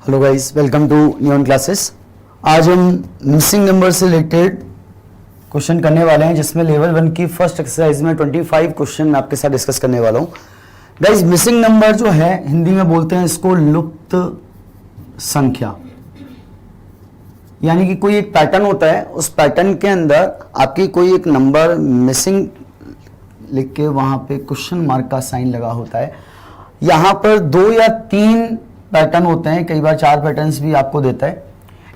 Hello guys, welcome to न्यून classes. आज हम मिसिंग नंबर से रिलेटेड क्वेश्चन करने वाले हैं, जिसमें लेवल 1 की फर्स्ट एक्सरसाइज में 25 क्वेश्चन मैं आपके साथ डिस्कस करने वाला हूं। गाइस, मिसिंग नंबर जो है हिंदी में बोलते हैं इसको लुप्त संख्या, यानी कि कोई एक पैटर्न होता है, उस पैटर्न के अंदर आपकी कोई एक नंबर मिसिंग लिख के वहां पे क्वेश्चन मार्क का साइन लगा होता है। यहां पर 2 या 3 पैटर्न होते हैं, कई बार 4 पैटर्न्स भी आपको देता है।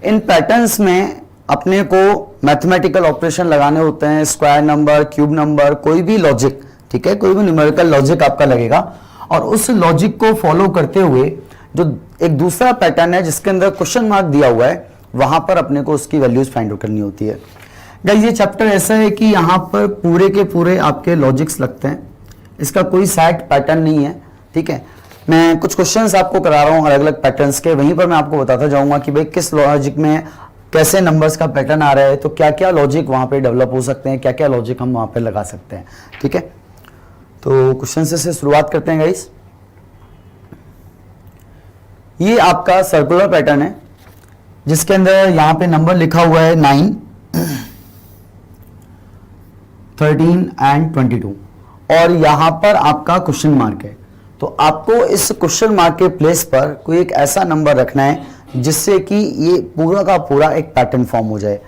इन पैटर्न्स में अपने को मैथमेटिकल ऑपरेशन लगाने होते हैं, स्क्वायर नंबर, क्यूब नंबर, कोई भी लॉजिक, ठीक है, कोई भी न्यूमेरिकल लॉजिक आपका लगेगा। और उस लॉजिक को फॉलो करते हुए जो एक दूसरा पैटर्न है जिसके अंदर क्वेश्चन मार्क दिया हुआ है, वहां पर अपने को उसकी वैल्यूज फाइंड आउट करनी होती है। गाइस, ये चैप्टर ऐसा है कि यहां पर पूरे के पूरे आपके लॉजिक्स लगते हैं, इसका कोई सेट पैटर्न नहीं है, ठीक है। मैं कुछ क्वेश्चंस आपको करा रहा हूं अलग अलग पैटर्न्स के, वहीं पर मैं आपको बताता जाऊंगा कि भाई किस लॉजिक में कैसे नंबर्स का पैटर्न आ रहा है, तो क्या क्या लॉजिक वहां पे डेवलप हो सकते हैं, क्या क्या लॉजिक हम वहां पे लगा सकते हैं, ठीक है। तो क्वेश्चन से शुरुआत करते हैं गाइस। ये आपका सर्कुलर पैटर्न है जिसके अंदर यहां पे नंबर लिखा हुआ है 9, 13 एंड 22, और यहां पर आपका क्वेश्चन मार्क है। तो आपको इस क्वेश्चन मार्क के प्लेस पर कोई एक ऐसा नंबर रखना है जिससे कि ये पूरा का पूरा एक पैटर्न फॉर्म हो जाए।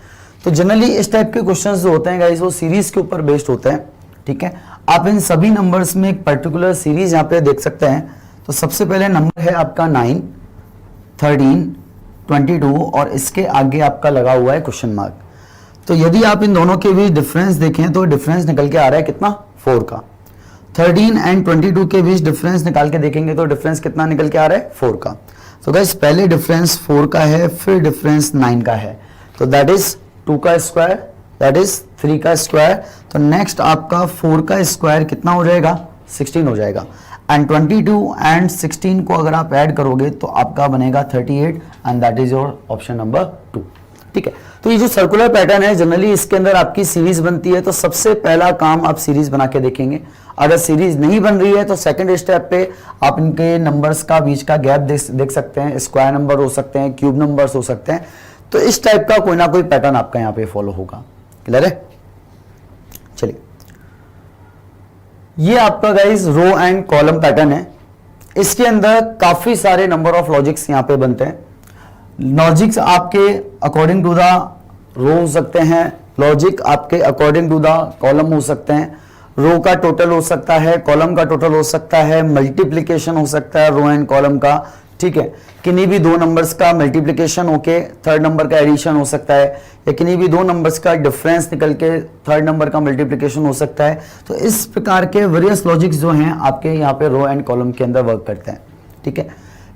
तो जनरली इस टाइप के क्वेश्चंस जो होते हैं गाइस, वो सीरीज के ऊपर बेस्ड होते हैं, ठीक है। आप इन सभी नंबर्स में एक पर्टिकुलर सीरीज यहां पे देख सकते हैं। तो सबसे पहले नंबर है आपका 9, 13, 22 और इसके आगे आपका लगा हुआ है क्वेश्चन मार्क। तो यदि आप इन दोनों के बीच डिफरेंस देखें तो डिफरेंस निकल के आ रहा है कितना, 4 का। 13 एंड 22 के बीच डिफरेंस निकाल के देखेंगे तो डिफरेंस कितना निकल के आ रहा है, 4 का। तो गाइस, पहले डिफरेंस 4 का है, फिर डिफरेंस 9 का है, तो दैट इज 2 का स्क्वायर, दैट इज 3 का स्क्वायर। तो नेक्स्ट आपका 4 का स्क्वायर कितना हो जाएगा, 16 हो जाएगा। एंड 22 एंड 16 को अगर आप ऐड करोगे तो आपका बनेगा 38 and that is your option number 2, ठीक है। तो ये जो सर्कुलर पैटर्न है, जनरली इसके अंदर आपकी सीरीज बनती है। तो सबसे पहला काम आप सीरीज बना के देखेंगे। अगर सीरीज नहीं बन रही है तो सेकंड स्टेप पे आप इनके नंबर्स का बीच का गैप देख सकते हैं। स्क्वायर नंबर हो सकते हैं, क्यूब नंबर्स हो सकते हैं। तो इस टाइप का कोई ना कोई पैटर्न आपका यहाँ पे फॉलो होगा। क्लियर है? चलिए, ये आपका guys row and column pattern है। इसके अंदर काफी सारे नंबर ऑफ लॉजिक्स यहाँ पे बनते हैं। लॉजिक्स आपके अकॉर्डिंग टू द रो हो सकते हैं, लॉजिक आपके अकॉर्डिंग टू द कॉलम हो सकते हैं। रो का टोटल हो सकता है, कॉलम का टोटल हो सकता है, मल्टीप्लिकेशन हो सकता है रो एंड कॉलम का, ठीक है। किन्हीं भी 2 नंबर्स का मल्टीप्लिकेशन होके थर्ड नंबर का एडिशन हो सकता है, या किन्हीं भी 2 नंबर्स का डिफरेंस निकल के थर्ड नंबर का मल्टीप्लिकेशन हो सकता है। तो इस प्रकार के वेरियस लॉजिक्स जो हैं आपके यहाँ पे रो एंड कॉलम के अंदर वर्क करते हैं, ठीक है।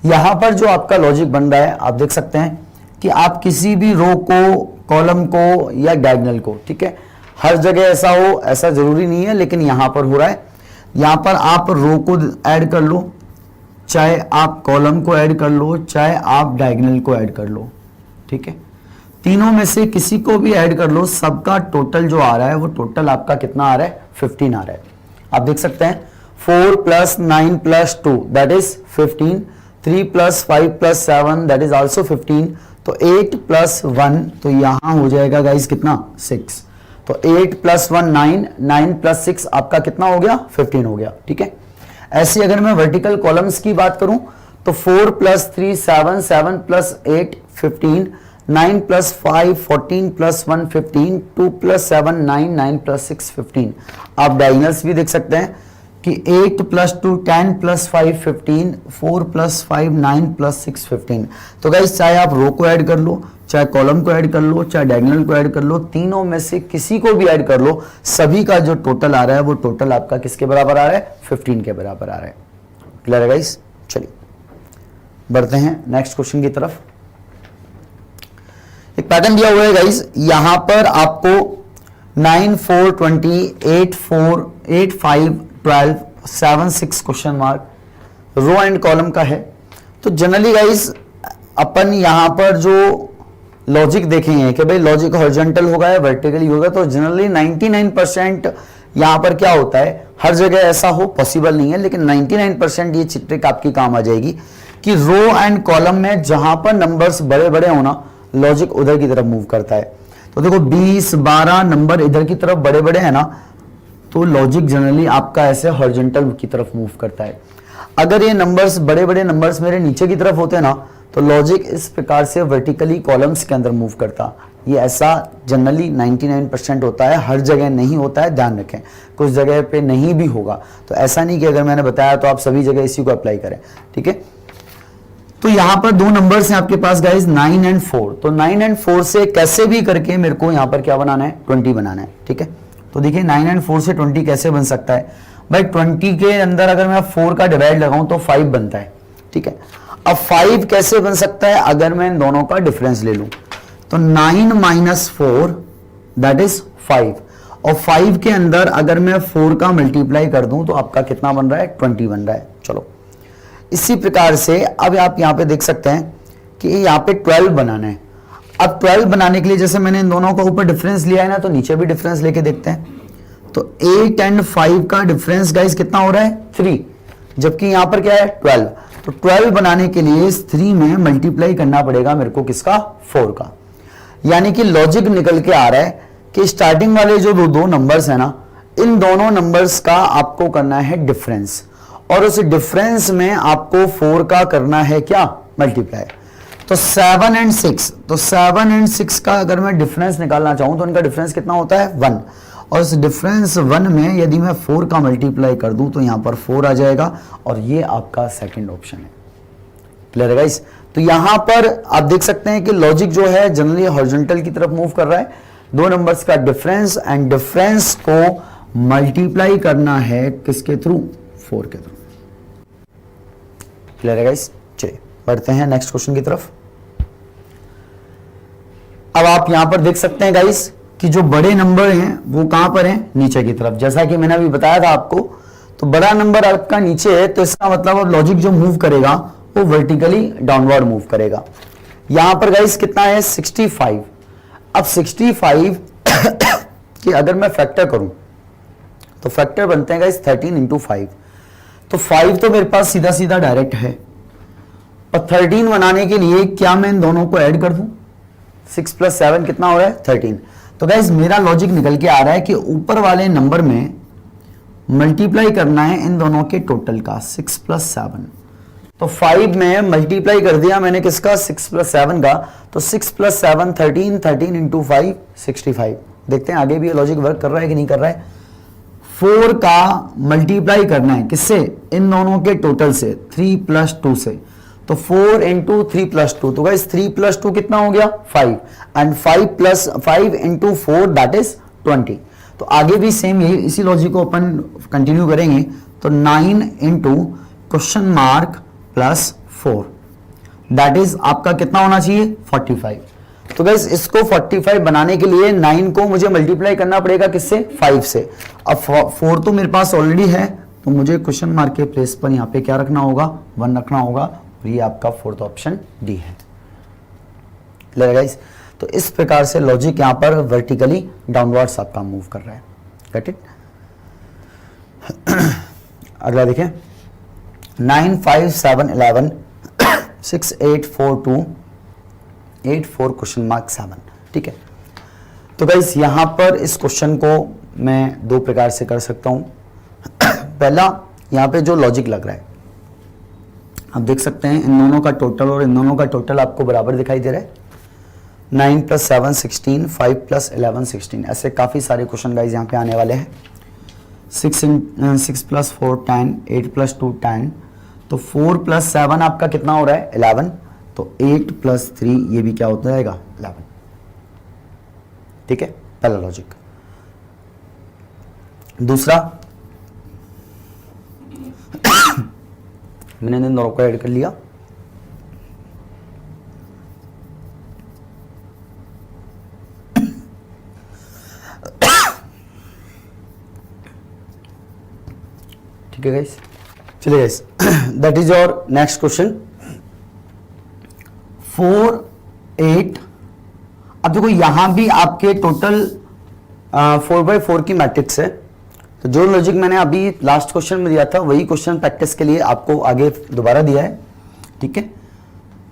यहां पर जो आपका लॉजिक बन रहा है, आप देख सकते हैं कि आप किसी भी रो को, कॉलम को या डायगोनल को, ठीक है, हर जगह ऐसा हो ऐसा जरूरी नहीं है, लेकिन यहां पर हो रहा है। यहां पर आप रो को ऐड कर लो, चाहे आप कॉलम को ऐड कर लो, चाहे आप डायगोनल को ऐड कर लो, ठीक है। तीनों में से किसी को भी ऐड कर लो, सबका टोटल जो आ रहा है वो टोटल आपका कितना आ रहा है, 15 आ रहा है। आप देख सकते हैं 4 + 9 + 2 that is 15, 3 + 5 + 7 that is also 15। तो 8 + 1 तो यहां हो जाएगा गाइस कितना, 6। तो 8 + 1 9, 9 + 6 आपका कितना हो गया, 15 हो गया, ठीक है। ऐसे अगर मैं वर्टिकल कॉलम्स की बात करूं तो 4 + 3 7, 7 + 8 15, 9 + 5 14 + 1 15, 2 + 7 9, 9 + 6 15। आप डायगोनल्स भी देख सकते हैं कि 8 + 2 10 + 5 15, 4 + 5 9 + 6 15। तो गाइस, चाहे आप रो को ऐड कर लो, चाहे कॉलम को ऐड कर लो, चाहे डायगोनल को ऐड कर लो, तीनों में से किसी को भी ऐड कर लो, सभी का जो टोटल आ रहा है वो टोटल आपका किसके बराबर आ रहा है, 15 के बराबर आ रहा है। क्लियर है गाइस? चलिए बढ़ते हैं नेक्स्ट क्वेश्चन की तरफ। एक पैटर्न दिया हुआ है गाइस, यहां पर आपको 9 4 20 8 4 8 5 12 7 6 question mark row and column का है। तो जनरली गाइस अपन यहां पर जो लॉजिक देखेंगे कि भाई लॉजिक हॉरिजॉन्टल होगा या वर्टिकली होगा, तो जनरली 99% यहां पर क्या होता है, हर जगह ऐसा हो पॉसिबल नहीं है, लेकिन 99% ये ट्रिक आपकी काम आ जाएगी कि रो एंड कॉलम में जहां पर नंबर्स बड़े बड़े होना, लॉजिक उधर की तरफ मूव करता है। तो देखो 20 12 नंबर इधर की तरफ बड़े बड़े हैं ना, तो लॉजिक जनरली आपका ऐसे हॉरिजॉन्टल की तरफ मूव करता है। अगर ये नंबर्स बड़े बड़े नंबर्स मेरे नीचे की तरफ होते हैं ना, तो लॉजिक इस प्रकार से वर्टिकली कॉलम्स के अंदर मूव करता। ये ऐसा जनरली 99% होता है, हर जगह नहीं होता है, ध्यान रखें। कुछ जगह पे नहीं भी होगा, तो ऐसा नहीं कि अगर मैंने बताया तो आप सभी जगह इसी को अप्लाई करें, ठीक है। तो यहां पर दो नंबर्स हैं आपके पास गाइस, 9 एंड 4। तो 9 एंड 4 से कैसे भी करके मेरे को यहां पर क्या बनाना है, 20 बनाना है, ठीक है। तो देखिए 9 एंड 4 से 20 कैसे बन सकता है भाई, 20 के अंदर अगर मैं 4 का डिवाइड लगाऊं तो 5 बनता है, ठीक है। अब 5 कैसे बन सकता है, अगर मैं इन दोनों का डिफरेंस ले लूं, तो 9 माइनस 4 दैट इज 5, और 5 के अंदर अगर मैं 4 का मल्टीप्लाई कर दूं तो आपका कितना बन रहा है, 20 बन रहा है। चलो इसी प्रकार से अब आप यहां पे देख सकते हैं कि यहां पे 12 बनाना है। अब 12 बनाने के लिए जैसे मैंने इन दोनों का ऊपर डिफरेंस लिया है ना, तो नीचे भी डिफरेंस लेके देखते हैं। तो 8 एंड 5 का डिफरेंस गाइस कितना हो रहा है, 3, जबकि यहां पर क्या है 12। तो 12 बनाने के लिए इस 3 में मल्टीप्लाई करना पड़ेगा मेरे को किसका, 4 का। यानी कि लॉजिक निकल के आ रहा है कि स्टार्टिंग वाले जो दो नंबर्स है ना, इन दोनों नंबर्स का आपको करना है डिफरेंस, और उस डिफरेंस में आपको 4 का करना है क्या, मल्टीप्लाई। तो 7 एंड 6, तो 7 एंड 6 का अगर मैं डिफरेंस निकालना चाहूं तो इनका डिफरेंस कितना होता है, 1, और इस डिफरेंस 1 में यदि मैं 4 का मल्टीप्लाई कर दूं तो यहां पर 4 आ जाएगा, और ये आपका सेकंड ऑप्शन है। क्लियर है गाइस। तो यहां पर आप देख सकते हैं कि लॉजिक जो है जनरली हॉरिजॉन्टल की तरफ मूव कर रहा है। दो नंबर्स का डिफरेंस एंड डिफरेंस को मल्टीप्लाई करना है किसके थ्रू, 4 के थ्रू। क्लियर है गाइस। चलिए बढ़ते हैं नेक्स्ट क्वेश्चन की तरफ। अब आप यहां पर देख सकते हैं गाइस कि जो बड़े नंबर हैं वो कहां पर हैं, नीचे की तरफ। जैसा कि मैंने अभी बताया था आपको, तो बड़ा नंबर आपका नीचे है, तो इसका मतलब अब लॉजिक जो मूव करेगा वो वर्टिकली डाउनवर्ड मूव करेगा। यहां पर गाइस कितना है, 65। अब 65 कि अगर मैं फैक्टर करूं तो फैक्टर बनते हैं गाइस 13 इंटू 5। तो 5 तो मेरे पास सीधा सीधा डायरेक्ट है, और 13 बनाने के लिए क्या मैं इन दोनों को ऐड कर दूं, 6 प्लस 7 कितना हो रहा है, 13। तो गाइस मेरा लॉजिक निकल के आ रहा है कि ऊपर वाले नंबर में मल्टीप्लाई करना है इन दोनों के टोटल का, 6 प्लस 7। तो 5 में मल्टीप्लाई कर दिया मैंने किसका, 6 प्लस 7 का। तो 6 प्लस 7 13, 13 इंटू 5 65। देखते हैं आगे भी ये लॉजिक वर्क कर रहा है कि नहीं कर रहा है। 4 का मल्टीप्लाई करना है किससे, इन दोनों के टोटल से, 3 प्लस 2 से। तो 4 इंटू 3 प्लस 2, तो गाइस 3 प्लस 2 कितना हो गया, 5, and 5 plus 5 into 4 that is 20। तो आगे भी सेम यही इसी लॉजिक को अपन कंटिन्यू करेंगे। तो 9 into question mark plus 4 that is आपका कितना होना चाहिए, 45। तो गाइस इसको 45 बनाने के लिए 9 को मुझे मल्टीप्लाई करना पड़ेगा किससे, 5 से। अब 4 तो मेरे पास ऑलरेडी है, तो मुझे क्वेश्चन मार्क के प्लेस पर यहां पे क्या रखना होगा, 1 रखना होगा, और ये आपका फोर्थ ऑप्शन डी है। Clear guys. तो इस प्रकार से लॉजिक यहां पर वर्टिकली डाउनवर्ड्स आपका मूव कर रहा है। Get it. अगला देखिए, 9 5 7 11 6 8 4 2 8 4 क्वेश्चन मार्क 7। ठीक है। तो गाइस यहां पर इस क्वेश्चन को मैं दो प्रकार से कर सकता हूं। पहला, यहां पे जो लॉजिक लग रहा है आप देख सकते हैं, इन दोनों का टोटल और इन दोनों का टोटल आपको बराबर दिखाई दे रहा है। 9 प्लस 7 16, 5 प्लस 11 16। ऐसे काफी सारे क्वेश्चन गाइस यहाँ पे आने वाले हैं। 6 प्लस 4 10, 8 प्लस 2 10। तो 4 प्लस 7 आपका कितना हो रहा है, 11। तो 8 प्लस 3 ये भी क्या होता जाएगा, 11। ठीक है, पहला लॉजिक। दूसरा, मैंने इन दोनों को ऐड कर लिया। ठीक है गाइस, चलिए guys, that is your next question. 4 8। अब देखो यहां भी आपके टोटल 4/4 की मैट्रिक्स है। तो जो लॉजिक मैंने अभी लास्ट क्वेश्चन में दिया था वही क्वेश्चन प्रैक्टिस के लिए आपको आगे दोबारा दिया है। ठीक है,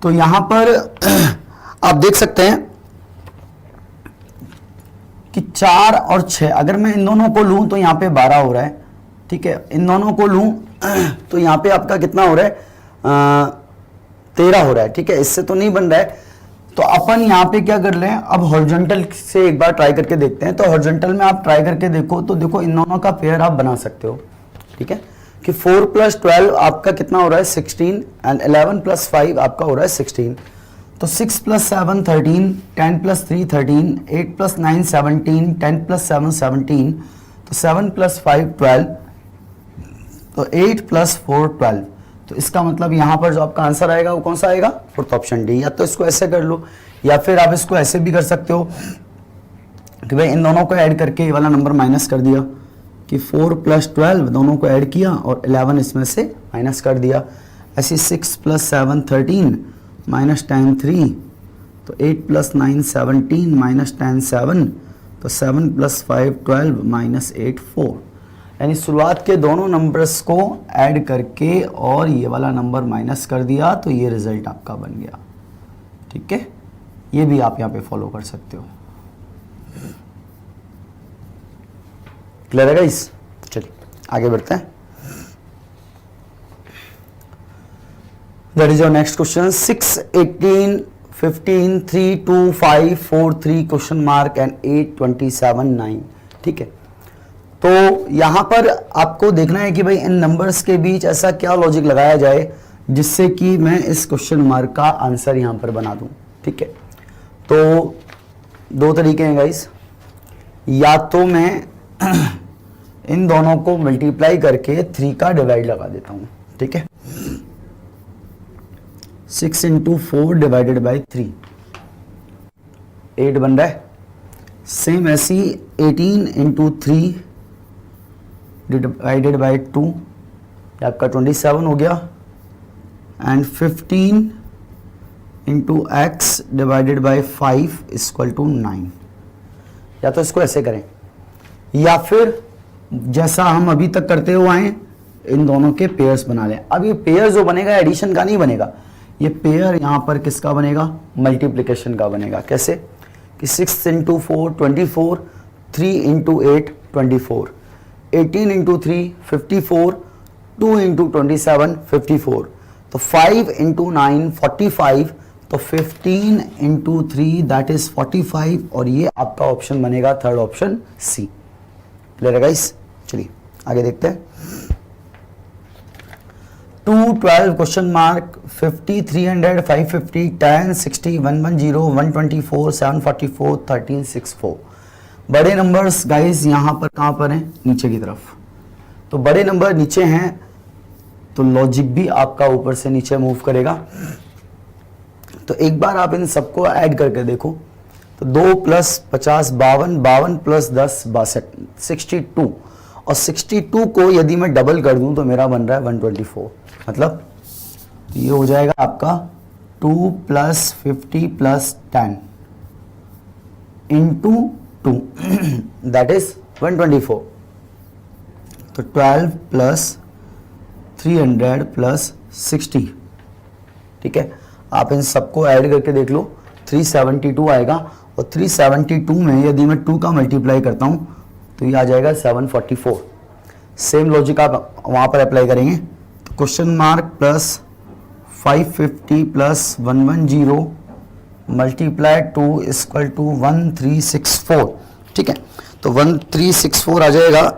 तो यहां पर आप देख सकते हैं कि 4 और 6, अगर मैं इन दोनों को लूं तो यहां पे 12 हो रहा है। ठीक है, इन दोनों को लूं तो यहां पे आपका कितना हो रहा है, 13 हो रहा है। ठीक है, इससे तो नहीं बन रहा है, तो अपन यहाँ पे क्या कर रहे हैं, अब हॉरिजॉन्टल से एक बार ट्राई करके देखते हैं। तो हॉरिजॉन्टल में आप ट्राई करके देखो तो देखो इन दोनों का पेयर आप बना सकते हो। ठीक है, कि 4 + 12 आपका कितना हो रहा है 16 एंड 11 + 5 आपका हो रहा है 16। तो 6 + 7 13, 10 + 3 13, 8 + 9 17, 10 + 7 17, तो 7 + 5 12, तो 8 + 4 12। तो इसका मतलब यहां पर जो आपका आंसर आएगा वो कौन सा आएगा, फोर्थ ऑप्शन डी। या तो इसको ऐसे कर लो या फिर आप इसको ऐसे भी कर सकते हो कि भाई इन दोनों को ऐड करके ये वाला नंबर माइनस कर दिया, कि 4 + 12 दोनों को ऐड किया और 11 इसमें से माइनस कर दिया। ऐसे 6 + 7 13 -10 3, तो 8 + 9 17 -10 7, तो 7 + 5 12 -8 4। यानी शुरुआत के दोनों नंबर्स को ऐड करके और ये वाला नंबर माइनस कर दिया, तो ये रिजल्ट आपका बन गया। ठीक है, ये भी आप यहाँ पे फॉलो कर सकते हो। क्लियर है गाइस? चलिए आगे बढ़ते हैं। That is your next question. 6 18 15 3 2 5 4 3 question mark and 8 27 9। ठीक है, तो यहां पर आपको देखना है कि भाई इन नंबर्स के बीच ऐसा क्या लॉजिक लगाया जाए जिससे कि मैं इस क्वेश्चन मार्क का आंसर यहां पर बना दूं। ठीक है, तो दो तरीके हैं गाइस, या तो मैं इन दोनों को मल्टीप्लाई करके 3 का डिवाइड लगा देता हूं। ठीक है, 6 × 4 डिवाइडेड बाई 3 8 बन रहा है। सेम ऐसी 18 × 3 डिवाइडेड बाई 2 आपका 27 हो गया, एंड 15 × x डिवाइडेड बाई 5 = 9। या तो इसको ऐसे करें या फिर जैसा हम अभी तक करते हुए आए इन दोनों के पेयर्स बना लें। अब ये पेयर जो बनेगा एडिशन का नहीं बनेगा, ये पेयर यहां पर किसका बनेगा, मल्टीप्लिकेशन का बनेगा। कैसे कि 6 × 4 24, 3 × 8 24, 18 × 3 54, 2 × 27 54, तो 5 × 9 45, तो 15 × 3 दैट इज 45, और ये आपका ऑप्शन बनेगा थर्ड ऑप्शन सी। क्लियर है गाइस? चलिए आगे देखते हैं। 2 12 क्वेश्चन मार्क 50 300 550 10 60 110 124 744 1364। बड़े नंबर्स गाइस यहां पर कहां पर हैं, नीचे की तरफ। तो बड़े नंबर नीचे हैं तो लॉजिक भी आपका ऊपर से नीचे मूव करेगा। तो एक बार आप इन सबको ऐड करके देखो, तो 2 + 50 52, 52 + 10 62, 62, और 62 को यदि मैं डबल कर दूं तो मेरा बन रहा है 124। मतलब ये हो जाएगा आपका 2 + 50 + 10 × 2 दैट इज 124। तो 12 + 300 + 60। ठीक है, आप इन सबको ऐड करके देख लो, 372 आएगा, और 372 में यदि मैं 2 का मल्टीप्लाई करता हूं तो ये आ जाएगा 744। सेम लॉजिक आप वहां पर अप्लाई करेंगे। तो क्वेश्चन मार्क प्लस 550 + 110 मल्टीप्लाई 2 = 1364। ठीक है, तो 1364 आ जाएगा।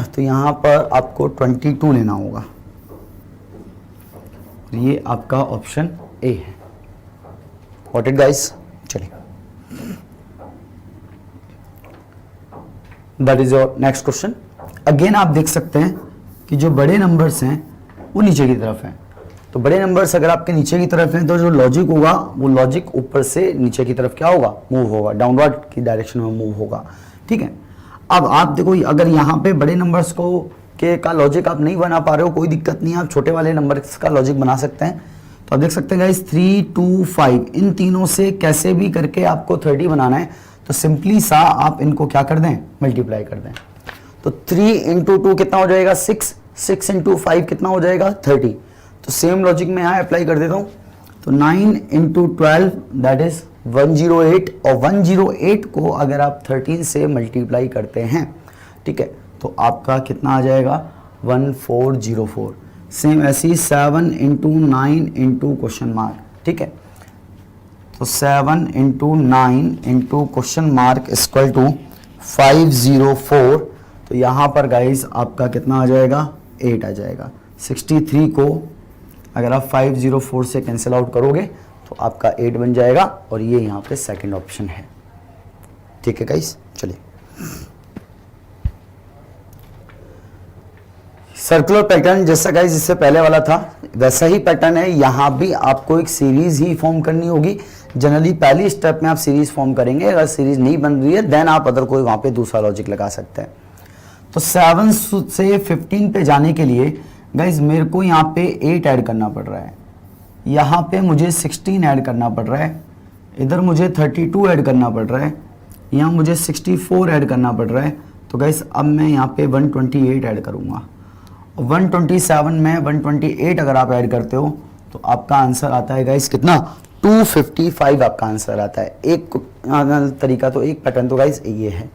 तो यहां पर आपको 22 लेना होगा। ये आपका ऑप्शन ए है। Got it guys? चलिए, that is your next question. Again आप देख सकते हैं कि जो बड़े नंबर्स हैं वो नीचे की तरफ हैं। तो बड़े नंबर्स अगर आपके नीचे की तरफ हैं तो जो लॉजिक होगा वो लॉजिक ऊपर से नीचे की तरफ क्या होगा, मूव होगा, डाउनवर्ड की डायरेक्शन में मूव होगा। ठीक है, अब आप देखो अगर यहाँ पे बड़े नंबर्स को का लॉजिक आप नहीं बना पा रहे हो, कोई दिक्कत नहीं है, आप छोटे वाले नंबर्स का लॉजिक बना सकते हैं। तो आप देख सकते हैं गाइस 3 2 5 इन तीनों से कैसे भी करके आपको 30 बनाना है। तो सिंपली सा आप इनको क्या कर दें, मल्टीप्लाई कर दें। तो 3 × 2 कितना हो जाएगा 6, 6 × 5 कितना हो जाएगा 30। तो सेम लॉजिक मैं यहाँ अप्लाई कर देता हूँ। तो 9 इंटू 12 दैट इज 108, और 108 को अगर आप 13 से मल्टीप्लाई करते हैं, ठीक है, तो आपका कितना आ जाएगा 1404। सेम ऐसी 7 इंटू 9 इंटू क्वेश्चन मार्क, ठीक है, तो 7 into 9 into question mark equal to 504। तो यहाँ पर गाइस आपका कितना आ जाएगा 8 आ जाएगा। 63 को अगर आप 504 से कैंसिल आउट करोगे तो आपका 8 बन जाएगा, और ये यहाँ पे सेकंड ऑप्शन है। ठीक है गाइस, चलिए सर्कुलर पैटर्न जैसा गाइस इससे पहले वाला था वैसा ही पैटर्न है। यहाँ भी आपको एक सीरीज ही फॉर्म करनी होगी। जनरली पहली स्टेप में आप सीरीज फॉर्म करेंगे, अगर सीरीज नहीं बन रही है देन आप अदर कोई वहां पे दूसरा लॉजिक लगा सकते हैं। तो 7 से 15 पे जाने के लिए गाइज मेरे को यहाँ पे 8 ऐड करना पड़ रहा है, यहाँ पे मुझे 16 ऐड करना पड़ रहा है, इधर मुझे 32 ऐड करना पड़ रहा है, यहाँ मुझे 64 ऐड करना पड़ रहा है। तो गाइज अब मैं यहाँ पे 128 ऐड करूँगा। 127 में 128 अगर आप ऐड करते हो तो आपका आंसर आता है गाइज कितना 255 आपका आंसर आता है। एक तरीका तो एक पैटर्न तो गाइज ये है।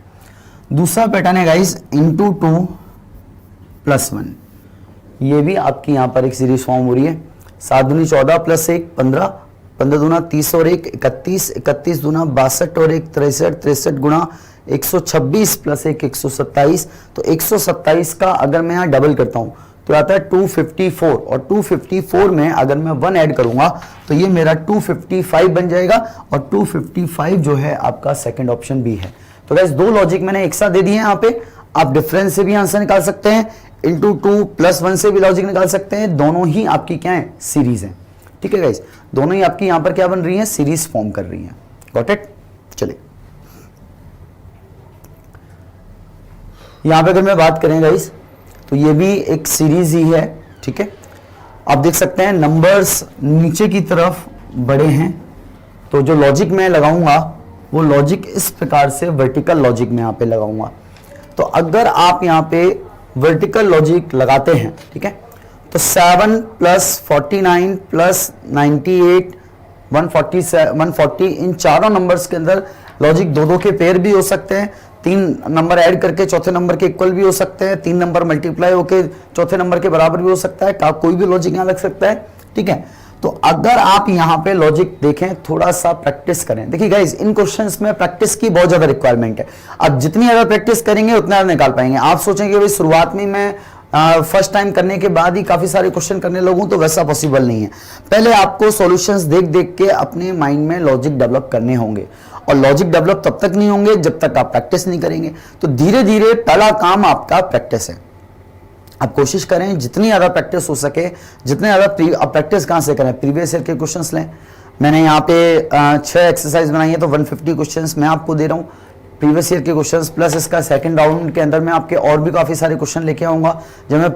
दूसरा पैटर्न है गाइज इंटू 2 प्लस 1। ये भी आपकी यहाँ पर एक सीरीज फॉर्म हो रही है। 7 दूनी 14 प्लस 1 15, 15 दूना 30 और 1 31, 31 दूना 62 और 1 63, 63 गुना 126 प्लस 1 127। तो 127 का अगर मैं यहाँ डबल करता हूँ तो आता है 254, और 254 में अगर मैं 1 ऐड करूंगा तो ये मेरा 255 बन जाएगा, और 255 जो है आपका सेकंड ऑप्शन भी है। तो गाइस दो लॉजिक मैंने एक साथ दे दिए हैं यहाँ पे। आप डिफरेंस से भी आंसर निकाल सकते हैं, इंटू 2 प्लस 1 से भी लॉजिक निकाल सकते हैं। दोनों ही आपकी क्या है सीरीज है। ठीक है गाइस, दोनों ही आपकी यहाँ पर क्या बन रही है सीरीज फॉर्म कर रही है। Got it. चलिए यहाँ पे अगर मैं बात करें गाइस तो ये भी एक सीरीज ही है। ठीक है, आप देख सकते हैं नंबर्स नीचे की तरफ बड़े हैं, तो जो लॉजिक मैं लगाऊंगा वो लॉजिक इस प्रकार से वर्टिकल लॉजिक में यहाँ पे लगाऊंगा। तो अगर आप यहाँ पे वर्टिकल लॉजिक लगाते हैं, ठीक है, तो 7 प्लस 49 प्लस 98 140 इन चारों नंबर्स के अंदर लॉजिक दो के पेयर भी हो सकते हैं। 3 नंबर ऐड करके चौथे नंबर के इक्वल भी हो सकते हैं। 3 नंबर मल्टीप्लाई होके चौथे नंबर के बराबर भी हो सकता है। कोई भी लॉजिक यहाँ लग सकता है। ठीक है, तो अगर आप यहाँ पे लॉजिक देखें, थोड़ा सा प्रैक्टिस करें। देखिए गाइस इन क्वेश्चंस में प्रैक्टिस की बहुत ज्यादा रिक्वायरमेंट है। आप जितनी ज्यादा प्रैक्टिस करेंगे उतना ज्यादा निकाल पाएंगे। आप सोचेंगे भाई शुरुआत में मैं फर्स्ट टाइम करने के बाद ही काफी सारे क्वेश्चन करने लगूं, तो वैसा पॉसिबल नहीं है। पहले आपको सॉल्यूशंस देख देख के अपने माइंड में लॉजिक डेवलप करने होंगे, और लॉजिक डेवलप तब तक नहीं होंगे जब तक आप प्रैक्टिस नहीं करेंगे। तो धीरे धीरे पहला काम आपका प्रैक्टिस है। आप कोशिश करें जितनी ज्यादा प्रैक्टिस हो सके, जितने ज्यादा प्रैक्टिस कहां से करें, प्रीवियस ईयर के क्वेश्चंस लें। मैंने यहाँ पे 6 एक्सरसाइज बनाई है, तो 150 क्वेश्चंस मैं आपको दे रहा हूँ प्रीवियस ईयर के क्वेश्चंस, प्लस इसका सेकंड राउंड के अंदर मैं आपके और भी काफी सारे क्वेश्चन लेके आऊंगा। जब मैं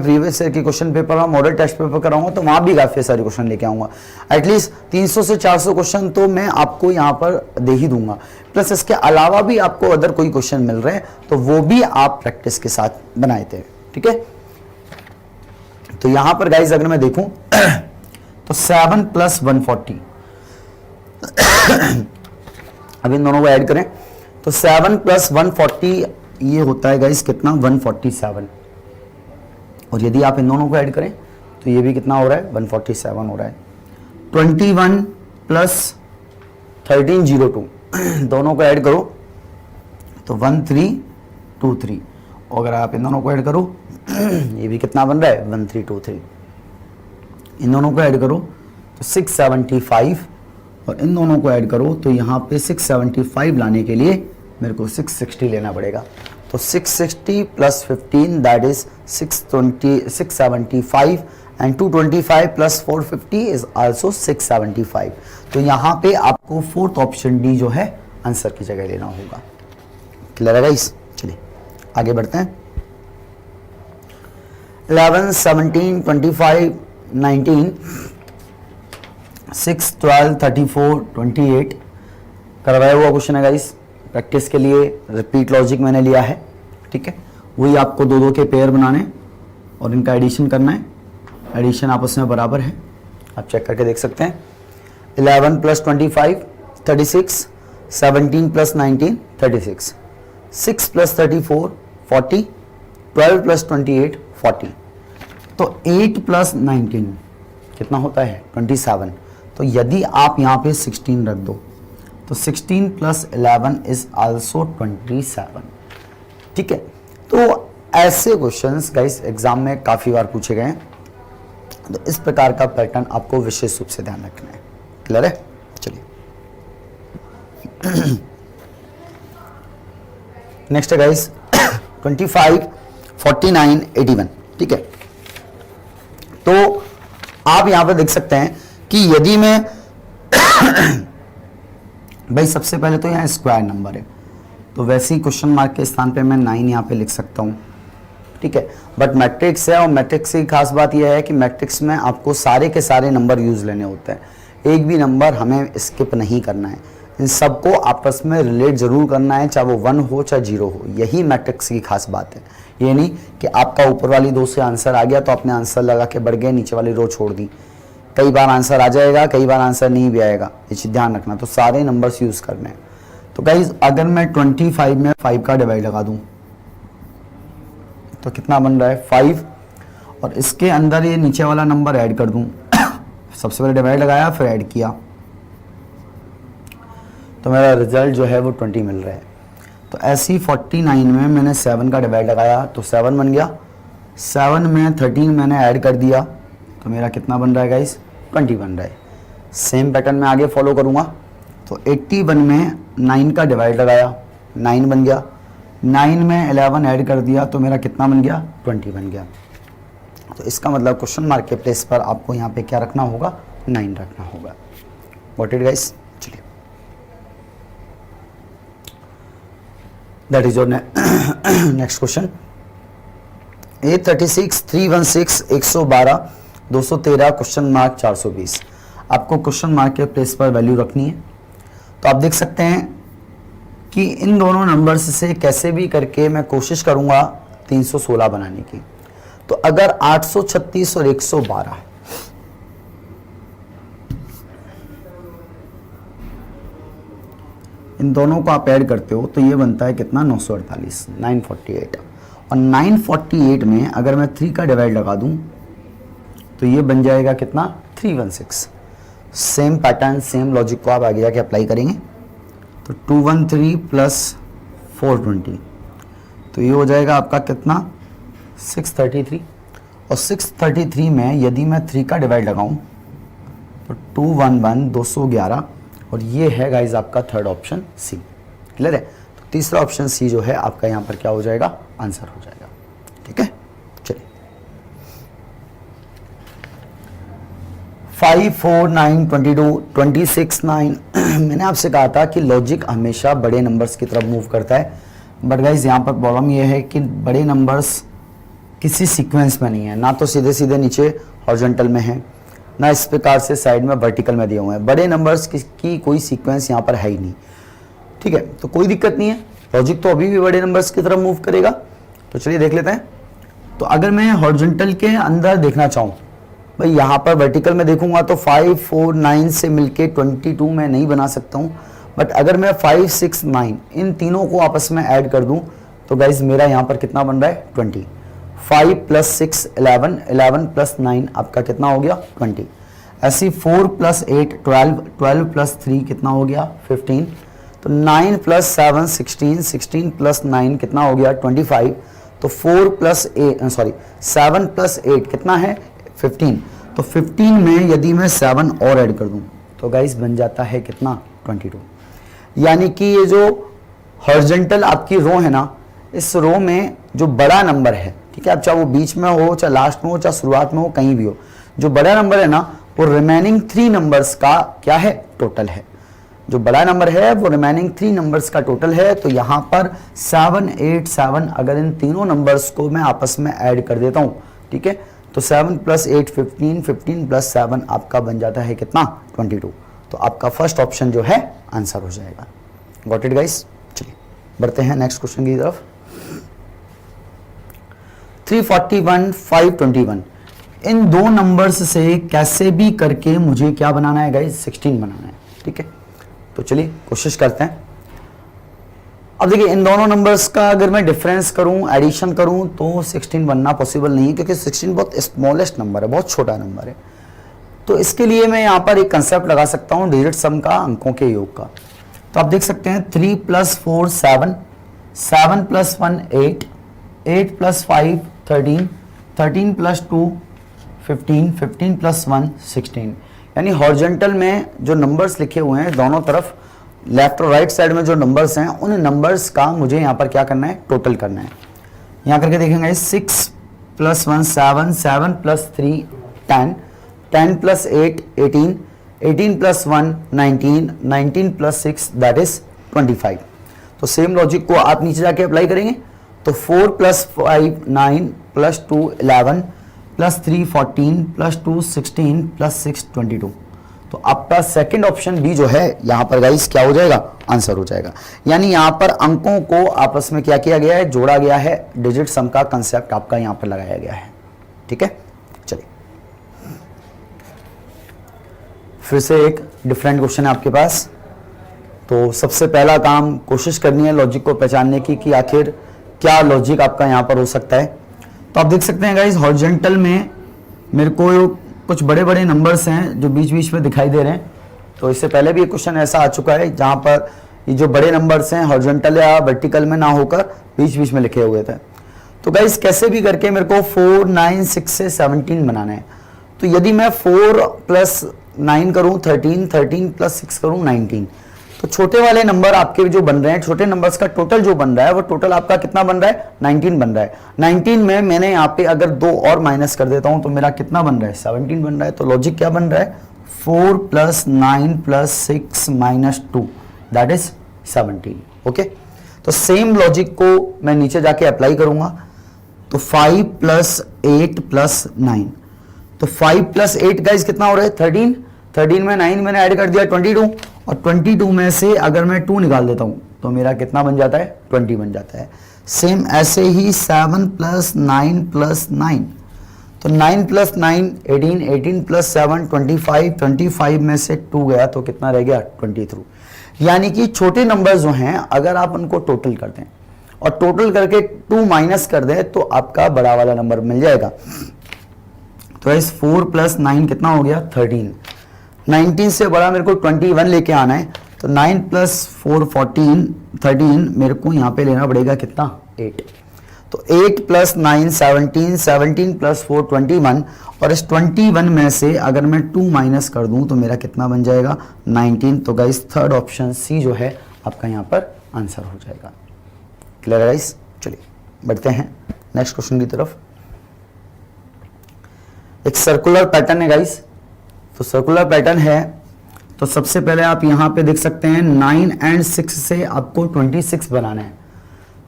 प्रीवियस ईयर के क्वेश्चन पेपर और मॉडल टेस्ट पेपर कराऊंगा तो वहां भी काफी सारे क्वेश्चन लेके आऊंगा। एटलीस्ट 300 से 400 क्वेश्चन तो मैं आपको यहाँ पर दे ही दूंगा। प्लस इसके अलावा भी आपको अदर कोई क्वेश्चन मिल रहे हैं तो वो भी आप प्रैक्टिस के साथ बनाए थे। ठीक है, तो यहां पर गाइज अगर मैं देखूं तो 7 प्लस 140 अब इन दोनों को ऐड करें तो 7 प्लस 140 ये होता है गाइज कितना 147, और यदि आप इन दोनों को ऐड करें तो ये भी कितना हो रहा है 147 हो रहा है। 21 प्लस 1302 दोनों को ऐड करो तो 1323, और अगर आप इन दोनों को ऐड करो ये भी कितना बन रहा है 1323। इन दोनों को ऐड करो तो 675, और इन दोनों को ऐड करो तो यहाँ पे 675 लाने के लिए मेरे को 660 लेना पड़ेगा। तो 660 plus 15 that is 675, and 225 plus 450 is also 675। तो यहाँ पे आपको फोर्थ ऑप्शन डी जो है आंसर की जगह लेना होगा। क्लियर है गाइस? चलिए आगे बढ़ते हैं। 11 17 25 19 6 12 34 28 करवाया हुआ क्वेश्चन है गाइस। प्रैक्टिस के लिए रिपीट लॉजिक मैंने लिया है। ठीक है, वही आपको दो के पेयर बनाने और इनका एडिशन करना है। एडिशन आपस में बराबर है, आप चेक करके देख सकते हैं। 11 प्लस 25 36, 17 प्लस 19 36, 6 प्लस 34 40, 12 प्लस 28 40। तो 8 प्लस 19 कितना होता है 27। तो यदि आप यहाँ पे 16 रख दो तो 16 प्लस 11 इज आल्सो 27। ठीक है, तो ऐसे क्वेश्चंस गाइस एग्जाम में काफ़ी बार पूछे गए हैं, तो इस प्रकार का पैटर्न आपको विशेष रूप से ध्यान रखना है। क्लियर है? चलिए नेक्स्ट है गाइस 25 49 81। ठीक है, तो आप यहां पे देख सकते हैं कि यदि मैं भाई सबसे पहले तो यहाँ स्क्वायर नंबर है, तो वैसे ही क्वेश्चन मार्क के स्थान पे मैं 9 यहाँ पे लिख सकता हूँ। ठीक है, बट मैट्रिक्स है और मैट्रिक्स की खास बात यह है कि मैट्रिक्स में आपको सारे के सारे नंबर यूज लेने होते हैं, एक भी नंबर हमें स्किप नहीं करना है, इन सबको आपस में रिलेट जरूर करना है, चाहे वो 1 हो चाहे 0 हो। यही मैट्रिक्स की खास बात है। ये नहीं कि आपका ऊपर वाली 2 से आंसर आ गया तो आपने आंसर लगा के बढ़ गए, नीचे वाली रो छोड़ दी। कई बार आंसर आ जाएगा, कई बार आंसर नहीं भी आएगा, ये चीज ध्यान रखना। तो सारे नंबर्स यूज करने हैं। तो गाइज अगर मैं 25 में 5 का डिवाइड लगा दूं तो कितना बन रहा है 5, और इसके अंदर ये नीचे वाला नंबर ऐड कर दूं सबसे पहले डिवाइड लगाया फिर ऐड किया, तो मेरा रिजल्ट जो है वो 20 मिल रहा है। तो ऐसे ही 49 में मैंने 7 का डिवाइड लगाया तो 7 बन गया, 7 में 13 मैंने ऐड कर दिया तो मेरा कितना बन रहा है गाइस 20 बन रहा है। सेम पैटर्न में आगे फॉलो करूंगा। तो 81 में 9 का डिवाइड लगाया, 9 बन गया, 9 में 11 ऐड कर दिया तो मेरा कितना बन गया 20 बन गया। तो इसका मतलब क्वेश्चन मार्क के प्लेस पर आपको यहाँ पे क्या रखना होगा 9 रखना होगा। व्हाट इट गाइस, चलिए that is your next question. 836 316 112 213 question mark 420। आपको क्वेश्चन मार्क के प्लेस पर वैल्यू रखनी है। तो आप देख सकते हैं कि इन दोनों नंबर्स से कैसे भी करके मैं कोशिश करूंगा 316 बनाने की। तो अगर 836 और 112 इन दोनों को आप ऐड करते हो तो ये बनता है कितना 948 948। और 948 में अगर मैं 3 का डिवाइड लगा दूं तो ये बन जाएगा कितना 316। सेम पैटर्न सेम लॉजिक को आप आगे जाके अप्लाई करेंगे। तो 213 प्लस 420 तो ये हो जाएगा आपका कितना 633। और 633 में यदि मैं 3 का डिवाइड लगाऊं तो 211 211, और ये है गाइज आपका थर्ड ऑप्शन सी। क्लियर है? तो तीसरा ऑप्शन सी जो है आपका यहाँ पर क्या हो जाएगा आंसर हो जाएगा। ठीक है, चलिए 5 4 9 22 26 9 मैंने आपसे कहा था कि लॉजिक हमेशा बड़े नंबर्स की तरफ मूव करता है, बट गाइज यहाँ पर प्रॉब्लम ये है कि बड़े नंबर्स किसी सीक्वेंस में नहीं है, ना तो सीधे सीधे नीचे हॉरिजॉन्टल में है, ना इस प्रकार से साइड में वर्टिकल में दिए हुए हैं। बड़े नंबर्स की कोई सीक्वेंस यहाँ पर है ही नहीं। ठीक है, तो कोई दिक्कत नहीं है, लॉजिक तो अभी भी बड़े नंबर्स की तरफ मूव करेगा। तो चलिए देख लेते हैं। तो अगर मैं हॉरिजॉन्टल के अंदर देखना चाहूँ, भाई यहाँ पर वर्टिकल में देखूंगा तो 5 4 9 से मिलके 22 में नहीं बना सकता हूँ, बट अगर मैं 5 6 9 इन तीनों को आपस में ऐड कर दूं तो गाइज मेरा यहाँ पर कितना बन रहा है 20। 5 प्लस 6 11, 11 प्लस 9 आपका कितना हो गया 20। ऐसी 4 प्लस 8 12, 12 प्लस 3 कितना हो गया 15। तो 9 प्लस 7 16, 16 प्लस 9 कितना हो गया 25। तो 4 प्लस 8 सॉरी 7 प्लस 8 कितना है 15। तो 15 में यदि मैं 7 और ऐड कर दूं तो गाइस बन जाता है कितना 22। यानी कि ये जो हॉरिजॉन्टल आपकी रो है ना, इस रो में जो बड़ा नंबर है, ठीक है, अब चाहे वो बीच में हो चाहे लास्ट में हो चाहे शुरुआत में हो कहीं भी हो, जो बड़ा नंबर है ना वो रिमेनिंग 3 नंबर्स का क्या है टोटल है। जो बड़ा नंबर है वो रिमेनिंग 3 नंबर्स का टोटल है। तो यहाँ पर 7 8 7 अगर इन तीनों नंबर्स को मैं आपस में ऐड कर देता हूँ, ठीक है, तो 7 प्लस 8 15, 15 प्लस 7 आपका बन जाता है कितना 22। तो आपका फर्स्ट ऑप्शन जो है आंसर हो जाएगा। Got it guys? चलिए बढ़ते हैं नेक्स्ट क्वेश्चन की तरफ। 341 521 इन दो नंबर्स से कैसे भी करके मुझे क्या बनाना है गाइस, 16 बनाना है। ठीक है, तो चलिए कोशिश करते हैं। अब देखिए इन दोनों नंबर्स का अगर मैं डिफरेंस करूं, एडिशन करूं, तो 16 बनना पॉसिबल नहीं है, क्योंकि 16 बहुत स्मॉलेस्ट नंबर है, बहुत छोटा नंबर है। तो इसके लिए मैं यहां पर एक कंसेप्ट लगा सकता हूं डिजिट सम का, अंकों के योग का। तो आप देख सकते हैं 3 + 4 7, 7 + 1 8, 8 + 5 13, 13 + 2 15, 15 + 1 16। यानी हॉरिजॉन्टल में जो नंबर्स लिखे हुए हैं दोनों तरफ, लेफ्ट और राइट साइड में जो नंबर्स हैं, उन नंबर्स का मुझे यहाँ पर क्या करना है, टोटल करना है। यहाँ करके देखेंगे 6 + 1 7, 7 + 3 10, 10 + 8 18, 18 + 1 19, 19 + 6 दैट इज 25। तो सेम लॉजिक को आप नीचे जाके अप्लाई करेंगे। तो 4 + 5 9 + 2 11 + 3 14 + 2 16 + 6 22। तो आपका सेकंड ऑप्शन भी जो है यहां पर गाइस क्या हो जाएगा, आंसर हो जाएगा। यानी यहां पर अंकों को आपस में क्या किया गया है, जोड़ा गया है, डिजिट सम का कंसेप्ट आपका यहां पर लगाया गया है। ठीक है, चलिए फिर से एक डिफरेंट क्वेश्चन है आपके पास। तो सबसे पहला काम कोशिश करनी है लॉजिक को पहचानने की कि आखिर क्या लॉजिक आपका यहां पर हो सकता है। तो आप देख सकते हैं गाइस हॉरिजॉन्टल में मेरे को कुछ बड़े बड़े नंबर्स हैं जो बीच बीच में दिखाई दे रहे हैं। तो इससे पहले भी एक क्वेश्चन ऐसा आ चुका है जहां पर ये जो बड़े नंबर्स हैं हॉरिजॉन्टल या वर्टिकल में ना होकर बीच बीच में लिखे हुए थे। तो गाइस कैसे भी करके मेरे को 4 9 6 से 17 बनाना है। तो यदि मैं 4 + 9 करूं 13, 13 + 6 करूं 19, तो छोटे वाले नंबर आपके जो बन रहे हैं, छोटे नंबर्स का टोटल जो बन रहा है वो टोटल आपका कितना बन रहा है, 19 बन रहा है। 19 में मैंने यहाँ पे अगर 2 और माइनस कर देता हूं तो मेरा कितना बन रहा है, 17 बन रहा है। तो लॉजिक क्या बन रहा है, 4 + 9 + 6 - 2 दैट इज 17। ओके, तो सेम लॉजिक को मैं नीचे जाके अप्लाई करूंगा। तो 5 + 8 + 9, तो 5 + 8 गाइस कितना हो रहा है, 13, 13 में 9 मैंने ऐड कर दिया 22, और 22 में से अगर मैं 2 निकाल देता हूं तो मेरा कितना बन जाता है, 20 बन जाता है। सेम ऐसे ही 7 + 9 + 9, तो 9 + 9 18, 18 + 7 25, 25 में से 2 गया तो कितना रह गया, 23। यानी कि छोटे नंबर जो हैं अगर आप उनको टोटल कर दें और टोटल करके 2 माइनस कर दें तो आपका बड़ा वाला नंबर मिल जाएगा। तो इस 4 + 9 कितना हो गया, 13। 19 से बड़ा मेरे को 21 लेके आना है। तो 9 + 4 14 13 मेरे को यहाँ पे लेना पड़ेगा कितना, 8। तो 8 + 9 17, 17 + 4 21, और इस 21 में से अगर मैं 2 माइनस कर दूं तो मेरा कितना बन जाएगा, 19। तो गाइस थर्ड ऑप्शन सी जो है आपका यहाँ पर आंसर हो जाएगा। क्लियर गाइस, चलिए बढ़ते हैं नेक्स्ट क्वेश्चन की तरफ। एक सर्कुलर पैटर्न है गाइस। तो सर्कुलर पैटर्न है, तो सबसे पहले आप यहां पे देख सकते हैं 9 और 6 से आपको 26 बनाना है।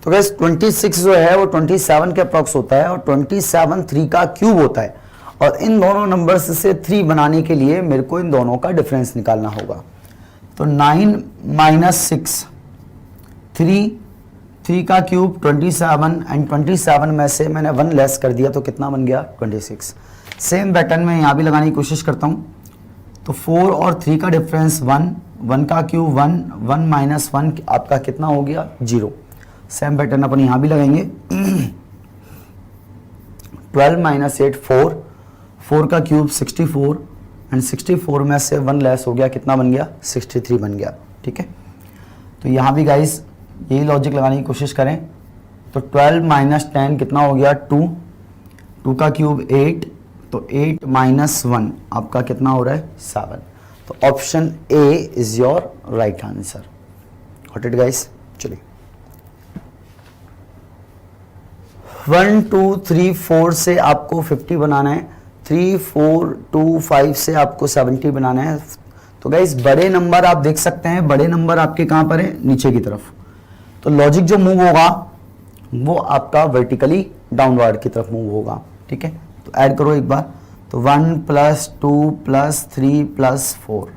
तो गाइस 26 जो है वो 27 के अप्रॉक्स होता है, और 27 3 का क्यूब होता है। और इन दोनों नंबर्स से 3 बनाने के लिए मेरे को इन दोनों का डिफरेंस निकालना होगा। तो 9 - 6 3 का क्यूब 27, एंड 27 में से मैंने 1 लेस कर दिया तो कितना बन गया, 26। सेम पैटर्न में यहां भी लगाने की कोशिश करता हूं। तो 4 और 3 का डिफरेंस 1, 1 का क्यूब 1, 1 - 1 आपका कितना हो गया, 0। सेम पैटर्न अपन यहां भी लगाएंगे। 12 - 8 4, 4 का क्यूब 64, एंड 64 में से 1 लेस हो गया, कितना बन गया, 63 बन गया। ठीक है, तो यहां भी गाइस यही लॉजिक लगाने की कोशिश करें। तो 12 - 10 कितना हो गया, 2, 2 का क्यूब 8, तो 8 - 1 आपका कितना हो रहा है, 7। तो option A is your right answer. Got it guys, चलिए 1 2 3 4 से आपको 50 बनाना है, 3 4 2 5 से आपको 70 बनाना है। तो गाइस बड़े नंबर आप देख सकते हैं, बड़े नंबर आपके कहां पर है, नीचे की तरफ। तो लॉजिक जो मूव होगा वो आपका वर्टिकली डाउनवर्ड की तरफ मूव होगा। ठीक है, तो ऐड करो एक बार। तो 1 + 2 + 3 + 4,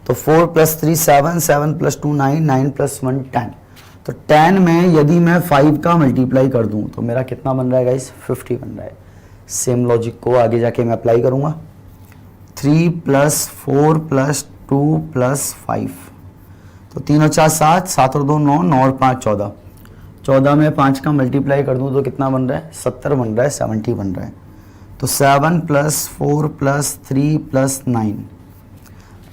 तो 4 + 3 7, 7 + 2 9, 9 + 1 10। तो तो 10 में यदि मैं 5 का मल्टीप्लाई कर दूं तो मेरा कितना बन रहा है गाइस, 50 बन रहा है। सेम लॉजिक को आगे जाके मैं अप्लाई करूंगा। 3 + 4 + 2 + 5, तो 3 और 4 7, 7 और 2 9, 9 और 5 14, 14 में 5 का मल्टीप्लाई कर दूं तो कितना बन रहा है, 70 बन रहा है, 70 बन रहा है। तो 7 + 4 + 3 + 9,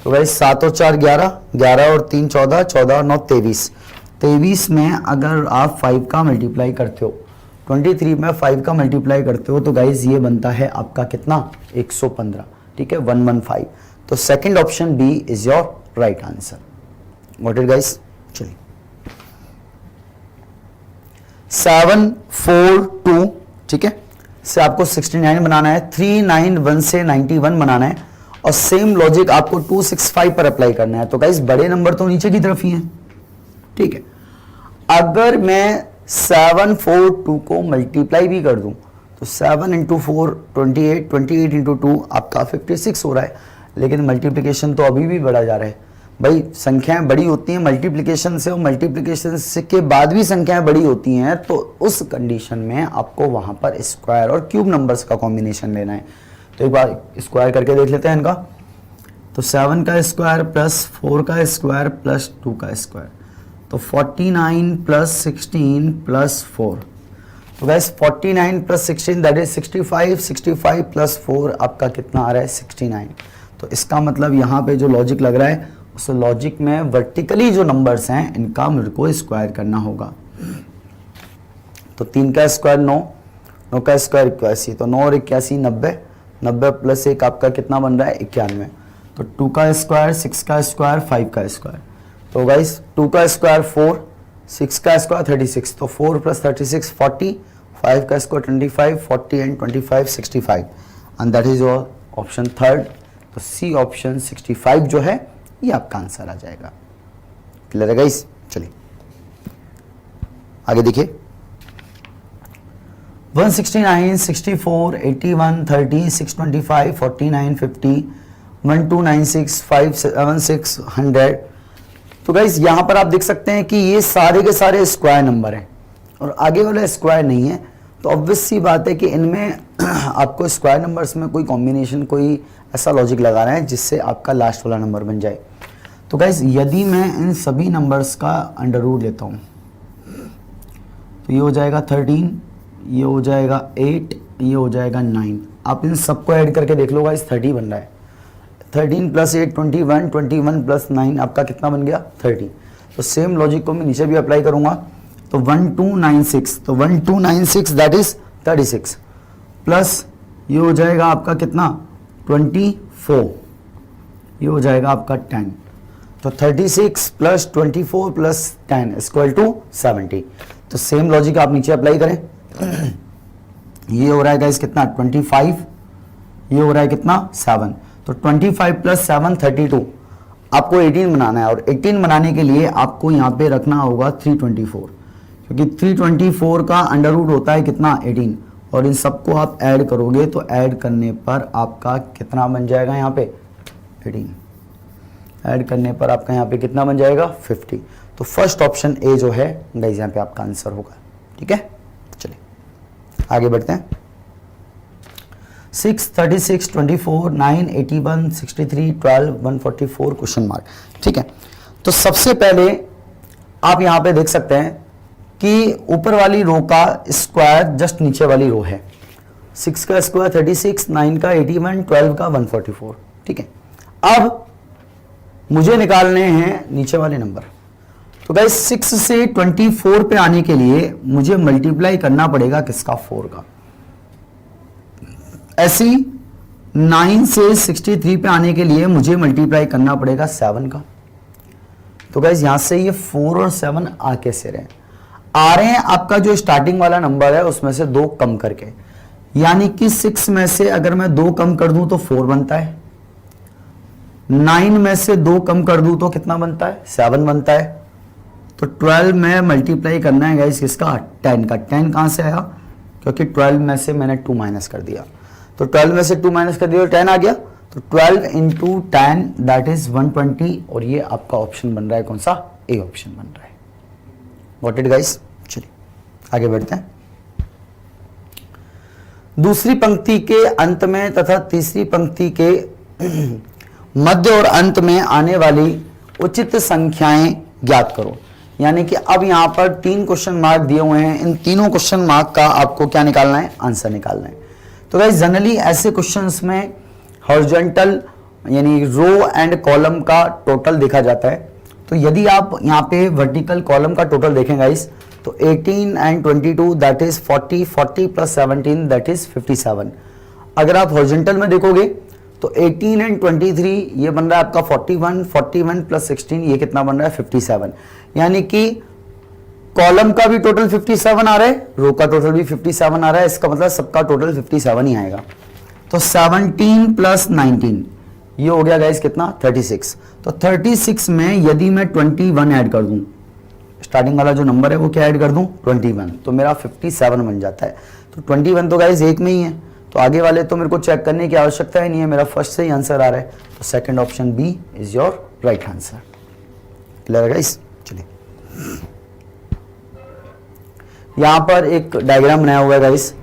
तो गाइस 7 और 4 11, 11 और 3 14, 14 और 9 23, 23 में अगर आप 5 का मल्टीप्लाई करते हो, 23 में 5 का मल्टीप्लाई करते हो तो गाइज ये बनता है आपका कितना, 115, ठीक है, 115। तो second option B is your right answer. What it guys, चलिए 7 4 2, ठीक है, से आपको 69 बनाना है, 3 9 1 से 91 बनाना है, और सेम लॉजिक आपको 265 पर अप्लाई करना है। तो गाइज बड़े नंबर तो नीचे की तरफ ही हैं, ठीक है। अगर मैं 7 4 2 को मल्टीप्लाई भी कर दूं तो 7 × 4 28, 28 × 2 आपका 56 हो रहा है, लेकिन मल्टीप्लिकेशन तो अभी भी बढ़ा जा रहा है। भाई संख्याएं बड़ी होती हैं मल्टीप्लिकेशन से, और मल्टीप्लिकेशन से के बाद भी संख्याएं बड़ी होती हैं, तो उस कंडीशन में आपको वहां पर स्क्वायर और क्यूब नंबर्स का कॉम्बिनेशन लेना है। तो एक बार स्क्वायर करके देख लेते हैं इनका। तो 7 का स्क्वायर + 4 का स्क्वायर + 2 का स्क्वायर, तो 49 + 16 + 4, तो गैस 49 + 16 दैट इज 65, 65 + 4 आपका कितना आ रहा है, 69। तो इसका मतलब यहाँ पे जो लॉजिक लग रहा है उस लॉजिक में वर्टिकली जो नंबर्स हैं इनका मेरे को स्क्वायर करना होगा। तो 3 का स्क्वायर 9, 9 का स्क्वायर 81, तो 9 और 81 90, 90 + 1 आपका कितना बन रहा है, 91। तो 2 का स्क्वायर, 6 का स्क्वायर, 5 का स्क्वायर, तो गाइस 2 का स्क्वायर 4, 6 का स्क्वायर 36, तो 4 + 36 40, 5 का square 25, 40 and 25 65, and that is your option third. तो सी ऑप्शन 65 जो है ये आपका आंसर आ जाएगा। क्लियर है गाइस, चलिए आगे देखिए। 169 64 81 30 625 49 50 1296 576 100। तो गाइस यहां पर आप देख सकते हैं कि ये सारे के सारे स्क्वायर नंबर हैं और आगे वाला स्क्वायर नहीं है, तो ऑब्वियस सी बात है कि इनमें आपको स्क्वायर नंबर्स में कोई कॉम्बिनेशन, कोई ऐसा लॉजिक लगाना है जिससे आपका लास्ट वाला नंबर बन जाए। तो गाइस यदि मैं इन सभी नंबर्स का अंडर रूट लेता हूं तो ये हो जाएगा 13, ये हो जाएगा 8, ये हो जाएगा 9। आप इन सबको ऐड करके देख लो गाइस 30 बन रहा है। 13 + 8 21, 21 + 9 आपका कितना बन गया, 30। तो सेम लॉजिक को मैं नीचे भी अप्लाई करूंगा, तो 1296, तो 1296 दैट इज 36, प्लस ये हो जाएगा आपका कितना 24, ये हो जाएगा आपका 10। तो 36 + 24 + 10 = 70। तो सेम लॉजिक आप नीचे अप्लाई करें। ये हो रहा है गाइस कितना 25, ये हो रहा है कितना 7, तो 25 + 7 32। आपको 18 बनाना है और 18 बनाने के लिए आपको यहाँ पे रखना होगा 324, क्योंकि 324 का अंडर रूट होता है कितना 18, और इन सबको आप ऐड करोगे तो ऐड करने पर आपका कितना बन जाएगा यहाँ पे 18, ऐड करने पर आपका यहाँ पे कितना बन जाएगा 50। तो फर्स्ट ऑप्शन ए जो है गाइस यहाँ पे आपका आंसर होगा। ठीक है, चलिए आगे बढ़ते हैं। 6 36 24 9 81 63 12 144 क्वेश्चन मार्क। ठीक है, तो सबसे पहले आप यहाँ पे देख सकते हैं कि ऊपर वाली रो का स्क्वायर जस्ट नीचे वाली रो है। 6 का स्क्वायर 36, 9 का 81, 12 का 144। ठीक है, अब मुझे निकालने हैं नीचे वाले नंबर। तो गाइस 6 से 24 पे आने के लिए मुझे मल्टीप्लाई करना पड़ेगा किसका, 4 का। ऐसी 9 से 63 पे आने के लिए मुझे मल्टीप्लाई करना पड़ेगा 7 का। तो गाइस यहां से ये 4 और 7 आ कैसे रहे, आ रहे हैं आपका जो स्टार्टिंग वाला नंबर है उसमें से 2 कम करके, यानी कि 6 में से अगर मैं 2 कम कर दूं तो 4 बनता है, 9 में से 2 कम कर दूं तो कितना बनता है 7 बनता है। तो 12 में मल्टीप्लाई करना है गाइस किसका, 10 का। 10 कहां से आया, क्योंकि 12 में से मैंने 2 माइनस कर दिया, तो 12 में से 2 माइनस कर दिया तो 10 आ गया। तो 12 × 10 दैट इज 120, और ये आपका ऑप्शन बन रहा है कौन सा, ए ऑप्शन बन रहा है। Got it guys? चलिए आगे बढ़ते हैं। दूसरी पंक्ति के अंत में तथा तीसरी पंक्ति के मध्य और अंत में आने वाली उचित संख्याएं ज्ञात करो। यानी कि अब यहां पर 3 क्वेश्चन मार्क दिए हुए हैं, इन तीनों क्वेश्चन मार्क का आपको क्या निकालना है? आंसर निकालना है। तो गाइस जनरली ऐसे क्वेश्चंस में हॉरिजॉन्टल यानी रो एंड कॉलम का टोटल देखा जाता है। तो यदि आप यहाँ पे वर्टिकल कॉलम का टोटल देखें गाइस, तो 18 and 22 that is 40, 40 plus 17 that is 57। अगर आप हॉरिजॉन्टल में देखोगे तो 18 एंड 23 ये बन रहा है आपका 41, 41 प्लस 16 ये कितना बन रहा है? 57। यानी कि कॉलम का भी टोटल 57 आ रहा है, रो का टोटल भी 57 आ रहा है। इसका मतलब सबका टोटल 57 ही आएगा। तो 17 प्लस 19 ये हो गया गाइस कितना? 36। तो 36 में यदि मैं 21 ऐड कर दूं, स्टार्टिंग वाला जो नंबर है वो क्या ऐड कर दूं? 21, तो मेरा 57 बन जाता है। तो 21 तो गाइस एक में ही है, तो आगे वाले तो मेरे को चेक करने की आवश्यकता ही नहीं है, मेरा फर्स्ट से ही आंसर आ रहा है। तो second option B is your right answer. Clear है गाइस? चलिए यहां पर एक डायग्राम बनाया हुआ है गाइस।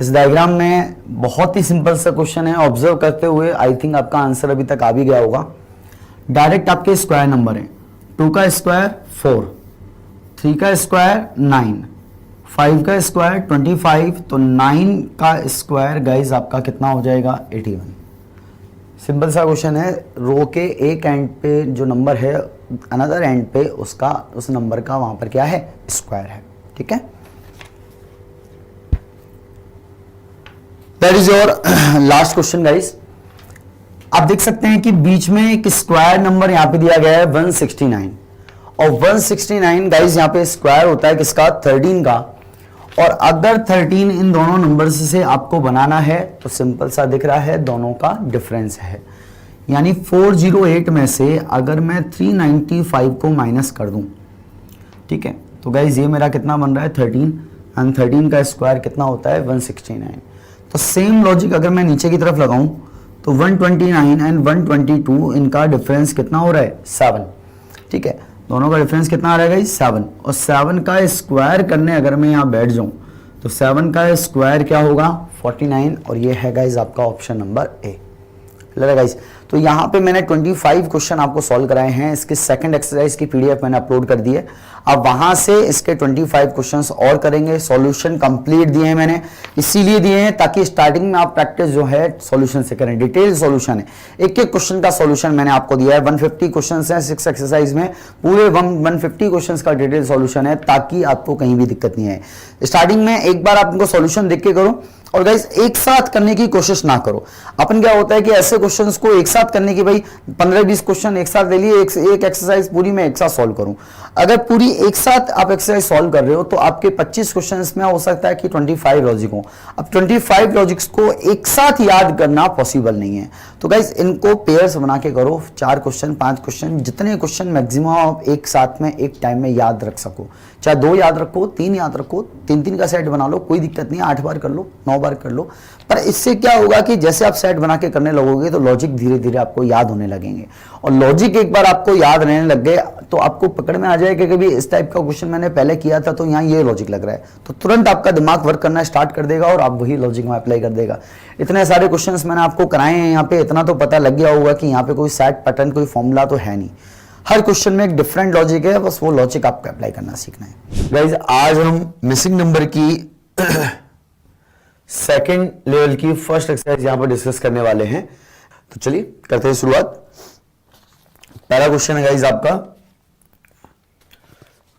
इस डायग्राम में बहुत ही सिंपल सा क्वेश्चन है, ऑब्जर्व करते हुए आई थिंक आपका आंसर अभी तक आ भी गया होगा। डायरेक्ट आपके स्क्वायर नंबर है, 2 का स्क्वायर 4, 3 का स्क्वायर 9, 5 का स्क्वायर 25, तो 9 का स्क्वायर गाइज आपका कितना हो जाएगा? 81। सिंपल सा क्वेश्चन है, रो के एक एंड पे जो नंबर है अनदर एंड पे उसका उस नंबर का वहां पर क्या है? स्क्वायर है। ठीक है, that is your last question guys. आप देख सकते हैं कि बीच में एक स्क्वायर नंबर यहां पे दिया गया है 169, और 169 गाइस यहां पे स्क्वायर होता है किसका? 13 का। और अगर 13 इन दोनों नंबर से आपको बनाना है तो सिंपल सा दिख रहा है, दोनों का डिफरेंस है। यानी 408 में से अगर मैं 395 को माइनस कर दूं, ठीक है, तो गाइस ये मेरा कितना बन रहा है? 13, एंड 13 का स्क्वायर कितना होता है? 169। तो सेम लॉजिक अगर मैं नीचे की तरफ लगाऊं तो 129 एंड 122 इनका डिफरेंस कितना हो रहा है? 7। ठीक है, दोनों का डिफरेंस कितना आ रहा है? 7। और 7 का स्क्वायर करने अगर मैं यहां बैठ जाऊं तो 7 का स्क्वायर क्या होगा? 49, और ये है गाइज आपका ऑप्शन नंबर ए। गाइज तो यहाँ पे मैंने 25 क्वेश्चन आपको सॉल्व कराए हैं। इसके सेकंड एक्सरसाइज की पीडीएफ मैंने अपलोड कर दी है, अब वहां से इसके 25 क्वेश्चंस और करेंगे। सॉल्यूशन कंप्लीट दिए हैं मैंने, इसीलिए दिए हैं ताकि स्टार्टिंग में आप प्रैक्टिस जो है सॉल्यूशन से करें। डिटेल सॉल्यूशन है, एक एक क्वेश्चन का सॉल्यूशन मैंने आपको दिया है। 150 क्वेश्चन है 6 एक्सरसाइज में, पूरे 150 क्वेश्चन का डिटेल सॉल्यूशन है ताकि आपको कहीं भी दिक्कत नहीं आए। स्टार्टिंग में एक बार आप इनको सॉल्यूशन देख के करो, और गाइस एक साथ करने की कोशिश ना करो। अपन क्या होता है कि ऐसे क्वेश्चंस को एक साथ करने की, भाई 15-20 क्वेश्चन एक साथ ले लिए, एक एक्सरसाइज पूरी मैं एक साथ सॉल्व करूं। अगर पूरी एक साथ आप एक्सरसाइज सॉल्व कर रहे हो तो आपके 25 क्वेश्चंस में हो सकता है कि 25 लॉजिक हो। अब 25 लॉजिक्स को एक साथ याद करना पॉसिबल नहीं है, तो गाइस इनको पेयर्स बना के करो। 4 क्वेश्चन 5 क्वेश्चन, जितने क्वेश्चन मैक्सिमम आप एक साथ में एक टाइम में याद रख सको। चाहे 2 याद रखो, 3 याद रखो, 3-3 का सेट बना लो, कोई दिक्कत नहीं है। 8 बार कर लो, 9 बार कर लो, पर इससे क्या होगा कि जैसे आप सेट बना के करने लगोगे तो लॉजिक धीरे धीरे आपको याद होने लगेंगे। और लॉजिक एक बार आपको याद रहने लग गए तो आपको पकड़ में आ जाएगा कि इस टाइप का क्वेश्चन मैंने पहले किया था तो यहाँ ये लॉजिक लग रहा है, तो तुरंत आपका दिमाग वर्क करना स्टार्ट कर देगा और आप वही लॉजिक में अप्लाई कर देगा। इतने सारे क्वेश्चंस मैंने आपको कराए हैं यहाँ पे, इतना तो पता लग गया होगा कि यहाँ पे कोई सेट पैटर्न कोई फॉर्मूला तो है नहीं। हर क्वेश्चन में एक डिफरेंट लॉजिक है, बस वो लॉजिक आपको अप्लाई करना सीखना है। गाइस आज हम मिसिंग नंबर की सेकेंड लेवल की फर्स्ट एक्सरसाइज यहां पर डिस्कस करने वाले हैं, तो चलिए करते हैं शुरुआत। पहला क्वेश्चन है गाइस आपका,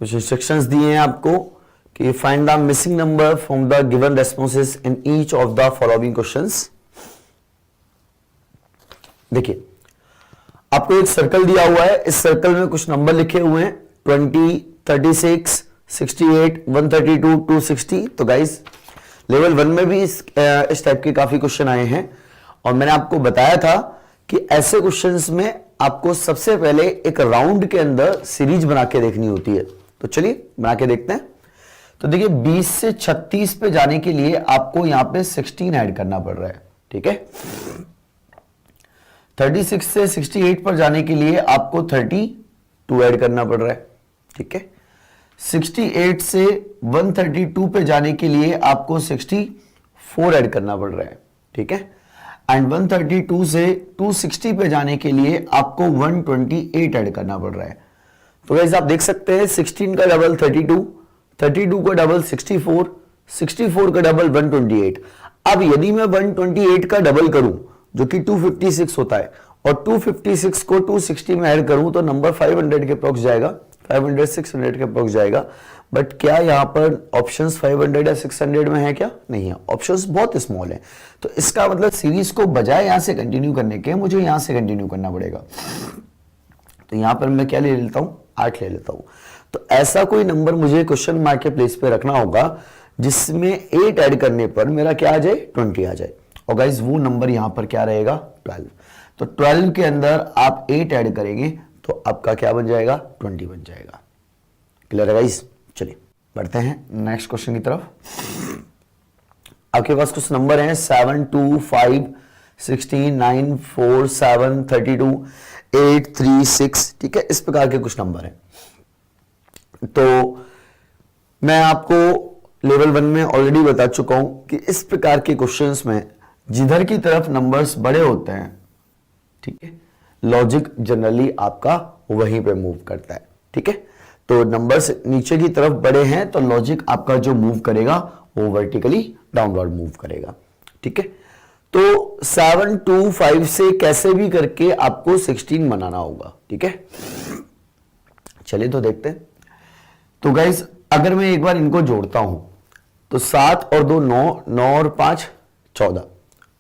कुछ इंस्ट्रक्शंस दिए हैं आपको कि find the missing number from the given responses in each of the following questions. देखिए आपको एक सर्कल दिया हुआ है, इस सर्कल में कुछ नंबर लिखे हुए हैं 20, 36, 68, 132, 260। तो गाइस लेवल 1 में भी इस टाइप के काफी क्वेश्चन आए हैं, और मैंने आपको बताया था कि ऐसे क्वेश्चंस में आपको सबसे पहले एक राउंड के अंदर सीरीज बना के देखनी होती है। तो चलिए बना के देखते हैं। तो देखिए 20 से 36 पे जाने के लिए आपको यहां पे 16 ऐड करना पड़ रहा है, ठीक है। 36 से 68 पर जाने के लिए आपको 32 ऐड करना पड़ रहा है, ठीक है। 68 से 132 पे जाने के लिए आपको 64 ऐड करना पड़ रहा है, ठीक है। एंड 132 से 260 पे जाने के लिए आपको 128 ऐड करना पड़ रहा है। तो गाइस आप देख सकते हैं 16 का डबल 32, 32 का डबल 64, 64 का डबल 128। अब यदि मैं 128 का डबल करूं जो कि 256 होता है और 256 को 260 में ऐड करूं तो नंबर 500 के अप्रॉक्स जाएगा, 500 600 के अप्रॉक्स जाएगा। बट क्या यहां पर ऑप्शंस 500 या 600 में है क्या? नहीं है, ऑप्शंस बहुत स्मॉल है। तो इसका मतलब सीरीज को बजाय यहां से कंटिन्यू करने के मुझे यहां से कंटिन्यू करना पड़ेगा। तो यहां पर मैं क्या ले लेता हूं, 8 ले लेता हूं। तो ऐसा कोई नंबर मुझे क्वेश्चन मार्क के प्लेस पे रखना होगा जिसमें 8 ऐड करने पर मेरा क्या आ जाए, 20 आ जाए। और गाइज वो नंबर यहां पर क्या रहेगा, 12। तो 12 के अंदर आप 8 ऐड करेंगे तो आपका क्या बन जाएगा, 20 बन जाएगा। क्लियर है गाइज? चलिए बढ़ते हैं नेक्स्ट क्वेश्चन की तरफ। आपके पास कुछ नंबर हैं 7 2 5 16 9 4 7 32 8 3 6, ठीक है। इस प्रकार के कुछ नंबर हैं। तो मैं आपको लेवल 1 में ऑलरेडी बता चुका हूं कि इस प्रकार के क्वेश्चंस में जिधर की तरफ नंबर्स बड़े होते हैं, ठीक है, लॉजिक जनरली आपका वहीं पे मूव करता है, ठीक है। तो नंबर्स नीचे की तरफ बड़े हैं तो लॉजिक आपका जो मूव करेगा वो वर्टिकली डाउनवर्ड मूव करेगा, ठीक है। तो 7 2 5 से कैसे भी करके आपको 16 बनाना होगा, ठीक है। चलिए तो देखते हैं। तो गाइज अगर मैं एक बार इनको जोड़ता हूं तो 7 और 2 9, 9 और 5 14,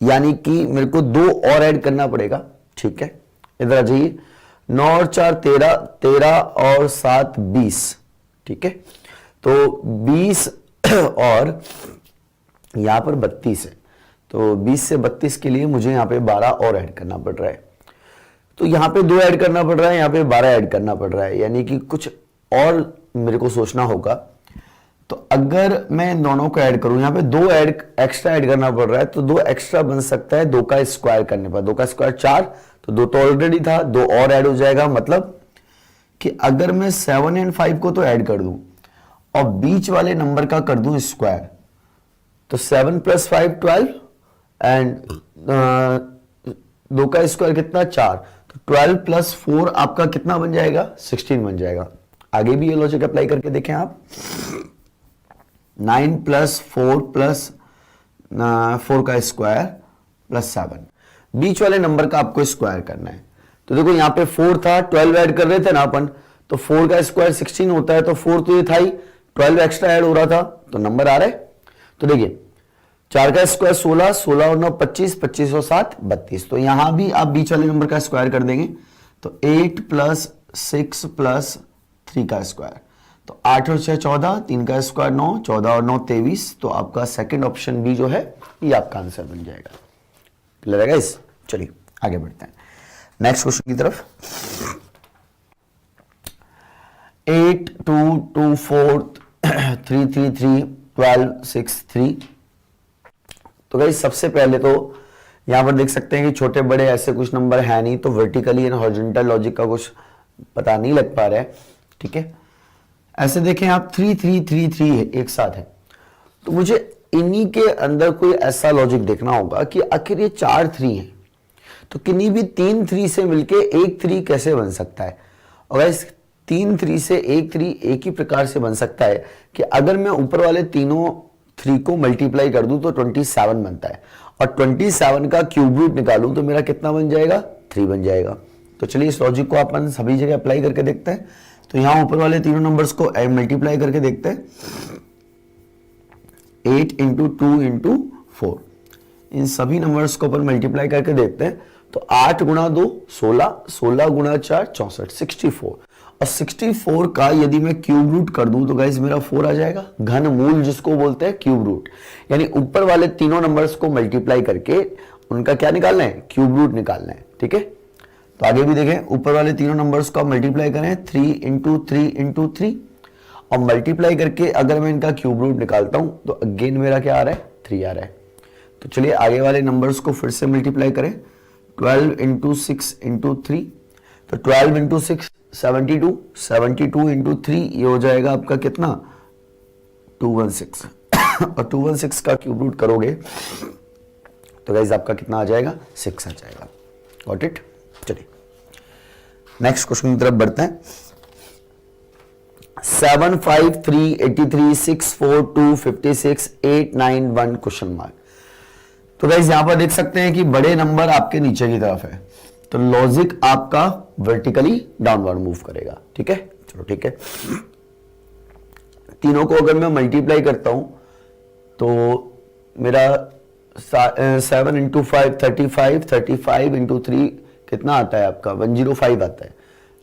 यानी कि मेरे को 2 और ऐड करना पड़ेगा, ठीक है। इधर आ जाइए, 9 और 4 13, 13 और 7 20, ठीक है। तो 20 और यहां पर 32 है, तो 20 से 32 के लिए मुझे यहां पे 12 और ऐड करना पड़ रहा है। तो यहां पे 2 ऐड करना पड़ रहा है, यहां पे 12 ऐड करना पड़ रहा है, यानी कि कुछ और मेरे को सोचना होगा। तो अगर मैं दोनों को ऐड करूं, यहां पे 2 ऐड एक्स्ट्रा ऐड करना पड़ रहा है, तो 2 एक्स्ट्रा बन सकता है 2 का स्क्वायर करने पर। 2 का स्क्वायर 4, तो 2 तो ऑलरेडी था, 2 और ऐड हो जाएगा। मतलब कि अगर मैं 7 एंड 5 को तो ऐड कर दूं और बीच वाले नंबर का कर दूं स्क्वायर, तो 7 + 5 12 एंड 2 का स्क्वायर कितना, 4, तो 12 + 4 आपका कितना बन जाएगा, 16 बन जाएगा। आगे भी ये लॉजिक अप्लाई करके देखें आप। 9 + 4 + 4 का स्क्वायर + 7, बीच वाले नंबर का आपको स्क्वायर करना है। तो देखो यहां पे 4 था, 12 ऐड कर रहे थे ना अपन, तो 4 का स्क्वायर 16 होता है, तो 4 तो ये था ही, 12 एक्स्ट्रा ऐड हो रहा था, तो नंबर आ रहा है। तो देखिए 4 का स्क्वायर 16, 16 और 9 25, 25 और 7 32। तो यहां भी आप बीच वाले नंबर का स्क्वायर कर देंगे, तो 8 + 6 + 3 का स्क्वायर, तो 8 और 6 14, 3 का स्क्वायर 9, 14 और 9 23। तो आपका सेकंड ऑप्शन भी जो है ये आपका आंसर बन जाएगा। क्लियर है गाइस? चलिए आगे बढ़ते हैं नेक्स्ट क्वेश्चन की तरफ। 8 2 2 4 3 3 3 12 6 3। तो गाइस सबसे पहले तो यहां पर देख सकते हैं कि छोटे बड़े ऐसे कुछ नंबर है नहीं, तो वर्टिकली एंड हॉरिजॉन्टल लॉजिक का कुछ पता नहीं लग पा रहा है, ठीक है। ऐसे देखें आप 3 3 3 3 है, एक साथ है, तो मुझे इन्हीं के अंदर कोई ऐसा लॉजिक देखना होगा कि आखिर ये 4 3 है, तो किन्हीं भी 3 3 से मिलके एक 3 कैसे बन सकता है। और इस 3 3 से एक 3 एक ही प्रकार से बन सकता है कि अगर मैं ऊपर वाले तीनों 3 को मल्टीप्लाई कर दूं तो 27 बनता है, और 27 का क्यूब रूट निकालूं तो मेरा कितना बन जाएगा, 3 बन जाएगा। तो चलिए इस लॉजिक को अपन सभी जगह अप्लाई करके देखते हैं। तो यहां ऊपर वाले तीनों नंबर्स को मल्टीप्लाई करके देखते हैं। 8 × 2 × 4, इन सभी नंबर्स को अपन मल्टीप्लाई करके देखते हैं। तो 8 × 2 16, 16 × 4 64, 64, और 64 का यदि मैं क्यूब रूट कर दूं तो गाइस मेरा 4 आ जाएगा। घन मूल जिसको बोलते हैं क्यूब रूट, यानी ऊपर वाले तीनों नंबर्स को मल्टीप्लाई करके उनका क्या निकालना है, क्यूब रूट निकालना है, ठीक है। तो आगे भी देखें, ऊपर वाले तीनों नंबर्स को मल्टीप्लाई करें 3 × 3 × 3, और मल्टीप्लाई करके अगर मैं इनका क्यूब रूट निकालता हूं तो अगेन मेरा क्या आ रहा है, 3 आ रहा है। तो चलिए आगे वाले नंबर्स को फिर से मल्टीप्लाई करें। 12 × 6 × 3, तो 12 × 6 72, 72 इंटू 3 ये हो जाएगा आपका कितना 216 और 216 का क्यूब रूट करोगे तो गाइस आपका कितना आ जाएगा 6 आ जाएगा। Got it. चलिए नेक्स्ट क्वेश्चन की तरफ बढ़ते हैं। 7, 5, 3, 83, 6, 4, 2, 56, 8, 9, 1 क्वेश्चन मार्क। तो गाइस यहां पर देख सकते हैं कि बड़े नंबर आपके नीचे की तरफ है तो लॉजिक आपका वर्टिकली डाउनवर्ड मूव करेगा। ठीक है, चलो ठीक है। तीनों को अगर मैं मल्टीप्लाई करता हूं तो मेरा 7 इंटू 5 35, 35 इंटू 3 कितना आता है आपका 105 आता है,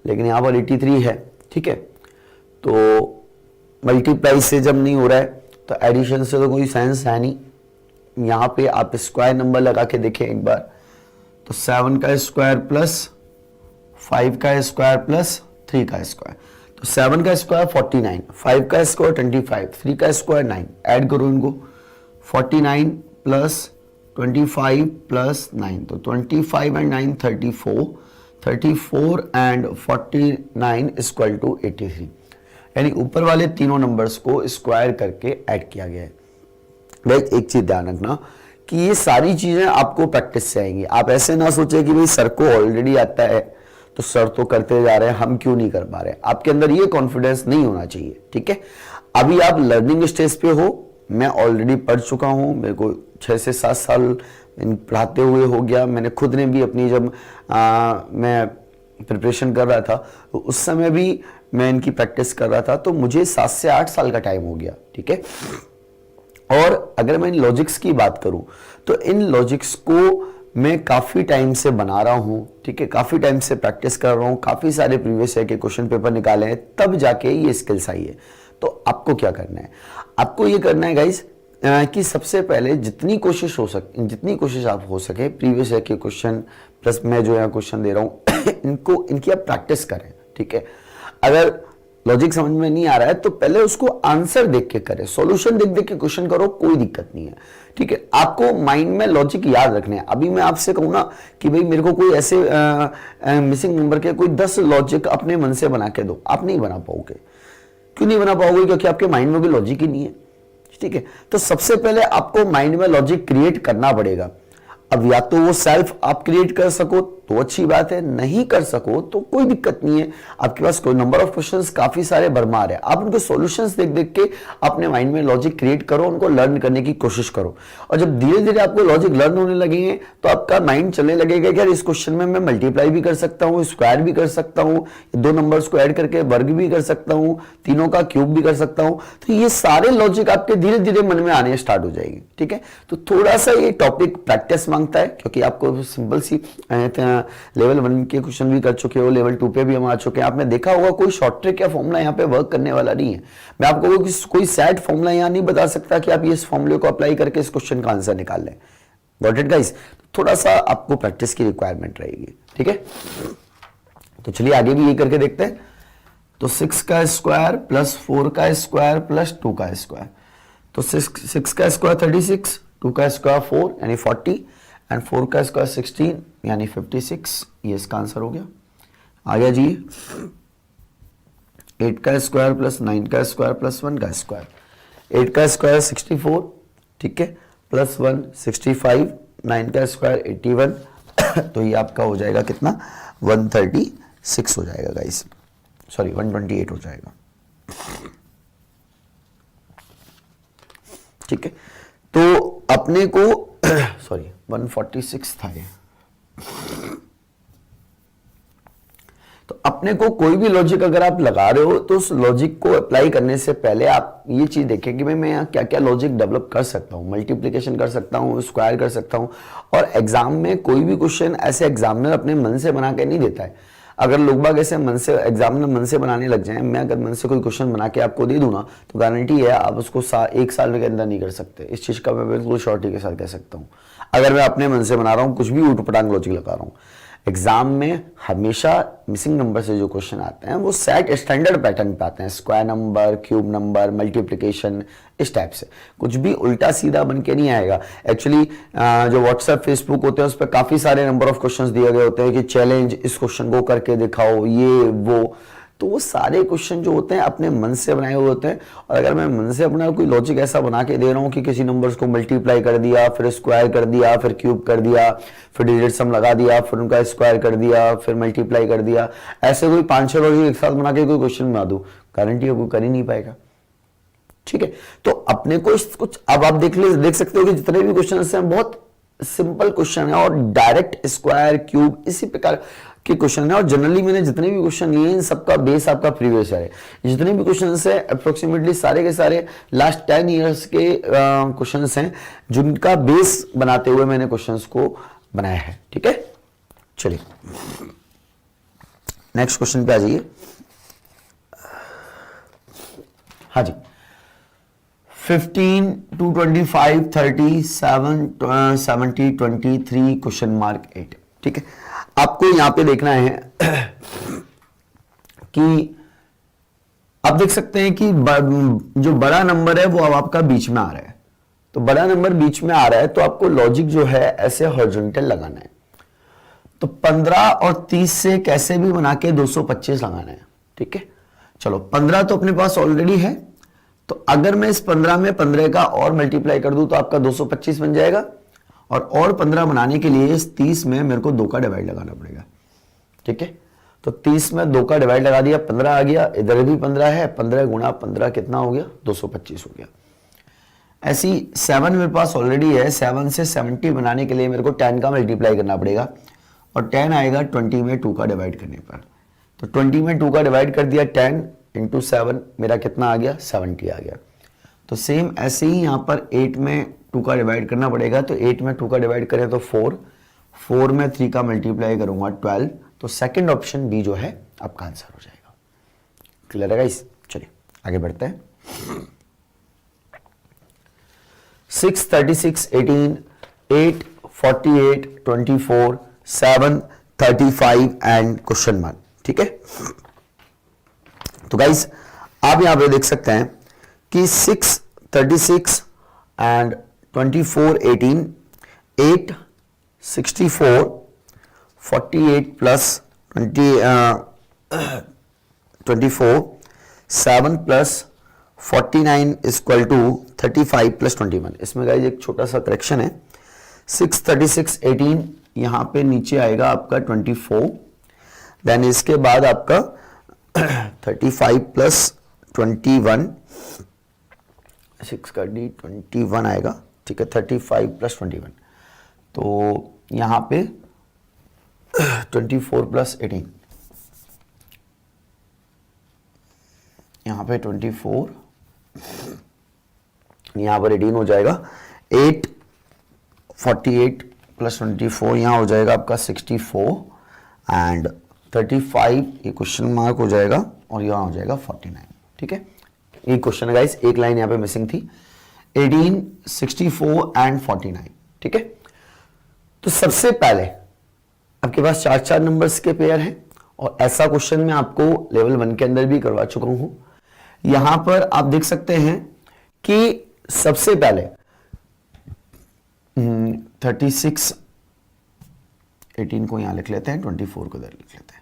लेकिन यहां पर 83 है। ठीक है, तो मल्टीप्लाई से जब नहीं हो रहा है तो एडिशन से तो कोई सेंस है नहीं। यहां पे आप स्क्वायर नंबर लगा के देखें एक बार तो 7 का स्क्वायर प्लस 5 का स्क्वायर प्लस 3 का स्क्वायर, तो 7 का स्क्वायर 49, 5 का स्क्वायर 25, 3 का स्क्वायर 9, ऐड करो इनको 49 प्लस 25 प्लस 9 तो 25 एंड 9 34, 34 एंड 49 इक्वल टू 83, यानी ऊपर वाले तीनों नंबर्स को स्क्वायर करके ऐड किया गया है। भाई एक चीज ध्यान रखना कि ये सारी चीजें आपको प्रैक्टिस से आएंगी। आप ऐसे ना सोचे कि भाई सर को ऑलरेडी आता है तो सर तो करते जा रहे हैं, हम क्यों नहीं कर पा रहे। आपके अंदर ये कॉन्फिडेंस नहीं होना चाहिए। ठीक है, अभी आप लर्निंग स्टेज पे हो, मैं ऑलरेडी पढ़ चुका हूं, मेरे को 6 से 7 साल पढ़ाते हुए हो गया। मैंने खुद ने भी अपनी जब मैं प्रिपरेशन कर रहा था तो उस समय भी मैं इनकी प्रैक्टिस कर रहा था, तो मुझे 7 से 8 साल का टाइम हो गया। ठीक है, और अगर मैं इन लॉजिक्स की बात करूं तो इन लॉजिक्स को मैं काफी टाइम से बना रहा हूं। ठीक है, काफी टाइम से प्रैक्टिस कर रहा हूं, काफी सारे प्रीवियस ईयर के क्वेश्चन पेपर निकाले हैं, तब जाके ये स्किल्स आई है। तो आपको क्या करना है, आपको ये करना है गाइस कि सबसे पहले जितनी कोशिश आप हो सके प्रीवियस ईयर के क्वेश्चन प्लस मैं जो यहाँ क्वेश्चन दे रहा हूं इनकी आप प्रैक्टिस करें। ठीक है, अगर लॉजिक समझ में नहीं आ रहा है तो पहले उसको आंसर देख के करें, सॉल्यूशन देख देख के क्वेश्चन करो, कोई दिक्कत नहीं है। ठीक है, आपको माइंड में लॉजिक याद रखने हैं। अभी मैं आपसे कहूँ ना कि भाई मेरे को कोई ऐसे मिसिंग नंबर के कोई 10 लॉजिक अपने मन से बना के दो, आप नहीं बना पाओगे। क्यों नहीं बना पाओगे? क्योंकि आपके माइंड में भी लॉजिक ही नहीं है। ठीक है, तो सबसे पहले आपको माइंड में लॉजिक क्रिएट करना पड़ेगा। अब या तो वो सेल्फ आप क्रिएट कर सको तो अच्छी बात है, नहीं कर सको तो कोई दिक्कत नहीं है। आपके पास कोई नंबर ऑफ क्वेश्चंस काफी सारे भरमार है, आप उनको सॉल्यूशंस देख देख के अपने माइंड में लॉजिक क्रिएट करो, उनको लर्न करने की कोशिश करो। और जब धीरे धीरे आपको लॉजिक लर्न होने लगेंगे तो आपका माइंड चलने लगेगा कि यार इस क्वेश्चन में मैं मल्टीप्लाई भी कर सकता हूँ, स्क्वायर भी कर सकता हूँ, 2 नंबर्स को ऐड करके वर्ग भी कर सकता हूँ, तीनों का क्यूब भी कर सकता हूँ। तो ये सारे लॉजिक आपके धीरे धीरे मन में आने स्टार्ट हो जाएंगे। ठीक है, तो थोड़ा सा ये टॉपिक प्रैक्टिस मांगता है, क्योंकि आपको सिंपल सी लेवल 1 के क्वेश्चन भी कर चुके हो, लेवल 2 पे भी हम आ चुके हैं। आपने देखा होगा कोई शॉर्ट ट्रिक या फॉर्मूला यहाँ पे वर्क करने वाला नहीं है। मैं आपको कोई सेट फॉर्मूला यहाँ नहीं बता सकता कि आप इस फॉर्मूले को अप्लाई करके इस क्वेश्चन का आंसर निकाल लें। Got it guys? थोड़ा सा आपको प्रैक्टिस की रिक्वायरमेंट रहेगी। ठीक है, तो चलिए आगे भी ये करके देखते हैं। तो 6 का स्क्वायर प्लस 4 का स्क्वायर प्लस 2 का स्क्वायर, तो 6 का स्क्वायर 36, 2 का स्क्वायर 4 यानी 40 एंड 4 का स्क्वायर 16 यानी 56। ये इसका आंसर हो गया। आ गया जी 8 का स्क्वायर प्लस 9 का स्क्वायर प्लस 1 का स्क्वायर, 8 का स्क्वायर 64, ठीक है, प्लस 1 65, 9 का स्क्वायर 81 तो ये आपका हो जाएगा कितना 136 हो जाएगा गाइस, सॉरी 128 हो जाएगा। ठीक है, तो अपने को सॉरी 146 था ये। तो अपने को कोई भी लॉजिक अगर आप लगा रहे हो तो उस लॉजिक को अप्लाई करने से पहले आप ये चीज देखें कि भाई मैं यहाँ क्या क्या लॉजिक डेवलप कर सकता हूँ, मल्टीप्लिकेशन कर सकता हूँ, स्क्वायर कर सकता हूँ। और एग्जाम में कोई भी क्वेश्चन ऐसे एग्जामिनर अपने मन से बना के नहीं देता है। अगर लोग बाग ऐसे मन से एग्जामिनर मन से बनाने लग जाएं, मैं अगर मन से कोई क्वेश्चन बना के आपको दे दूं ना तो गारंटी है आप उसको 1 साल के अंदर नहीं कर सकते। इस चीज का मैं बिल्कुल श्योरिटी के साथ कह सकता हूं। अगर मैं अपने मन से बना रहा हूं, कुछ भी ऊट पटांग लॉजिक लगा रहा हूं, एग्जाम में हमेशा मिसिंग नंबर से जो क्वेश्चन आते हैं वो सेट स्टैंडर्ड पैटर्न पे आते हैं, square number, cube number, multiplication, इस टाइप से। कुछ भी उल्टा सीधा बन के नहीं आएगा। एक्चुअली जो व्हाट्सएप फेसबुक होते हैं उस पर काफी सारे नंबर ऑफ क्वेश्चंस दिए गए होते हैं कि चैलेंज, इस क्वेश्चन को करके दिखाओ, ये वो। तो वो सारे क्वेश्चन जो होते हैं अपने मन से बनाए हुए होते हैं। और अगर मैं मन से अपना कोई लॉजिक ऐसा बना के दे रहा हूँ कि किसी नंबर्स को मल्टीप्लाई कर दिया, फिर स्क्वायर कर दिया, फिर क्यूब कर दिया, फिर डिजिट सम लगा दिया, फिर उनका स्क्वायर कर दिया, फिर मल्टीप्लाई कर दिया, ऐसे कोई 5-6 लॉजिक एक साथ बना के कोई क्वेश्चन बना दूं, गारंटी है कोई कर ही नहीं पाएगा। ठीक है, तो अपने को कुछ अब आप देख सकते हो कि जितने भी क्वेश्चन हैं बहुत सिंपल क्वेश्चन है और डायरेक्ट स्क्वायर, क्यूब, इसी प्रकार के क्वेश्चन है। और जनरली मैंने जितने भी क्वेश्चन लिए इन सबका बेस आपका प्रीवियस ईयर है। जितने भी क्वेश्चन है अप्रोक्सीमेटली सारे के सारे लास्ट 10 ईयर्स के क्वेश्चन हैं जिनका बेस बनाते हुए मैंने क्वेश्चंस को बनाया है। ठीक है, चलिए नेक्स्ट क्वेश्चन पे आ जाइए। हाँ जी, 15 to 25, 37, 70, 23, क्वेश्चन मार्क 8। ठीक है, आपको यहां पे देखना है कि आप देख सकते हैं कि जो बड़ा नंबर है वो अब आपका बीच में आ रहा है। तो बड़ा नंबर बीच में आ रहा है तो आपको लॉजिक जो है ऐसे हॉरिजॉन्टल लगाना है। तो 15 और 30 से कैसे भी बना के 225 लगाना है। ठीक है, चलो 15 तो अपने पास ऑलरेडी है, तो अगर मैं इस 15 में 15 का और मल्टीप्लाई कर दूं तो आपका 225 बन जाएगा। और 15 बनाने के लिए इस 30 में मेरे को 2 का डिवाइड लगाना पड़ेगा। ठीक है, तो 30 में 2 का डिवाइड लगा दिया, 15 आ गया। इधर भी 15 है, 15 गुणा 15 कितना हो गया, 225 हो गया। ऐसी 7 मेरे पास ऑलरेडी है, 7 से 70 बनाने के लिए मेरे को 10 का मल्टीप्लाई करना पड़ेगा और 10 आएगा 20 में 2 का डिवाइड करने पर। तो 20 में 2 का डिवाइड कर दिया, 10 इंटू 7 मेरा कितना आ गया, 70 आ गया। तो सेम ऐसे ही यहां पर 8 में 2 का डिवाइड करना पड़ेगा। तो 8 में 2 का डिवाइड करें तो 4 में 3 का मल्टीप्लाई करूंगा 12। तो सेकंड ऑप्शन बी जो है आपका आंसर हो जाएगा। क्लियर है गाइस? चलिए आगे बढ़ते हैं। 6, 36, 18, 8, 48, 24, 7, 35 एंड क्वेश्चन मार्क। ठीक है, तो गाइस आप यहां पे देख सकते हैं कि 6, 36 and 24, 18, 8, 64, 48 plus 24, 7 plus 49 equal to 35 plus 21। इसमें गाइस एक छोटा सा करेक्शन है। 6, 36, 18 यहां पे नीचे आएगा आपका 24, देन इसके बाद आपका 35 प्लस 21, 6 का डी 21 आएगा। ठीक है, 35 प्लस 21, तो यहां पे 24 प्लस 18, यहां पे 24, यहां पर 18 हो जाएगा। 8, 48 प्लस 24 यहां हो जाएगा आपका 64 एंड 35 ये क्वेश्चन मार्क हो जाएगा और यहां हो जाएगा 49। ठीक है, ये क्वेश्चन है गाइस, एक लाइन यहां पे मिसिंग थी। 18, 64 एंड 49। ठीक है, तो सबसे पहले आपके पास 4-4 नंबर्स के पेयर हैं और ऐसा क्वेश्चन मैं आपको लेवल 1 के अंदर भी करवा चुका हूं। यहां पर आप देख सकते हैं कि सबसे पहले 36, 18 को यहां लिख लेते हैं, 24 को इधर लिख लेते हैं।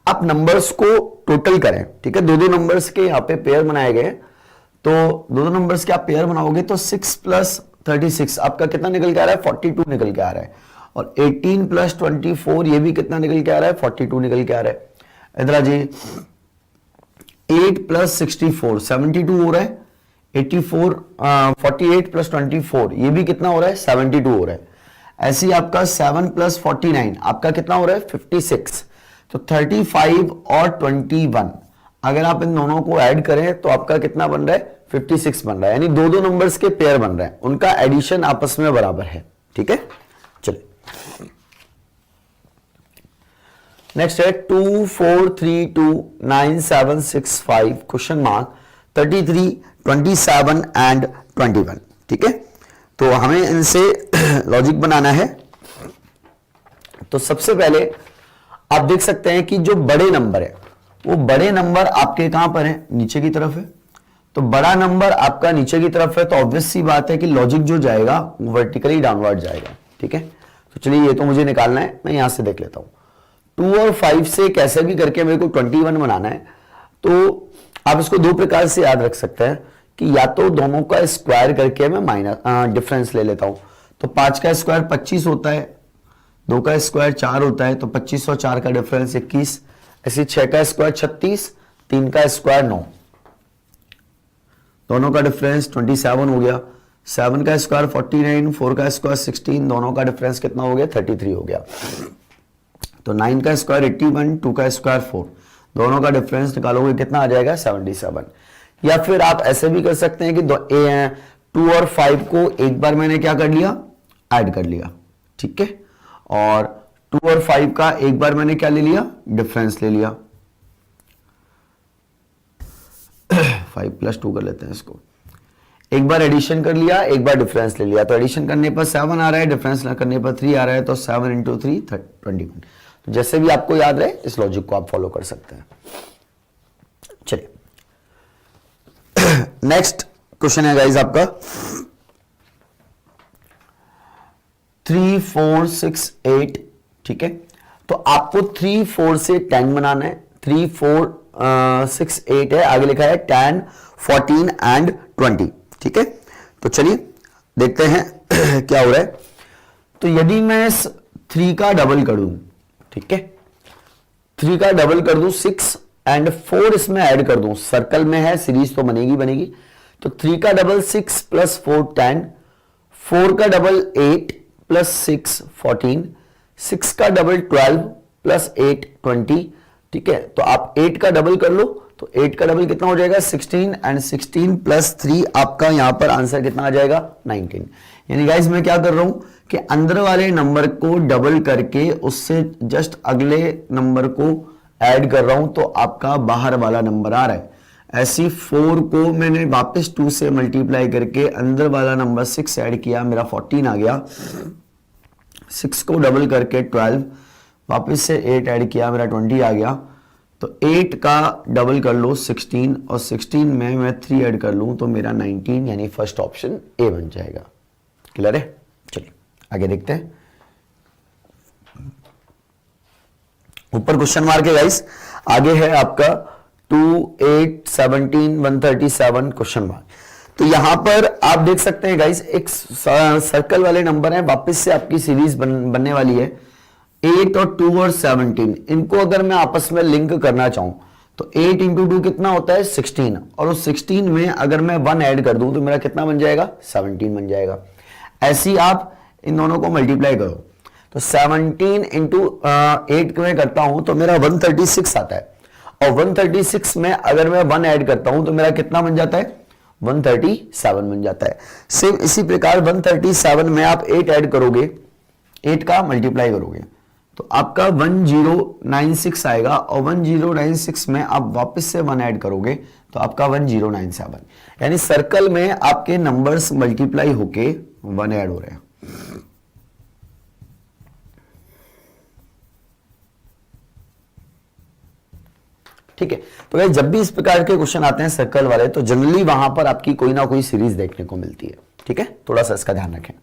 आप नंबर्स को टोटल करें। ठीक है, दो नंबर्स के यहां पे पेयर बनाए गए, तो दो नंबर्स के आप पेयर बनाओगे तो 6 प्लस 36 आपका कितना निकल के आ रहा है, 42 निकल के आ रहा है। और 18 प्लस 24 ये भी कितना निकल के आ रहा है, 42 निकल के आ रहा है। इधर आ जाइए, 8 प्लस 64 72 हो रहा है। 84 48 प्लस 24 ये भी कितना हो रहा है, 72 हो रहा है। ऐसे ही आपका 7 प्लस 49 आपका कितना हो रहा है, 56। तो 35 और 21 अगर आप इन दोनों को ऐड करें तो आपका कितना बन रहा है, 56 बन रहा है। यानी दो नंबर्स के पेयर बन रहे हैं, उनका एडिशन आपस में बराबर है। ठीक है, चलिए नेक्स्ट है 2, 4, 3, 2, 9, 7, 6, 5 क्वेश्चन मार्क 33, 27 एंड 21। ठीक है, तो हमें इनसे लॉजिक बनाना है। तो सबसे पहले आप देख सकते हैं कि जो बड़े नंबर है वो बड़े नंबर आपके कहां पर है, नीचे की तरफ है। तो बड़ा नंबर आपका नीचे की तरफ है, तो ऑब्वियस सी बात है कि लॉजिक जो जाएगा वो वर्टिकली डाउनवर्ड जाएगा। ठीक है, तो चलिए ये तो मुझे निकालना है, मैं यहां से देख लेता हूं। 2 और 5 से कैसे भी करके मेरे को 21 बनाना है। तो आप इसको दो प्रकार से याद रख सकते हैं कि या तो दोनों का स्क्वायर करके मैं माइनस डिफरेंस ले लेता हूं। तो 5 का स्क्वायर 25 होता है, 2 का स्क्वायर 4 होता है, तो 25 और 4 का डिफरेंस 21। ऐसे 6 का स्क्वायर 36, 3 का स्क्वायर 9, दोनों का डिफरेंस 27 हो गया। 7 का स्क्वायर 49, 4 का स्क्वायर 16, दोनों का डिफरेंस कितना हो गया, 33 हो गया। तो 9 का स्क्वायर 81, 2 का स्क्वायर 4, दोनों का डिफरेंस निकालोगे कितना आ जाएगा, 77। या फिर आप ऐसे भी कर सकते हैं कि 2 और 5 को एक बार मैंने क्या कर लिया, ऐड कर लिया। ठीक है, और 2 और 5 का एक बार मैंने क्या ले लिया, डिफरेंस ले लिया। 5 + 2 कर लेते हैं इसको, एक बार एडिशन कर लिया, एक बार डिफरेंस ले लिया। तो एडिशन करने पर 7 आ रहा है, डिफरेंस करने पर 3 आ रहा है, तो 7 × 3 21। तो जैसे भी आपको याद रहे इस लॉजिक को आप फॉलो कर सकते हैं। चलिए नेक्स्ट क्वेश्चन है गाइस आपका 3, 4, 6, 8। ठीक है, तो आपको 3, 4 से 10 बनाना है। 3, 4, 6, 8 है, आगे लिखा है 10, 14 एंड 20। ठीक है, तो चलिए देखते हैं क्या हो रहा है। तो यदि मैं इस 3 का डबल कर दूं, ठीक है, 3 का डबल कर दूं 6 एंड 4 इसमें ऐड कर दूं, सर्कल में है, सीरीज तो बनेगी बनेगी। तो 3 का डबल 6 + 4 10, 4 का डबल 8 + 6 14, 6 का डबल 12 + 8 20। ठीक है, तो आप 8 का डबल कर लो, तो 8 का डबल कितना हो जाएगा, 16 एंड 16 + 3 आपका यहां पर आंसर कितना आ जाएगा, 19। यानी गाइस मैं क्या कर रहा हूं कि अंदर वाले नंबर को डबल करके उससे जस्ट अगले नंबर को ऐड कर रहा हूं, तो आपका बाहर वाला नंबर आ रहा है। ऐसी 4 को मैंने वापस 2 से मल्टीप्लाई करके अंदर वाला नंबर 6 ऐड किया, मेरा 14 आ गया। 6 को डबल करके 12, वापस से 8 ऐड किया, मेरा 20 आ गया। तो 8 का डबल कर लो 16, और 16 में मैं 3 ऐड कर लूं तो मेरा 19, यानी फर्स्ट ऑप्शन ए बन जाएगा। क्लियर है, चलिए आगे देखते हैं। ऊपर क्वेश्चन मार्क है गाइस, आगे है आपका 2, 8, 17, 137 क्वेश्चन मार्क। तो यहां पर आप देख सकते हैं गाइस एक सर्कल वाले नंबर है, वापस से आपकी सीरीज बनने वाली है। 8 और 2 और 17, इनको अगर मैं आपस में लिंक करना चाहूं तो 8 × 2 कितना होता है, 16, और उस 16 में अगर मैं 1 ऐड कर दूं तो मेरा कितना बन जाएगा, 17 बन जाएगा। ऐसी आप इन दोनों को मल्टीप्लाई करो, तो 17 × 8 में करता हूं तो मेरा 136 आता है, और 136 में अगर मैं 1 ऐड करता हूं तो मेरा कितना बन जाता है, 137 बन जाता है। सेम इसी प्रकार 137 में आप 8 ऐड करोगे, 8 का मल्टीप्लाई करोगे तो आपका 1096 आएगा, और 1096 में आप वापस से 1 ऐड करोगे तो आपका 1097। यानी सर्कल में आपके नंबर्स मल्टीप्लाई होके 1 ऐड हो रहे हैं। ठीक है, तो भाई जब भी इस प्रकार के क्वेश्चन आते हैं सर्कल वाले, तो जनरली वहां पर आपकी कोई ना कोई सीरीज देखने को मिलती है। ठीक है, थोड़ा सा इसका ध्यान रखें।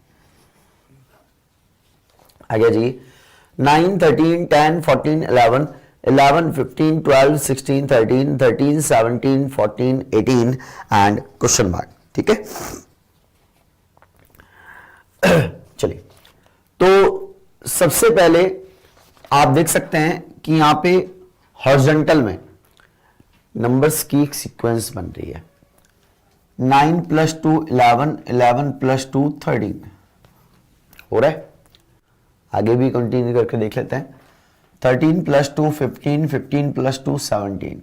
आगे जी 9, 13, 10, 14, 11, 11, 15, 12, 16, 13, 13, 17, 14, 18 एंड क्वेश्चन मार्क। ठीक है, चलिए तो सबसे पहले आप देख सकते हैं कि यहां पे हॉरिजॉन्टल में नंबर्स की एक सीक्वेंस बन रही है। 9 + 2 11, 11 + 2 13 हो रहा है। आगे भी कंटिन्यू करके देख लेते हैं। 13 + 2 15, 15 + 2 17,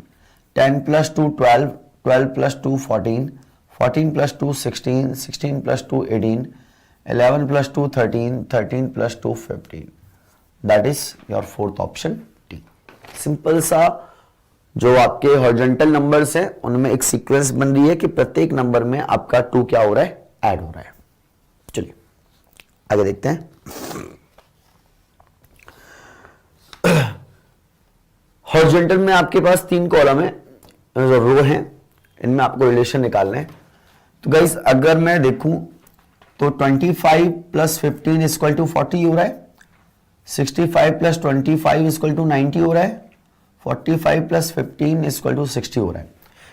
10 + 2 12, 12 + 2 14, 14 + 2 16, 16 + 2 18, 11 + 2 13, 13 + 2 15। That is your fourth option D. Simple सा जो आपके हॉरिजॉन्टल नंबर्स हैं उनमें एक सीक्वेंस बन रही है कि प्रत्येक नंबर में आपका 2 क्या हो रहा है, ऐड हो रहा है। चलिए आगे देखते हैं। हॉरिजॉन्टल में आपके पास 3 कॉलम है, रो हैं, इनमें आपको रिलेशन निकालना है। तो गाइस अगर मैं देखूं तो 25 प्लस 15 इक्वल टू 40 हो रहा है, 65 प्लस 25 इक्वल टू 90 हो रहा है, 45 प्लस 15 इक्वल टू 60 हो रहा है।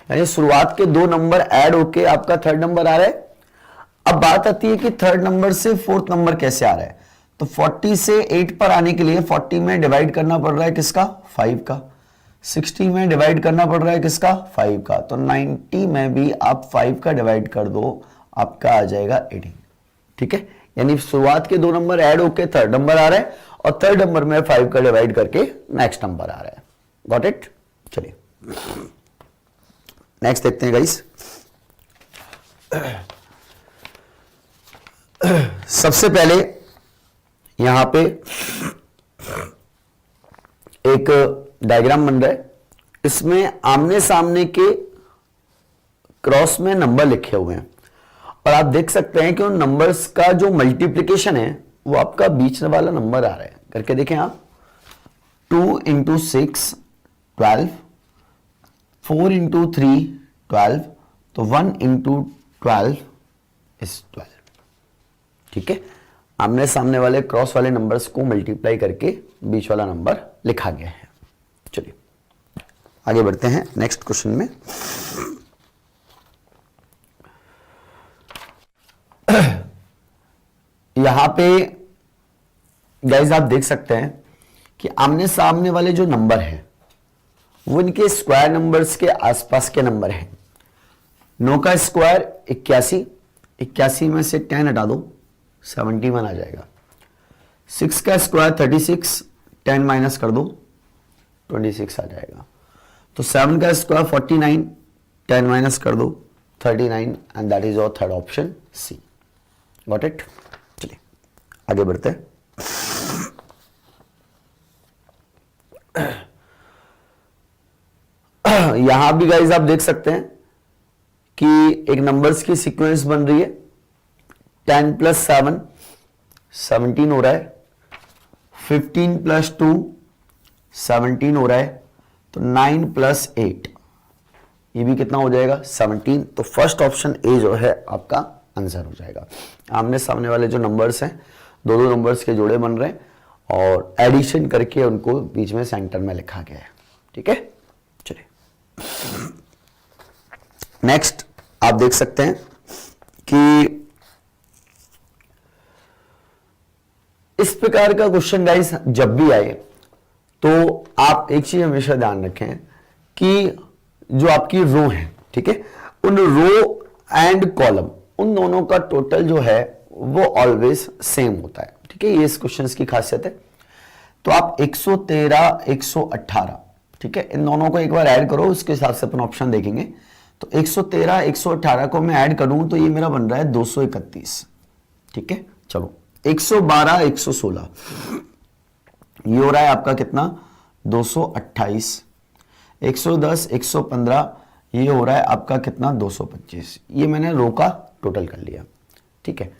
यानी शुरुआत के 2 नंबर ऐड होके आपका थर्ड नंबर आ रहा है। अब बात आती है कि थर्ड नंबर से फोर्थ नंबर कैसे आ रहा है। तो 40 से 8 पर आने के लिए 40 में डिवाइड करना पड़ रहा है किसका, 5 का, 60 में डिवाइड करना पड़ रहा है किसका, 5 का। तो 90 में भी आप 5 का डिवाइड कर दो, आपका आ जाएगा 18। ठीक है, यानी शुरुआत के 2 नंबर ऐड होके थर्ड नंबर आ रहा है और थर्ड नंबर में 5 का डिवाइड करके नेक्स्ट नंबर आ रहा है। Got it. चलिए नेक्स्ट देखते हैं गाइस। सबसे पहले यहां पे एक डायग्राम बन रहा है, इसमें आमने सामने के क्रॉस में नंबर लिखे हुए हैं और आप देख सकते हैं कि उन नंबर्स का जो मल्टीप्लिकेशन है वो आपका बीच वाला नंबर आ रहा है। करके देखें आप, 2 इंटू 6 12, 4 इंटू 3 12, तो 1 इंटू 12 इज 12। ठीक है, आमने सामने वाले क्रॉस वाले नंबर्स को मल्टीप्लाई करके बीच वाला नंबर लिखा गया है। चलिए आगे बढ़ते हैं नेक्स्ट क्वेश्चन में। यहां पे गाइस आप देख सकते हैं कि आमने सामने वाले जो नंबर है वो इनके स्क्वायर नंबर्स के आसपास के नंबर हैं। 9 का स्क्वायर 81, 81 में से 10 हटा दो 71 आ जाएगा। 6 का स्क्वायर 36, 10 माइनस कर दो 26 आ जाएगा। तो 7 का स्क्वायर 49, 10 माइनस कर दो 39, and that is your third option C. Got it. चलिए आगे बढ़ते हैं। यहां भी गाइस आप देख सकते हैं कि एक नंबर्स की सीक्वेंस बन रही है। 10 प्लस 7 17 हो रहा है, 15 प्लस 2 17 हो रहा है, तो 9 प्लस 8 ये भी कितना हो जाएगा, 17। तो फर्स्ट ऑप्शन ए जो है आपका आंसर हो जाएगा। आमने सामने वाले जो नंबर्स हैं, दो नंबर्स के जोड़े बन रहे हैं और एडिशन करके उनको बीच में सेंटर में लिखा गया है। ठीक है, चलिए नेक्स्ट आप देख सकते हैं कि इस प्रकार का क्वेश्चन गाइस जब भी आए तो आप एक चीज हमेशा ध्यान रखें कि जो आपकी रो है, ठीक है, उन रो एंड कॉलम उन दोनों का टोटल जो है वो ऑलवेज सेम होता है। ठीक है, ये इस क्वेश्चन की खासियत है। तो आप 113 118, ठीक है, इन दोनों को एक बार ऐड करो, उसके हिसाब से अपन ऑप्शन देखेंगे। तो 113 118 को मैं ऐड करूं तो ये मेरा बन रहा है 231। ठीक है, चलो 112 116 ये हो रहा है आपका कितना, 228। 110 115 ये हो रहा है आपका कितना, 225। ये मैंने रो का टोटल कर लिया। ठीक है,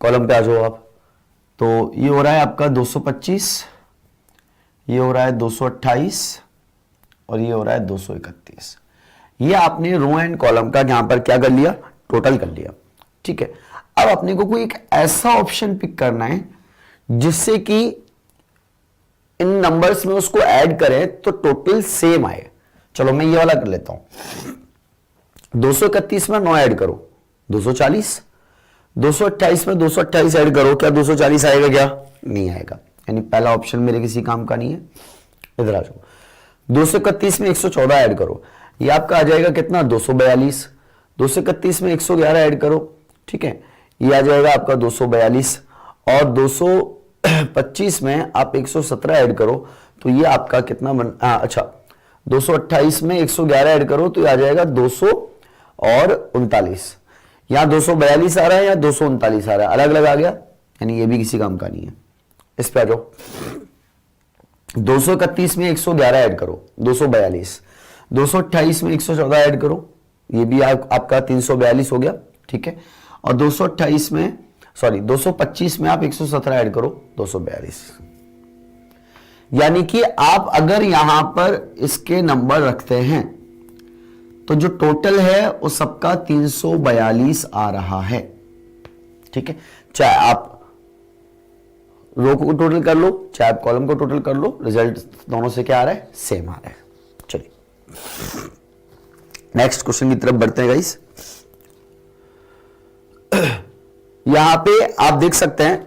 कॉलम पे आ जाओ आप। तो ये हो रहा है आपका 225, ये हो रहा है 228 और ये हो रहा है 231। ये आपने रो एंड कॉलम का यहां पर क्या कर लिया, टोटल कर लिया। ठीक है, अब अपने को कोई एक ऐसा ऑप्शन पिक करना है जिससे कि इन नंबर्स में उसको ऐड करें तो टोटल सेम आए। चलो मैं ये वाला कर लेता हूं। 231 में 9 ऐड करो 240, 228 में 228 ऐड करो, क्या 240 आएगा, क्या नहीं आएगा। यानी पहला ऑप्शन मेरे किसी काम का नहीं है। इधर आ जाओ, 231 में 114 ऐड करो, ये आपका आ जाएगा कितना, 242। 231 में 111 ऐड करो, ठीक है, ये आ जाएगा आपका 242। और 225 में आप 117 ऐड करो तो ये आपका कितना अच्छा 228 में 111 ऐड करो तो ये आ जाएगा 239। यहां 242 आ रहा है या 239 आ रहा है, अलग अलग आ गया, यानी ये भी किसी काम का नहीं है। इस पे आ जाओ, 231 में 111 ऐड करो 242, 228 में 114 ऐड करो, ये भी आपका 342 हो गया। ठीक है, और 228 में 225 में आप 117 ऐड करो 242। यानी कि आप अगर यहां पर इसके नंबर रखते हैं तो जो टोटल है वो सबका 342 आ रहा है। ठीक है, चाहे आप रो को टोटल कर लो चाहे आप कॉलम को टोटल कर लो, रिजल्ट दोनों से क्या आ रहा है, सेम आ रहा है। चलिए नेक्स्ट क्वेश्चन की तरफ बढ़ते हैं गाइस। यहां पे आप देख सकते हैं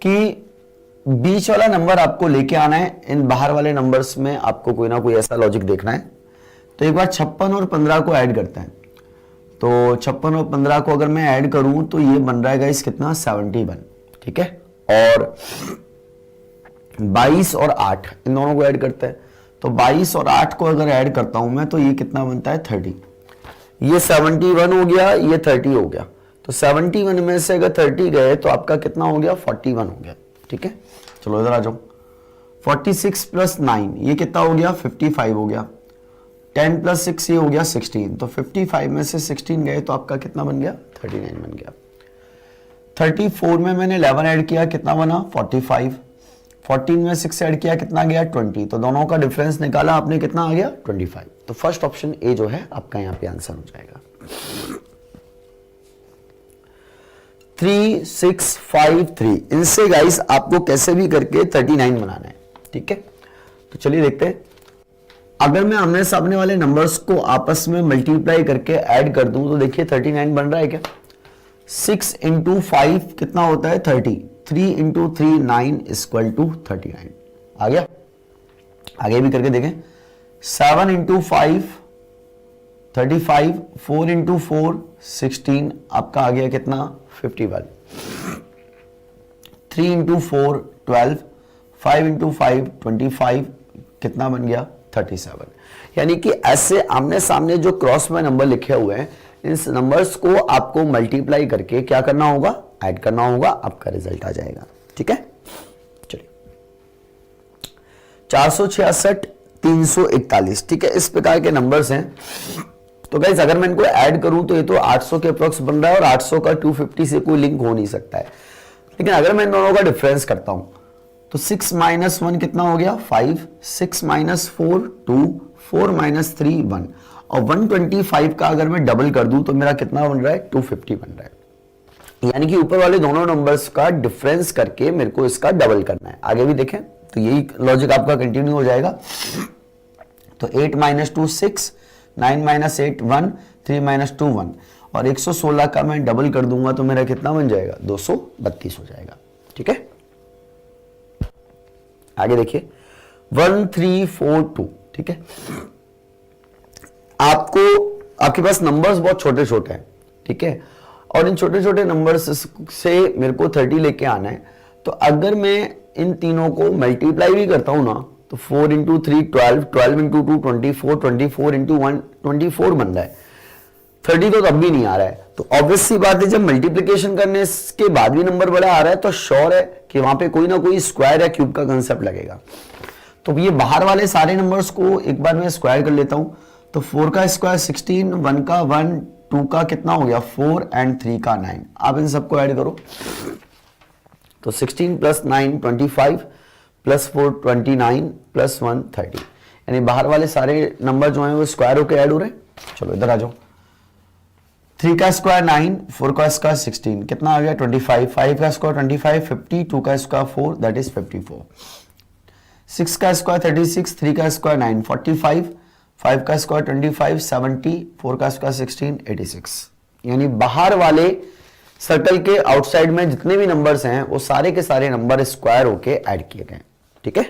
कि बीच वाला नंबर आपको लेके आना है, इन बाहर वाले नंबर्स में आपको कोई ना कोई ऐसा लॉजिक देखना है। तो एक बार 56 और 15 को ऐड करते हैं। तो 56 और 15 को अगर मैं ऐड करूं तो ये बन रहा है गाइस कितना, 71। ठीक है, और 22 और 8 इन दोनों को ऐड करते हैं। तो 22 और 8 को अगर ऐड करता हूं मैं तो ये कितना बनता है, 30। ये 71 हो गया, ये 30 हो गया। तो 71 में से अगर 30 गए तो आपका कितना हो गया, 41 हो गया। ठीक है, चलो इधर आ जाओ। 46 प्लस 9 ये कितना हो गया, 55 हो गया। 10 प्लस 6 ये हो गया 16। तो 55 में से 16 गए तो आपका कितना बन गया, 39 बन गया। 34 में मैंने 11 ऐड किया, कितना बना, 45। 14 में 6 ऐड किया, कितना गया, 20। तो दोनों का डिफरेंस निकाला आपने, कितना आ गया, 25। तो फर्स्ट ऑप्शन ए जो है आपका यहां पे आंसर हो जाएगा। 3 6 5 3 इनसे गाइस आपको कैसे भी करके 39 बनाना है। ठीक है, तो चलिए देखते हैं। अगर मैं आमने सामने वाले नंबर्स को आपस में मल्टीप्लाई करके ऐड कर दूं तो देखिए 39 बन रहा है क्या। 6 इंटू 5 कितना होता है, 30। 3 इंटू 3 9 इक्वल टू 39 आ गया। आगे भी करके देखें। 7 इंटू 5 35। 4 इंटू 4 16 आपका आ गया कितना, 51। 3 इंटू 4 12। 5 इंटू 5 25 कितना बन गया, 37। यानी कि ऐसे आमने सामने जो क्रॉस में नंबर लिखे हुए हैं इन नंबर्स को आपको मल्टीप्लाई करके क्या करना होगा, ऐड करना होगा, आपका रिजल्ट आ जाएगा। ठीक है, चलिए 466 341। ठीक है, इस प्रकार के नंबर्स हैं। तो गाइस अगर मैं इनको ऐड करूं तो ये तो 800 के अप्रोक्स बन रहा है और 800 का 250 से कोई लिंक हो नहीं सकता है। लेकिन अगर मैं इन दोनों का डिफरेंस करता हूं तो 6 माइनस 1 कितना हो गया, 5। 6 माइनस 4 2। 4 माइनस 3 1। और 125 का अगर मैं डबल कर दूं तो मेरा कितना बन रहा है, 250 बन रहा है। यानी कि ऊपर वाले दोनों नंबर्स का डिफरेंस करके मेरे को इसका डबल करना है। आगे भी देखें तो यही लॉजिक आपका कंटिन्यू हो जाएगा। तो 8 माइनस 2 6। 9 माइनस 8 1। 3 माइनस 2 1। और 116 का मैं डबल कर दूंगा तो मेरा कितना बन जाएगा, 232 हो जाएगा। ठीक है, आगे देखिए 1 3 4 2। ठीक है, आपके पास नंबर्स बहुत छोटे छोटे हैं। ठीक है, और इन छोटे छोटे नंबर्स से मेरे को 30 लेके आना है। तो अगर मैं इन तीनों को मल्टीप्लाई भी करता हूं ना तो 4 इंटू 3 12। 12 इंटू 2 24। 24 इंटू 1 24 बन रहा है। 30 तो तब भी नहीं आ रहा है। तो ऑब्वियस सी बात है, जब मल्टीप्लीकेशन करने के बाद भी नंबर बड़ा आ रहा है तो श्योर है कि वहां पे कोई ना कोई स्क्वायर या क्यूब का कंसेप्ट लगेगा। तो ये बाहर वाले सारे नंबर्स को एक बार मैं स्क्वायर कर लेता हूं। तो 4 का स्क्वायर 16। 1 का 1। 2 का कितना हो गया, 4 एंड 3 का 9। आप इन सबको ऐड करो तो 16 प्लस 9 25 प्लस 4 29 प्लस 1 30। यानी बाहर वाले सारे नंबर जो हैं वो स्क्वायर होकर ऐड हो रहे हैं। चलो इधर आ जाओ। 3 का स्क्वायर 9। 4 का स्क्वायर 16 कितना आ गया, 25। 5 का स्क्वायर 25 50। 2 का स्क्वायर 4 दैट इज 54। 6 का स्क्वायर 36। 3 का स्क्वायर 9 45। 5 का स्क्वायर 25 70। 4 का स्क्वायर 16 86। यानी बाहर वाले सर्कल के आउटसाइड में जितने भी नंबर्स हैं वो सारे के सारे नंबर स्क्वायर होके ऐड किए गए। ठीक है,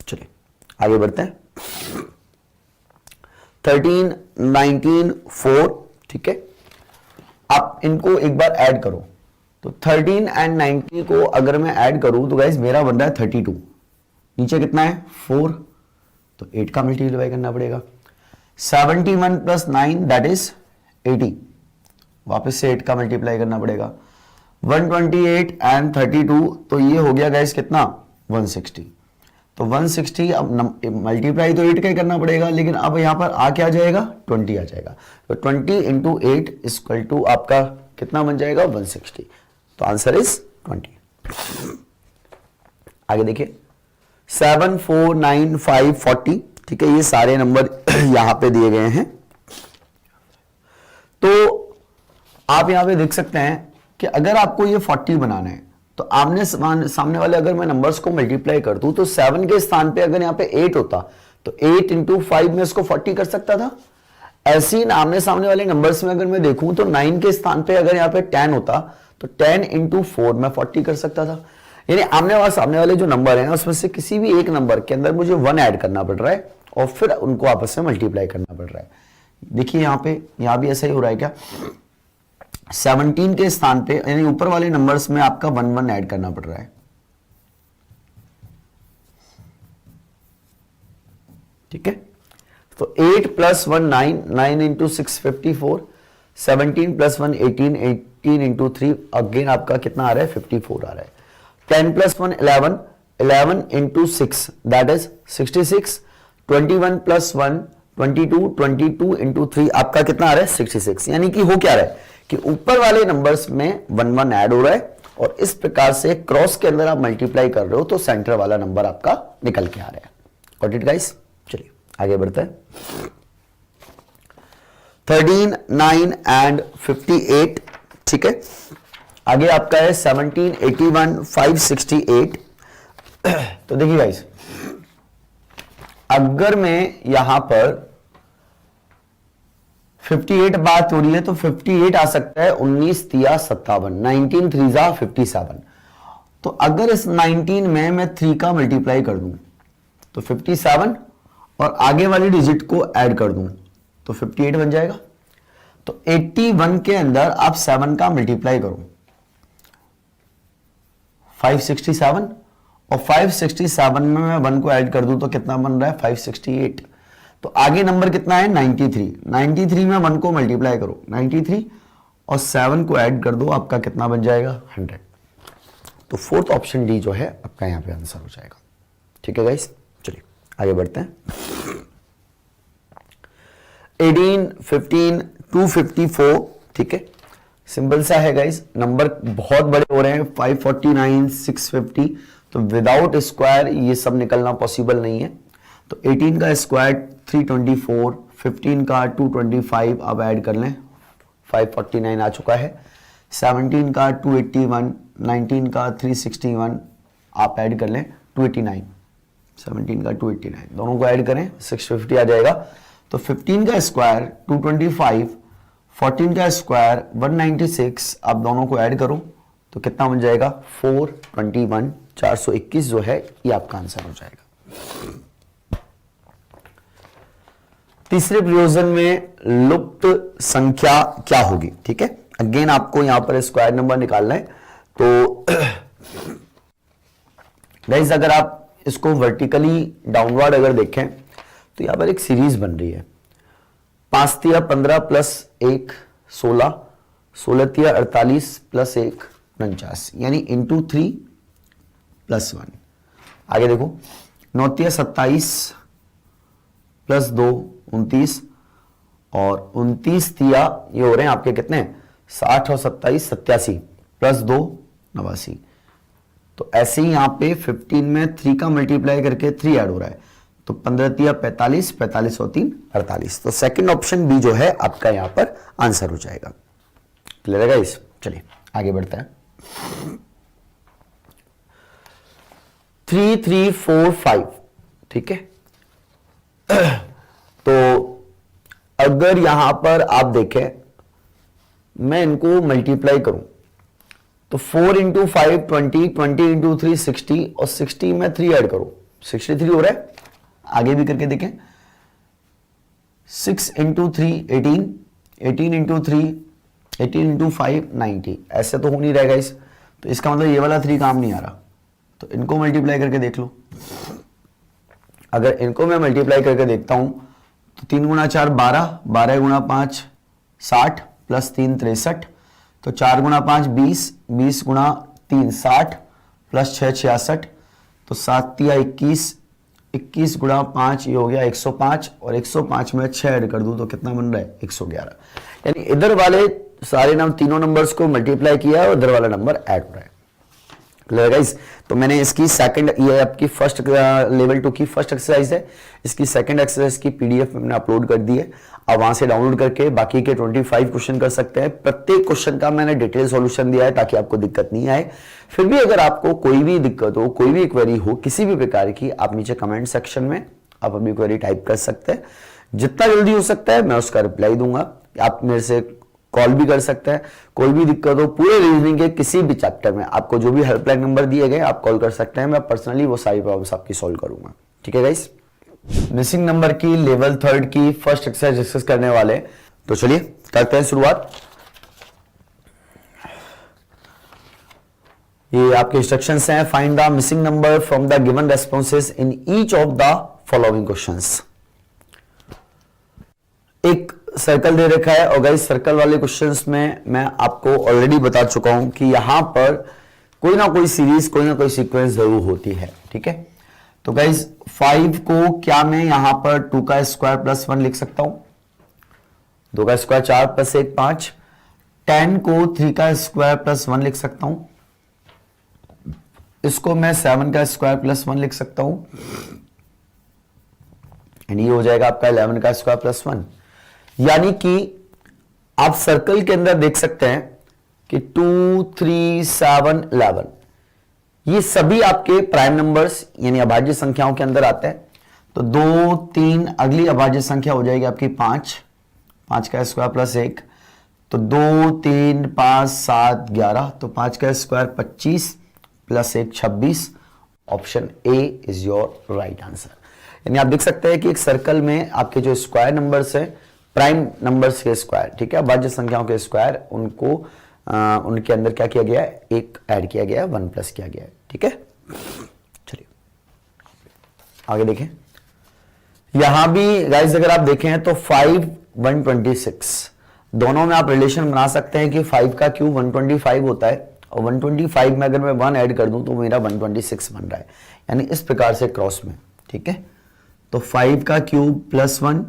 चलिए आगे बढ़ते हैं। 13 19 4। ठीक है, आप इनको एक बार ऐड करो तो 13 एंड 19 को अगर मैं ऐड करूं तो गाइस मेरा बन रहा है 32। नीचे कितना है, 4। तो 8 का मल्टीप्लाई करना पड़ेगा। 71 प्लस 9 दैट इज 80। वापस से 8 का मल्टीप्लाई करना पड़ेगा। 128 एंड 32 तो ये हो गया गाइस कितना, 160। तो 160 अब मल्टीप्लाई तो 8 का ही करना पड़ेगा, लेकिन अब यहां पर आ क्या जाएगा, 20 आ जाएगा। तो 20 इंटू 8 इक्वल टू आपका कितना बन जाएगा, 160। तो आंसर इज 20। आगे देखिए 7 4 9 5 40, ठीक है, ये सारे नंबर यहां पे दिए गए हैं। तो आप यहां पे देख सकते हैं कि अगर आपको ये 40 बनाना है तो आमने सामने वाले अगर मैं नंबर्स को मल्टीप्लाई कर दूं तो 7 के स्थान पे अगर यहां पे 8 होता तो 8 इंटू 5 में इसको 40 कर सकता था। ऐसे ही आमने सामने वाले नंबर्स में अगर मैं देखूं तो 9 के स्थान पे अगर यहां पे 10 होता तो 10 इंटू 4 में 40 कर सकता था। यानी आमने वाले सामने वाले जो नंबर है उसमें से किसी भी एक नंबर के अंदर मुझे 1 ऐड करना पड़ रहा है और फिर उनको आपस में मल्टीप्लाई करना पड़ रहा है। देखिए यहां भी ऐसा ही हो रहा है क्या, 17 के स्थान पे यानी ऊपर वाले नंबर्स में आपका 1 1 ऐड करना पड़ रहा है, ठीक है। तो 8 plus 1 9, 9 into 6 54, 17 plus 1 18, 18 into 3 again आपका कितना आ रहा है 54 आ रहा है। 10 plus 1 11, 11 into 6 that is 66, 21 plus 1 22, 22 into 3 आपका कितना आ रहा है 66। यानी कि हो क्या रहा है कि ऊपर वाले नंबर्स में 1 1 ऐड हो रहा है और इस प्रकार से क्रॉस के अंदर आप मल्टीप्लाई कर रहे हो तो सेंटर वाला नंबर आपका निकल के आ रहा है। Got it guys? चलिए आगे बढ़ते हैं। 13 9 एंड 58, ठीक है। आगे आपका है 17 81 568। तो देखिए गाइस, अगर मैं यहां पर 58 बात हो रही है तो 58 आ सकता है 19 तिया 57, 19 3 57। तो अगर इस 19 में मैं 3 का मल्टीप्लाई कर दूं तो 57 और आगे वाली डिजिट को ऐड कर दूं तो 58 बन जाएगा। तो 81 के अंदर आप 7 का मल्टीप्लाई करो 567 और 567 में मैं 1 को ऐड कर दूं तो कितना बन रहा है 568। तो आगे नंबर कितना है 93, 93 में 1 को मल्टीप्लाई करो 93 और 7 को ऐड कर दो आपका कितना बन जाएगा 100। तो फोर्थ ऑप्शन डी जो है आपका यहां पे आंसर हो जाएगा, ठीक है गाइस। चलिए आगे बढ़ते हैं। 18 15 254, ठीक है, सिंपल सा है गाइस। नंबर बहुत बड़े हो रहे हैं 549 650, तो विदाउट स्क्वायर ये सब निकलना पॉसिबल नहीं है। तो 18 का स्क्वायर 324, 15 का 225 अब ऐड कर लें 549 आ चुका है, 17 का 281, 19 का 361 आप ऐड कर लें 289, 17 का 289 दोनों को ऐड करें 650 आ जाएगा। तो 15 का स्क्वायर 225, 14 का स्क्वायर 196 आप दोनों को ऐड करो तो कितना बन जाएगा 421, 421 जो है ये आपका आंसर हो जाएगा। तीसरे प्रयोजन में लुप्त संख्या क्या होगी, ठीक है। अगेन आपको यहां पर स्क्वायर नंबर निकालना है। तो गाइस अगर आप इसको वर्टिकली डाउनवर्ड अगर देखें तो यहां पर एक सीरीज बन रही है 5 तिया 15 प्लस 1 16, 16 तिया 48 प्लस 1 49, यानी इंटू 3 प्लस 1। आगे देखो 9 तिया 27 प्लस 2 29 और 29 तिया ये हो रहे हैं आपके कितने 60 और 27 87 प्लस 2 89। तो ऐसे ही यहां पे 15 में 3 का मल्टीप्लाई करके 3 ऐड हो रहा है तो 15 तिया 45, 45 और 3 48। तो सेकंड ऑप्शन बी जो है आपका यहां पर आंसर हो जाएगा। क्लियर है गाइस? चलिए आगे बढ़ते हैं। 3 3 4 5, ठीक है। तो अगर यहां पर आप देखें मैं इनको मल्टीप्लाई करूं तो 4 इंटू 5 20, 20 इंटू 3 60 और 60 में 3 ऐड करो 63 हो रहा है। आगे भी करके देखें 6 इंटू 3 18, 18 इंटू 3 18 इंटू 5 90। ऐसे तो हो नहीं रहेगा इस, तो इसका मतलब ये वाला 3 काम नहीं आ रहा। तो इनको मल्टीप्लाई करके देख लो। अगर इनको मैं मल्टीप्लाई करके देखता हूं तो 3 गुणा 4 12, 12 गुणा 5 60 प्लस 3 63, तो 4 गुणा 5 20, 20 गुणा 3 60 प्लस 6 66, तो 7 तिया 21, 21 गुणा 5 ये हो गया 105 और 105 में 6 ऐड कर दूं तो कितना बन रहा है 111। यानी इधर वाले सारे तीनों नंबर्स को मल्टीप्लाई किया है और इधर वाला नंबर ऐड हो रहा है। Clear guys. तो मैंने इसकी सेकंड, ये आपकी फर्स्ट लेवल 2 की फर्स्ट एक्सरसाइज है, इसकी सेकंड एक्सरसाइज की पीडीएफ मैंने अपलोड कर दी है। आप वहां से डाउनलोड करके बाकी के 25 क्वेश्चन कर सकते हैं। प्रत्येक क्वेश्चन का मैंने डिटेल सॉल्यूशन दिया है ताकि आपको दिक्कत नहीं आए। फिर भी अगर आपको कोई भी दिक्कत हो, कोई भी क्वेरी हो किसी भी प्रकार की, आप नीचे कमेंट सेक्शन में आप अपनी क्वेरी टाइप कर सकते हैं। जितना जल्दी हो सकता है मैं उसका रिप्लाई दूंगा। आप मेरे से कॉल भी कर सकते हैं। कोई भी दिक्कत हो पूरे रीजनिंग के किसी भी चैप्टर में, आपको जो भी हेल्पलाइन नंबर दिए गए आप कॉल कर सकते हैं। मैं पर्सनली वो सारी प्रॉब्लम्स आपकी सॉल्व करूंगा। ठीक है गाइस। मिसिंग नंबर की लेवल 3 की फर्स्ट एक्सरसाइज डिस्कस करने वाले, तो चलिए करते हैं शुरुआत। ये आपके इंस्ट्रक्शंस हैं। Find the missing number from the given responses in each of the following questions. एक सर्कल दे रखा है और गाइस सर्कल वाले क्वेश्चंस में मैं आपको ऑलरेडी बता चुका हूं कि यहां पर कोई ना कोई सीरीज, कोई ना कोई सीक्वेंस जरूर होती है। ठीक है, तो गाइस 5 को क्या मैं यहां पर 2 का स्क्वायर प्लस 1 लिख सकता हूं? 2 का स्क्वायर 4 प्लस 1 5। 10 को 3 का स्क्वायर प्लस 1 लिख सकता हूं। इसको मैं 7 का स्क्वायर प्लस 1 लिख सकता हूं। एंड ये हो जाएगा आपका 11 का स्क्वायर प्लस 1। यानी कि आप सर्कल के अंदर देख सकते हैं कि 2 3 7 11 ये सभी आपके प्राइम नंबर्स यानी अभाज्य संख्याओं के अंदर आते हैं। तो 2 3 अगली अभाज्य संख्या हो जाएगी आपकी 5, 5 का स्क्वायर प्लस 1। तो 2 3 5 7 11, तो 5 का square 25 plus 1 26। Option A is your right answer. यानी आप देख सकते हैं कि एक सर्कल में आपके जो स्क्वायर नंबर्स है, प्राइम नंबर्स के स्क्वायर, ठीक है, अभाज्य संख्याओं के स्क्वायर, उनको उनके अंदर क्या किया गया है? एक ऐड किया गया है, 1 प्लस किया गया है। ठीक है, चलिए आगे देखें। यहां भी गाइस अगर आप देखें तो 5 126 दोनों में आप रिलेशन बना सकते हैं कि 5 का क्यूब 125 होता है और 125 में अगर मैं 1 ऐड कर दूं तो मेरा 126 बन रहा है, यानी इस प्रकार से क्रॉस में। ठीक है, तो 5 का क्यूब प्लस 1,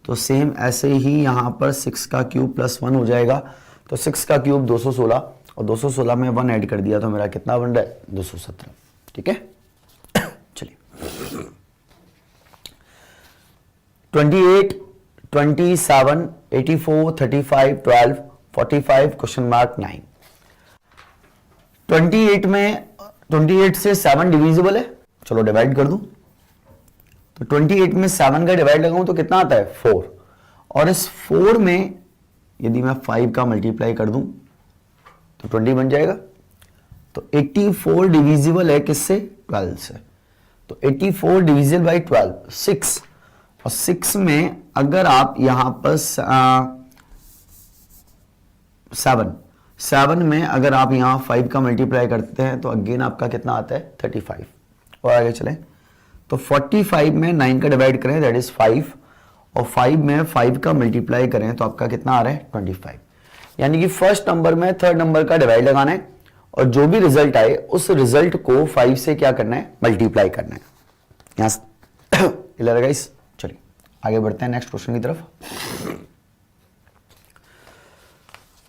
तो सेम ऐसे ही यहां पर 6 का क्यूब प्लस 1 हो जाएगा। तो 6 का क्यूब 216 और 216 में 1 ऐड कर दिया तो मेरा कितना बन रहा है? 217। ठीक है, चलिए 28 27 84 35 12 45 क्वेश्चन मार्क 9। 28 से 7 डिविजिबल है, चलो डिवाइड कर दूं। तो 28 में 7 का डिवाइड लगाऊं तो कितना आता है? 4। और इस 4 में यदि मैं 5 का मल्टीप्लाई कर दूं तो 20 बन जाएगा। तो 84 डिविजिबल है किससे? 12 से। तो 84 डिविजिबल बाई 12 6। और 6 में अगर आप यहां पर 7 में अगर आप यहां 5 का मल्टीप्लाई करते हैं तो अगेन आपका कितना आता है? 35। और आगे चलें तो 45 में 9 का डिवाइड करें दैट इज 5, और 5 में 5 का मल्टीप्लाई करें तो आपका कितना आ रहा है? 25। यानी कि फर्स्ट नंबर में थर्ड नंबर का डिवाइड लगाना है और जो भी रिजल्ट आए उस रिजल्ट को 5 से क्या करना है? मल्टीप्लाई करना है। यहां क्लियर गाइस। चलिए आगे बढ़ते हैं नेक्स्ट क्वेश्चन की तरफ।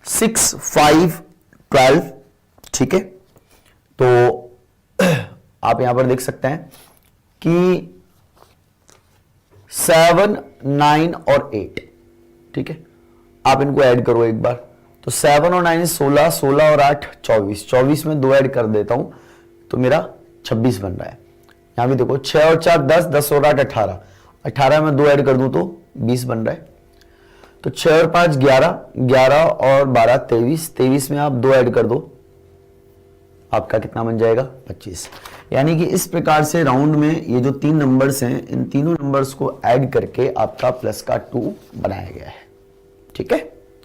6 5 12। ठीक है, तो आप यहां पर देख सकते हैं कि 7 9 और 8, ठीक है, आप इनको ऐड करो एक बार। तो 7 और 9 16, 16 और 8 24, 24 में 2 ऐड कर देता हूं तो मेरा 26 बन रहा है। यहां भी देखो 6 और 4 10, 10 और 8 18, 18 में 2 ऐड कर दूं तो 20 बन रहा है। तो 6 और 5 11, 11 और 12 23, 23 में आप 2 ऐड कर दो, आपका कितना बन जाएगा? 25। यानी कि इस प्रकार से राउंड में ये जो 3 नंबर्स हैं, इन तीनों नंबर्स को ऐड करके आपका प्लस का 2 बनाया गया है। ठीक है,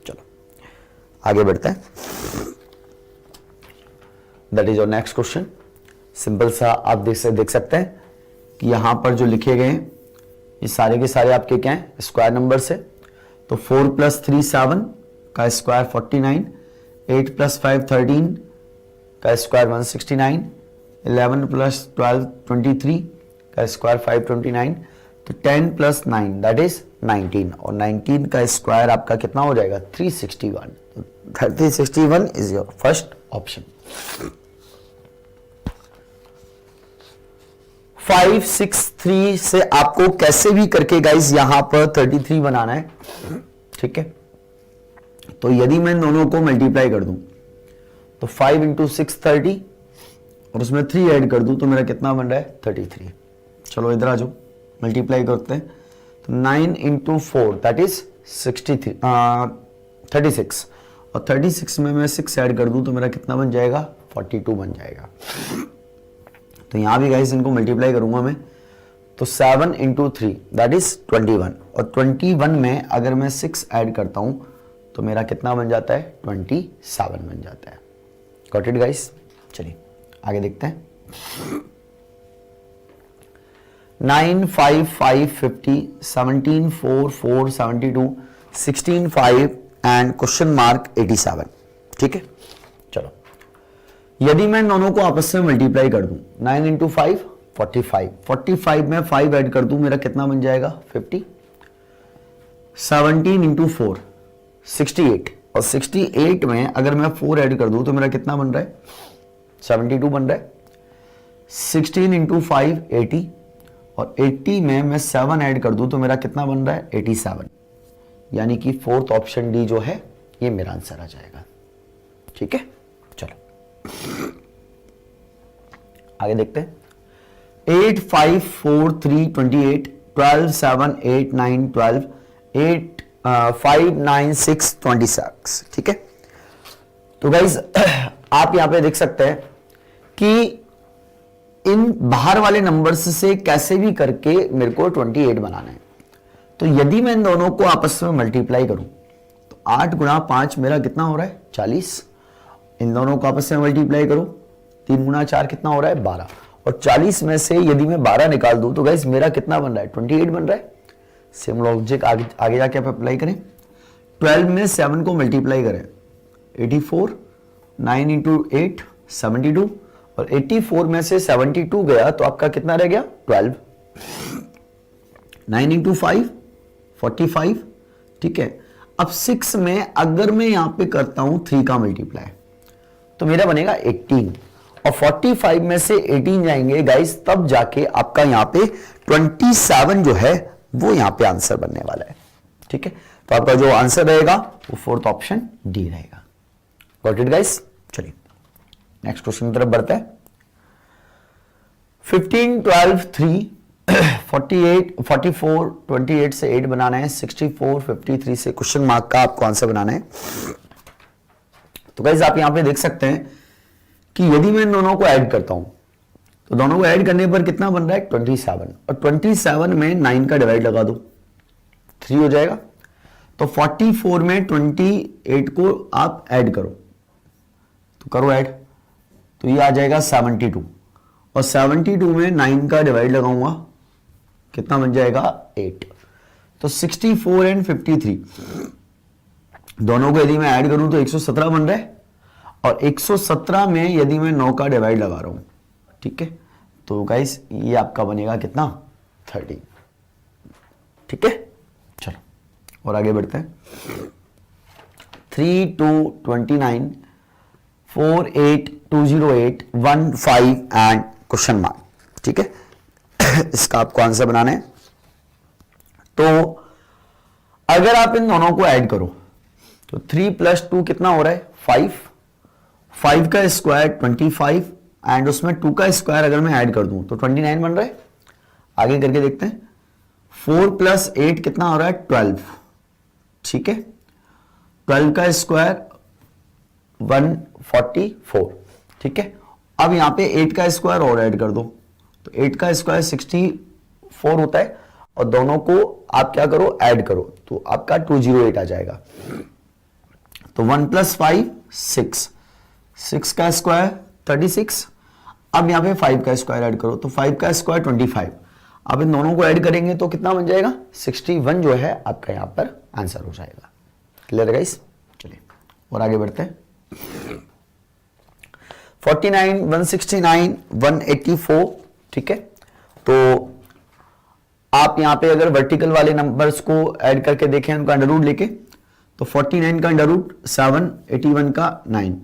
चलो आगे बढ़ते हैं। That is your next question. Simple सा आप देख सकते हैं कि यहां पर जो लिखे गए हैं ये सारे के सारे आपके क्या हैं? स्क्वायर नंबर से। तो 4 + 3 7 का स्क्वायर 49, 8 + 5 13 का स्क्वायर 169, 11 + 12 23 का स्क्वायर 529। तो 10 + 9 दैट इज 19, और 19 का स्क्वायर आपका कितना हो जाएगा? 361। तो 361 इज योर फर्स्ट ऑप्शन। 563 से आपको कैसे भी करके गाइस यहां पर 33 बनाना है, ठीक है। तो यदि मैं दोनों को मल्टीप्लाई कर दूं तो 5 इंटू 6 30 और उसमें 3 ऐड कर दूं तो मेरा कितना बन रहा है 33। चलो इधर आ जाओ, मल्टीप्लाई करते हैं। तो 9 इंटू 4 दैट इज 36 और 36 में मैं 6 ऐड कर दूं तो मेरा कितना बन जाएगा 42 बन जाएगा। तो यहां भी गाइस इनको मल्टीप्लाई करूंगा मैं, तो 7 इंटू 3 दैट इज 21 और 21 में अगर मैं 6 ऐड करता हूं तो मेरा कितना बन जाता है 27 बन जाता है। Got it guys. चलिए आगे देखते हैं। 9 5 5 50 17 4 4 72 16 5 एंड क्वेश्चन मार्क 87, ठीक है। चलो यदि मैं दोनों को आपस में मल्टीप्लाई कर दूं 9 इंटू 5 45 45 में 5 ऐड कर दूं मेरा कितना बन जाएगा 50। 17 इंटू 4 68 और 68 में अगर मैं 4 ऐड कर दूं तो मेरा कितना बन रहा है 72 बन रहा है। 16 इंटू 5 80 और 80 में मैं 7 ऐड कर दूं तो मेरा कितना बन रहा है 87, यानी कि फोर्थ ऑप्शन डी जो है ये मेरा आंसर आ जाएगा, ठीक है। चलो आगे देखते हैं। 8 5 4 3 28 12 7 8 9 12 8 5 9 6 26, ठीक है। तो गाइज आप यहां पे देख सकते हैं कि इन बाहर वाले नंबर्स से कैसे भी करके मेरे को 28 बनाना है। तो यदि मैं इन दोनों को आपस में मल्टीप्लाई करूं तो 8 गुणा 5 मेरा कितना हो रहा है 40। इन दोनों को आपस में मल्टीप्लाई करो 3 गुणा 4 कितना हो रहा है 12 और 40 में से यदि मैं 12 निकाल दूं तो गाइस मेरा कितना बन रहा है 28 बन रहा है। सेम लॉजिक आगे जाके आप अप्लाई करें। 12 में 7 को मल्टीप्लाई करें 84 9 इंटू 8 72 और 84 में से 72 गया तो आपका कितना रह गया 12। 9 इंटू 5 45, ठीक है। अब 6 में अगर मैं यहां पे करता हूं 3 का मल्टीप्लाई तो मेरा बनेगा 18 और 45 में से 18 जाएंगे गाइस तब जाके आपका यहां पे 27 जो है वो यहां पे आंसर बनने वाला है, ठीक है। तो आपका जो आंसर रहेगा वो फोर्थ ऑप्शन डी रहेगा। Got it guys. चलिए नेक्स्ट क्वेश्चन की तरफ बढ़ते हैं। 15 12 3 48 44 28 से 8 बनाना है। 64 53 से क्वेश्चन मार्क का आपको आंसर बनाना है। तो गाइस आप यहां पे देख सकते हैं कि यदि मैं इन दोनों को ऐड करता हूं तो दोनों को ऐड करने पर कितना बन रहा है 27 और 27 में 9 का डिवाइड लगा दो 3 हो जाएगा। तो 44 में 28 को आप ऐड करो तो करो ऐड तो ये आ जाएगा 72 और 72 में 9 का डिवाइड लगाऊंगा कितना बन जाएगा 8। तो 64 एंड 53 दोनों को यदि मैं ऐड करूं तो 117 बन रहा है और 117 में यदि मैं 9 का डिवाइड लगा रहा हूं, ठीक है। तो गाइस ये आपका बनेगा कितना 30, ठीक है। चलो और आगे बढ़ते हैं। 3 2 29 4 8 208 1 5 एंड क्वेश्चन मार्क, ठीक है। इसका आपको आंसर बनाना है। तो अगर आप इन दोनों को ऐड करो तो 3 + 2 कितना हो रहा है 5 का स्क्वायर 25 एंड उसमें 2 का स्क्वायर अगर मैं ऐड कर दूं तो 29 बन रहा है। आगे करके देखते हैं। 4 + 8 कितना हो रहा है 12, ठीक है। 12 का स्क्वायर 144, ठीक है। अब यहां पे 8 का स्क्वायर और ऐड कर दो तो 8 का स्क्वायर 64 होता है और दोनों को आप क्या करो ऐड करो तो आपका 208 आ जाएगा। तो 1 + 5 6 का स्क्वायर 36। अब यहां पे 5 का स्क्वायर ऐड करो तो 5 का स्क्वायर 25। अब इन दोनों को ऐड करेंगे तो कितना बन जाएगा 61 जो है आपका यहां पर आंसर हो जाएगा। Clear guys. चलिए और आगे बढ़ते हैं। 49 169 184, ठीक है। तो आप यहां पे अगर वर्टिकल वाले नंबर्स को ऐड करके देखें उनका अंडर रूट लेके तो 49 का अंडर रूट 7, 81 का 9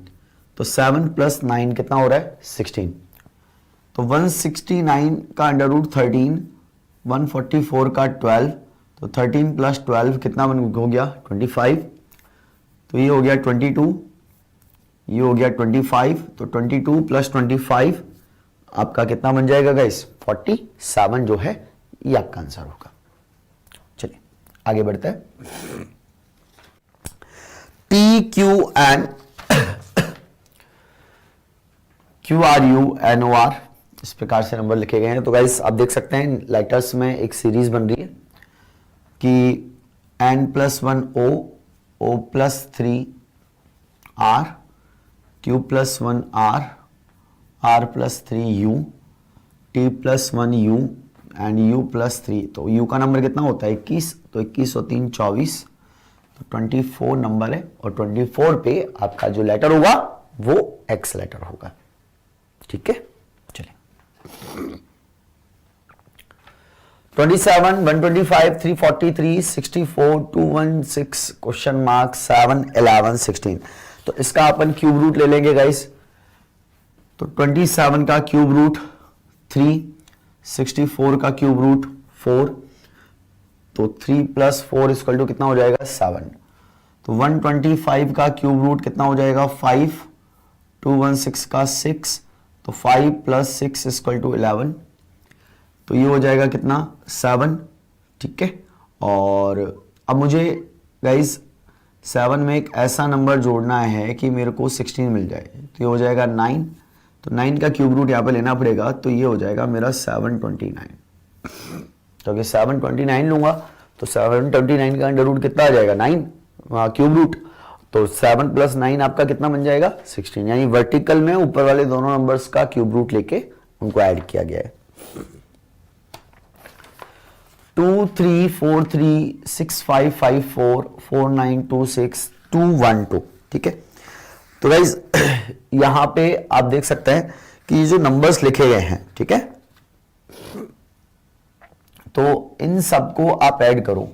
तो 7 + 9 कितना हो रहा है 16। तो 169 का अंडर रूट 13, 144 का 12, तो 13 प्लस 12 कितना हो गया 25, तो ये हो गया 22, ये हो गया 25, तो 22 प्लस 25 आपका कितना बन जाएगा गाइस 47 जो है ये आपका आंसर होगा। चलिए आगे बढ़ते हैं। P Q N Q R U N O R इस प्रकार से नंबर लिखे गए हैं। तो गाइस आप देख सकते हैं लेटर्स में एक सीरीज बन रही है कि N+1 O, O+3 R, Q+1 R, R+3 U, T+1 U and U+3। तो U का नंबर कितना होता है 21, तो 21 और 3 24, तो 24 नंबर है और 24 पे आपका जो लेटर होगा वो X लेटर होगा। ठीक है, चलिए 27, 125, 343, 64, 216 क्वेश्चन मार्क 7, 11, 16। तो इसका अपन क्यूब रूट ले लेंगे गाइस। तो 27 का क्यूब रूट 3, 64 का क्यूब रूट 4, तो 3 + 4 = कितना हो जाएगा 7। तो 125 का क्यूब रूट कितना हो जाएगा 5, 216 का 6, तो 5 + 6 = 11, तो ये हो जाएगा कितना 7। ठीक है, और अब मुझे गाइस 7 में एक ऐसा नंबर जोड़ना है कि मेरे को 16 मिल जाए, तो ये हो जाएगा 9। तो 9 का क्यूब रूट यहाँ पे लेना पड़ेगा, तो ये हो जाएगा मेरा 729। तो अगर 729 लूंगा तो 729 का अंडर रूट कितना आ जाएगा 9 क्यूब रूट, तो 7 + 9 आपका कितना बन जाएगा 16। यानी वर्टिकल में ऊपर वाले दोनों नंबर्स का क्यूब रूट लेके उनको ऐड किया गया है। 2 3 4 3 6 5 5 4 4 9 2 6 2 1 2। ठीक है, तो गाइज यहां पे आप देख सकते हैं कि ये जो नंबर्स लिखे गए हैं, ठीक है, तो इन सबको आप ऐड करो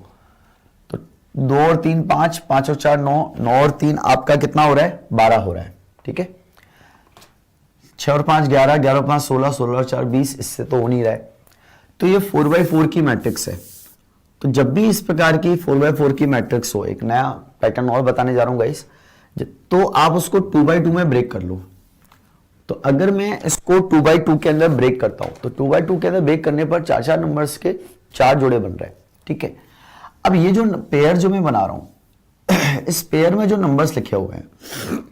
तो 2 और 3 5, 5 और 4 9, 9 और 3 आपका कितना हो रहा है 12 हो रहा है। ठीक है, 6 और 5 11, 11 और 5 16, 16 और 4 20, इससे तो हो नहीं रहा है। तो ये 4x4 की मैट्रिक्स है। तो जब भी इस प्रकार की 4x4 की मैट्रिक्स हो, एक नया पैटर्न और बताने जा रहा हूं गाइस, तो आप उसको 2x2 में ब्रेक कर लो। तो अगर मैं इसको 2x2 के अंदर ब्रेक करता हूं, तो 2x2 के अंदर ब्रेक करने पर 4-4 नंबर्स के 4 जोड़े बन रहे हैं। ठीक है, अब ये जो पेयर जो मैं बना रहा हूं इस पेयर में जो नंबर्स लिखे हुए हैं,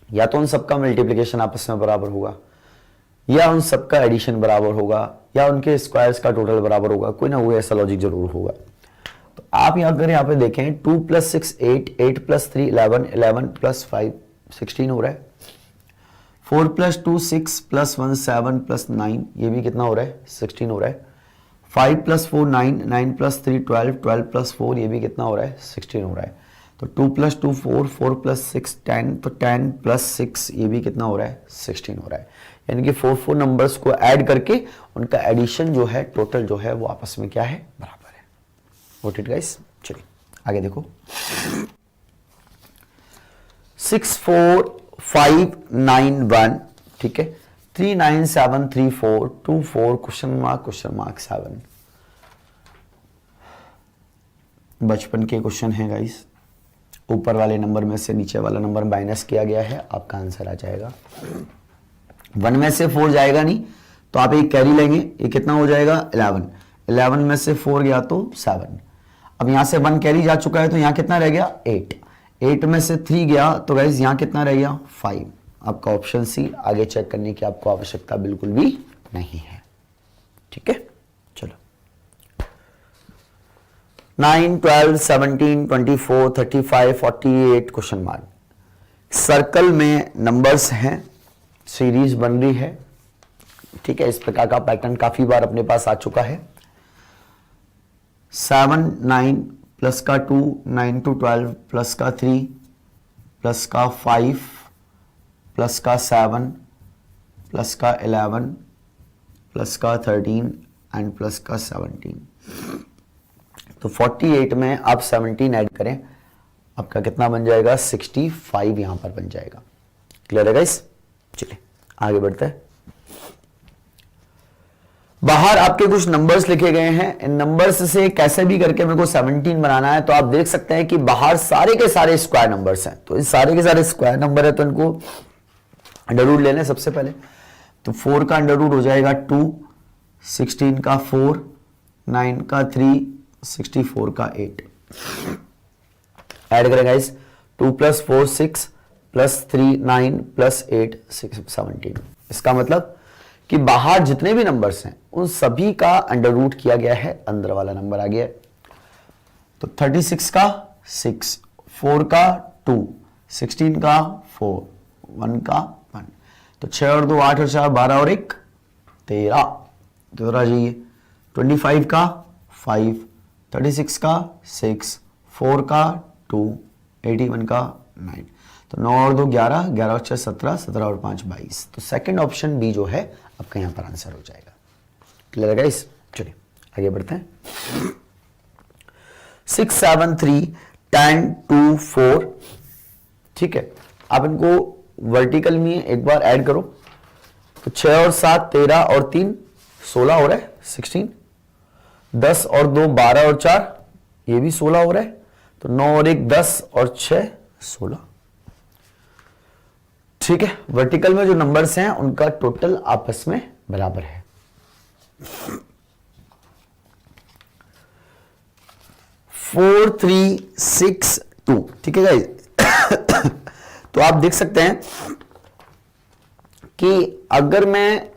या तो उन सबका मल्टीप्लिकेशन आपस में बराबर होगा, या उन सबका एडिशन बराबर होगा, या उनके स्क्वायर्स का टोटल बराबर होगा, कोई ना कोई ऐसा लॉजिक जरूर होगा। तो आप अगर यहाँ पे देखें 2 + 6 8, 8 + 3 11, 11 + 5 16 हो रहा है। 4 + 2 6 + 1 7 + 9, ये भी कितना हो रहा है 16 हो रहा है। 5 + 4 9, 9 + 3 12, 12 + 4, ये भी कितना हो रहा है 16 हो रहा है। तो 2 + 2 4, 4 + 6 10, तो 10 + 6 ये भी कितना हो रहा है 16 हो रहा है। यानी कि 4 नंबर्स को ऐड करके उनका एडिशन जो है टोटल जो है वो आपस में क्या है बराबर है। Got it guys? चलिए आगे देखो 6 4 5 9 1। ठीक है, 3 9 7 3 4 2 4 क्वेश्चन मार्क 7। बचपन के क्वेश्चन है गाइस, ऊपर वाले नंबर में से नीचे वाला नंबर माइनस किया गया है, आपका आंसर आ जाएगा। 1 में से 4 जाएगा नहीं, तो आप एक कैरी लेंगे, ये कितना हो जाएगा 11। 11 में से 4 गया तो 7। अब यहां से 1 कैरी जा चुका है, तो यहां कितना रह गया 8। 8 में से 3 गया, तो गाइस यहां कितना रह गया 5। आपका ऑप्शन सी, आगे चेक करने की आपको आवश्यकता बिल्कुल भी नहीं है। ठीक है, चलो 9 12 17 24 35 48 क्वेश्चन मार्क। सर्कल में नंबर्स हैं, सीरीज बन रही है। ठीक है, इस प्रकार का पैटर्न काफी बार अपने पास आ चुका है। 7 9 प्लस का 2 9 to 12 प्लस का 3 प्लस का 5 प्लस का 7 प्लस का 11 प्लस का 13 एंड प्लस का 17। तो 48 में आप 17 ऐड करें, आपका कितना बन जाएगा 65 यहां पर बन जाएगा। क्लियर है गाइस? चलिए आगे बढ़ते हैं। बाहर आपके कुछ नंबर्स लिखे गए हैं, इन नंबर्स से कैसे भी करके मेरे को 17 बनाना है। तो आप देख सकते हैं कि बाहर सारे के सारे स्क्वायर नंबर्स हैं, तो इस सारे के सारे स्क्वायर नंबर है, तो इनको अंडर रूट ले लें सबसे पहले। तो 4 का अंडर रूट हो जाएगा 2, 16 का 4, 9 का 3, 64 का 8। ऐड करें गाइस, 2 + 4 6 + 3 9 + 8 17। इसका मतलब कि बाहर जितने भी नंबर्स हैं उन सभी का अंडर रूट किया गया है, अंदर वाला नंबर आ गया है। तो 36 का 6, 4 का 2, 16 का 4, 1 का 1। तो 6 और 2 8 और 4 12 और 1 13। तो आ जाइए 25 का 5, 36 का 6, 4 का 2, 81 का 9। तो 9 और 2 11, 11 और 6 17, 17 और 5 22। तो सेकंड ऑप्शन बी जो है आपका यहां पर आंसर हो जाएगा। क्लियर है गाइस? चलिए आगे बढ़ते हैं। 6 7 3 10 2 4। ठीक है, आप इनको वर्टिकल में एक बार ऐड करो। तो 6 और 7 13 और 3 16 हो रहा है 16। 10 और 2 12 और 4 ये भी 16 हो रहा है। तो 9 और 1 10 और 6 16। ठीक है, वर्टिकल में जो नंबर्स हैं उनका टोटल आपस में बराबर है। 4 3 6 2। ठीक है गाइस? तो आप देख सकते हैं कि अगर मैं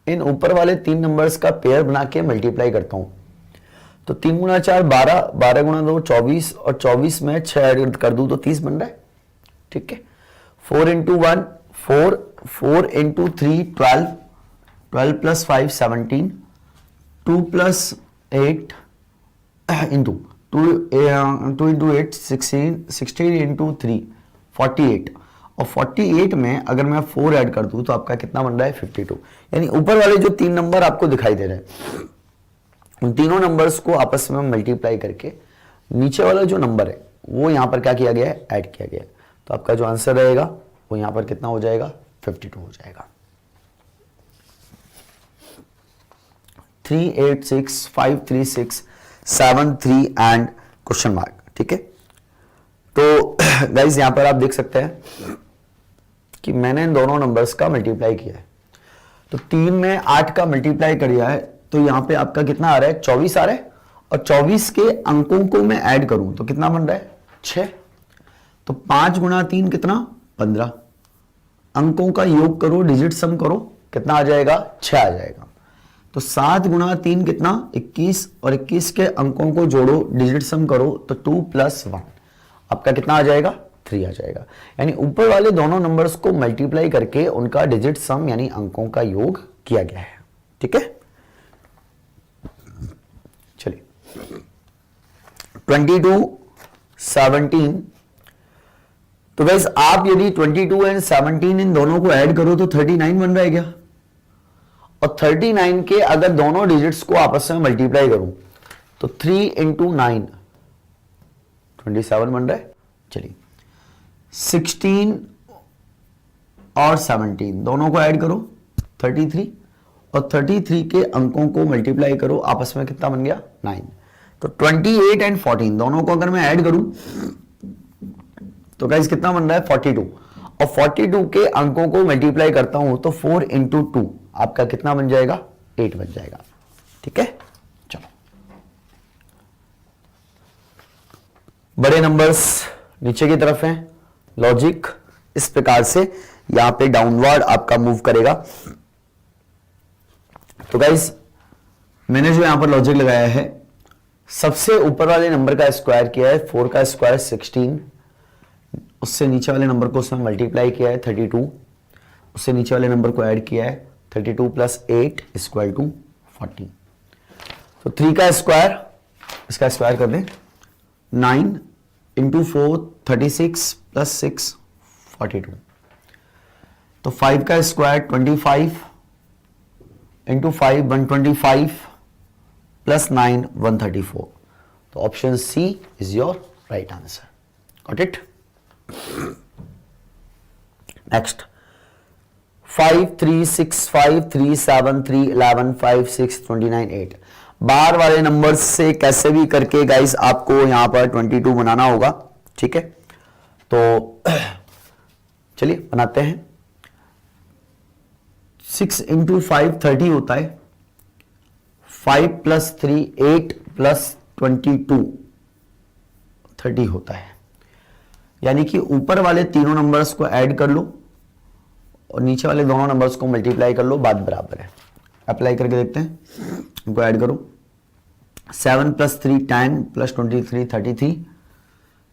इन ऊपर वाले 3 नंबर्स का पेयर बना के मल्टीप्लाई करता हूं तो 3 गुणा 4 12, 12 गुणा 2 24 और 24 में 6 ऐड कर दूं तो 30 बन रहा है। ठीक है, 4 × 1 4, 4 × 3 12, 12 + 5 17, 2 + 8 into 2 × 8 16, 16 × 3 48। और 48 में अगर मैं 4 ऐड कर दूं तो आपका कितना बन रहा है 52। यानी ऊपर वाले जो 3 नंबर आपको दिखाई दे रहे हैं उन तीनों नंबर्स को आपस में मल्टीप्लाई करके नीचे वाला जो नंबर है वो यहां पर क्या किया गया है, ऐड किया गया है। तो आपका जो आंसर रहेगा वो यहां पर कितना हो जाएगा 52 हो जाएगा। 3 8 6 5 3 6 7 3 एंड क्वेश्चन मार्क। ठीक है, तो गाइज यहां पर आप देख सकते हैं कि मैंने इन दोनों नंबर्स का मल्टीप्लाई किया है। तो 3 में 8 का मल्टीप्लाई किया है तो यहां पे आपका कितना आ रहा है 24 आ रहा है। और 24 के अंकों को मैं ऐड करूं तो कितना बन रहा है 6। तो 5 × 3 कितना 15। अंकों का योग करो, डिजिट सम करो, कितना आ जाएगा 6 आ जाएगा। तो 7 × 3 कितना 21 और 21 के अंकों को जोड़ो, डिजिट सम करो तो 2 + 1 आपका कितना आ जाएगा 3 आ जाएगा। यानी ऊपर वाले दोनों नंबर्स को मल्टीप्लाई करके उनका डिजिट सम यानी अंकों का योग किया गया है। ठीक है, चलिए 22 17। तो गाइस आप यदि 22 एंड 17 इन दोनों को ऐड करो तो 39 बन रहा है क्या? और 39 के अगर दोनों डिजिट्स को आपस में मल्टीप्लाई करूं तो 3 × 9 27 बन रहा है। चलिए 16 और 17 दोनों को ऐड करो 33 और 33 के अंकों को मल्टीप्लाई करो आपस में कितना बन गया 9। तो 28 एंड 14 दोनों को अगर मैं ऐड करूं तो गाइस कितना बन रहा है 42। और 42 के अंकों को मल्टीप्लाई करता हूं तो 4 × 2 आपका कितना बन जाएगा 8 बन जाएगा। ठीक है, चलो बड़े नंबर्स नीचे की तरफ हैं। लॉजिक इस प्रकार से यहां पे डाउनवर्ड आपका मूव करेगा। तो गाइस मैंने जो यहां पर लॉजिक लगाया है सबसे ऊपर वाले नंबर का स्क्वायर किया है 4 का स्क्वायर 16, उससे नीचे वाले नंबर को उसमें मल्टीप्लाई किया है 32, उससे नीचे वाले नंबर को ऐड किया है 32 + 8 = 40। तो 3 का स्क्वायर इसका स्क्वायर कर दें 9 × 4 36 + 6 42। तो 5 का स्क्वायर 25 × 5 125 + 9 134। तो option C is your right answer. Got it? Next 5365373115629 8 बार वाले नंबर से कैसे भी करके गाइस आपको यहां पर 22 बनाना होगा, ठीक है। तो चलिए बनाते हैं। 6 इंटू 5 30 होता है, 5 प्लस 3 8 प्लस 22 30 होता है। यानी कि ऊपर वाले तीनों नंबर्स को ऐड कर लो और नीचे वाले दोनों नंबर्स को मल्टीप्लाई कर लो, बात बराबर है। अप्लाई करके देखते हैं, इनको ऐड करो। 7 प्लस 3 10 प्लस 23 33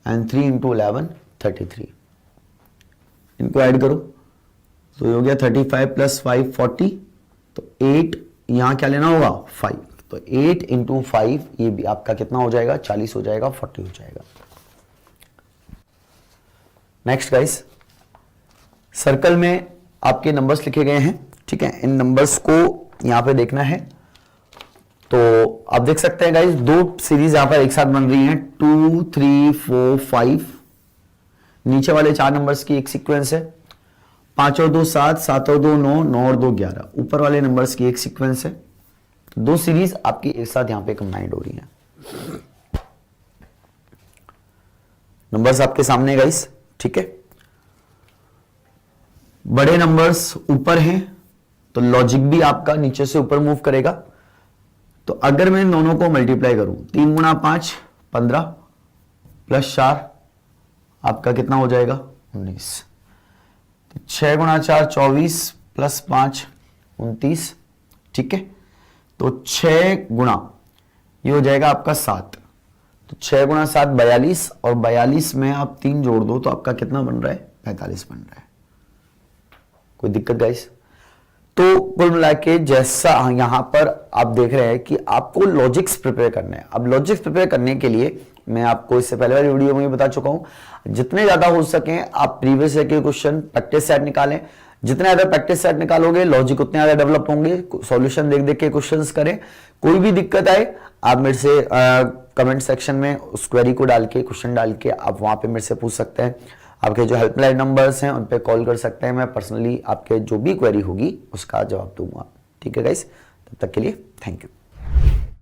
एंड 3 इंटू 11 33। इनको ऐड करो तो ये हो गया 35 प्लस 5 40। तो 8 यहां क्या लेना होगा 5, तो 8 इंटू 5 ये भी आपका कितना हो जाएगा 40 हो जाएगा, 40 हो जाएगा। नेक्स्ट गाइस, सर्कल में आपके नंबर्स लिखे गए हैं, ठीक है। इन नंबर्स को यहां पे देखना है। तो आप देख सकते हैं गाइस दो सीरीज यहां पर एक साथ बन रही हैं, 2 3 4 5। नीचे वाले 4 नंबर्स की एक सीक्वेंस है, 5 और 2 7, 7 और 2 9, 9 और 2 11। ऊपर वाले नंबर्स की एक सीक्वेंस है। दो सीरीज आपकी एक साथ यहां पे कंबाइंड हो रही हैं। नंबर्स आपके सामने गाइस, ठीक है। बड़े नंबर्स ऊपर हैं तो लॉजिक भी आपका नीचे से ऊपर मूव करेगा। तो अगर मैं दोनों को मल्टीप्लाई करूं, 3 गुणा 5 15 प्लस 4 आपका कितना हो जाएगा 19। तो 6 गुणा 4 24 प्लस 5 29, ठीक है। तो 6 गुणा ये हो जाएगा आपका 7। तो 6 गुणा 7 42 और 42 में आप 3 जोड़ दो तो आपका कितना बन रहा है 45 बन रहा है। कोई दिक्कत गाइस? तो कुल मिला के जैसा यहां पर आप देख रहे हैं कि आपको लॉजिक्स प्रिपेयर करने हैं। अब लॉजिक्स प्रिपेयर करने के लिए मैं आपको इससे पहले वाली वीडियो में बता चुका हूं, जितने ज्यादा हो सके आप प्रीवियस ईयर के क्वेश्चन प्रैक्टिस सेट निकालें। जितने ज्यादा प्रैक्टिस सेट निकालोगे लॉजिक उतने ज्यादा डेवलप होंगे। सॉल्यूशन देख देख के क्वेश्चंस करें। कोई भी दिक्कत आए आप मेरे से कमेंट सेक्शन में उस क्वेरी को डाल के, क्वेश्चन डाल के आप वहां पे मेरे से पूछ सकते हैं। आपके जो हेल्पलाइन नंबर्स हैं उन पे कॉल कर सकते हैं। मैं पर्सनली आपके जो भी क्वेरी होगी उसका जवाब दूंगा। ठीक है गाइस, तब तक के लिए थैंक यू।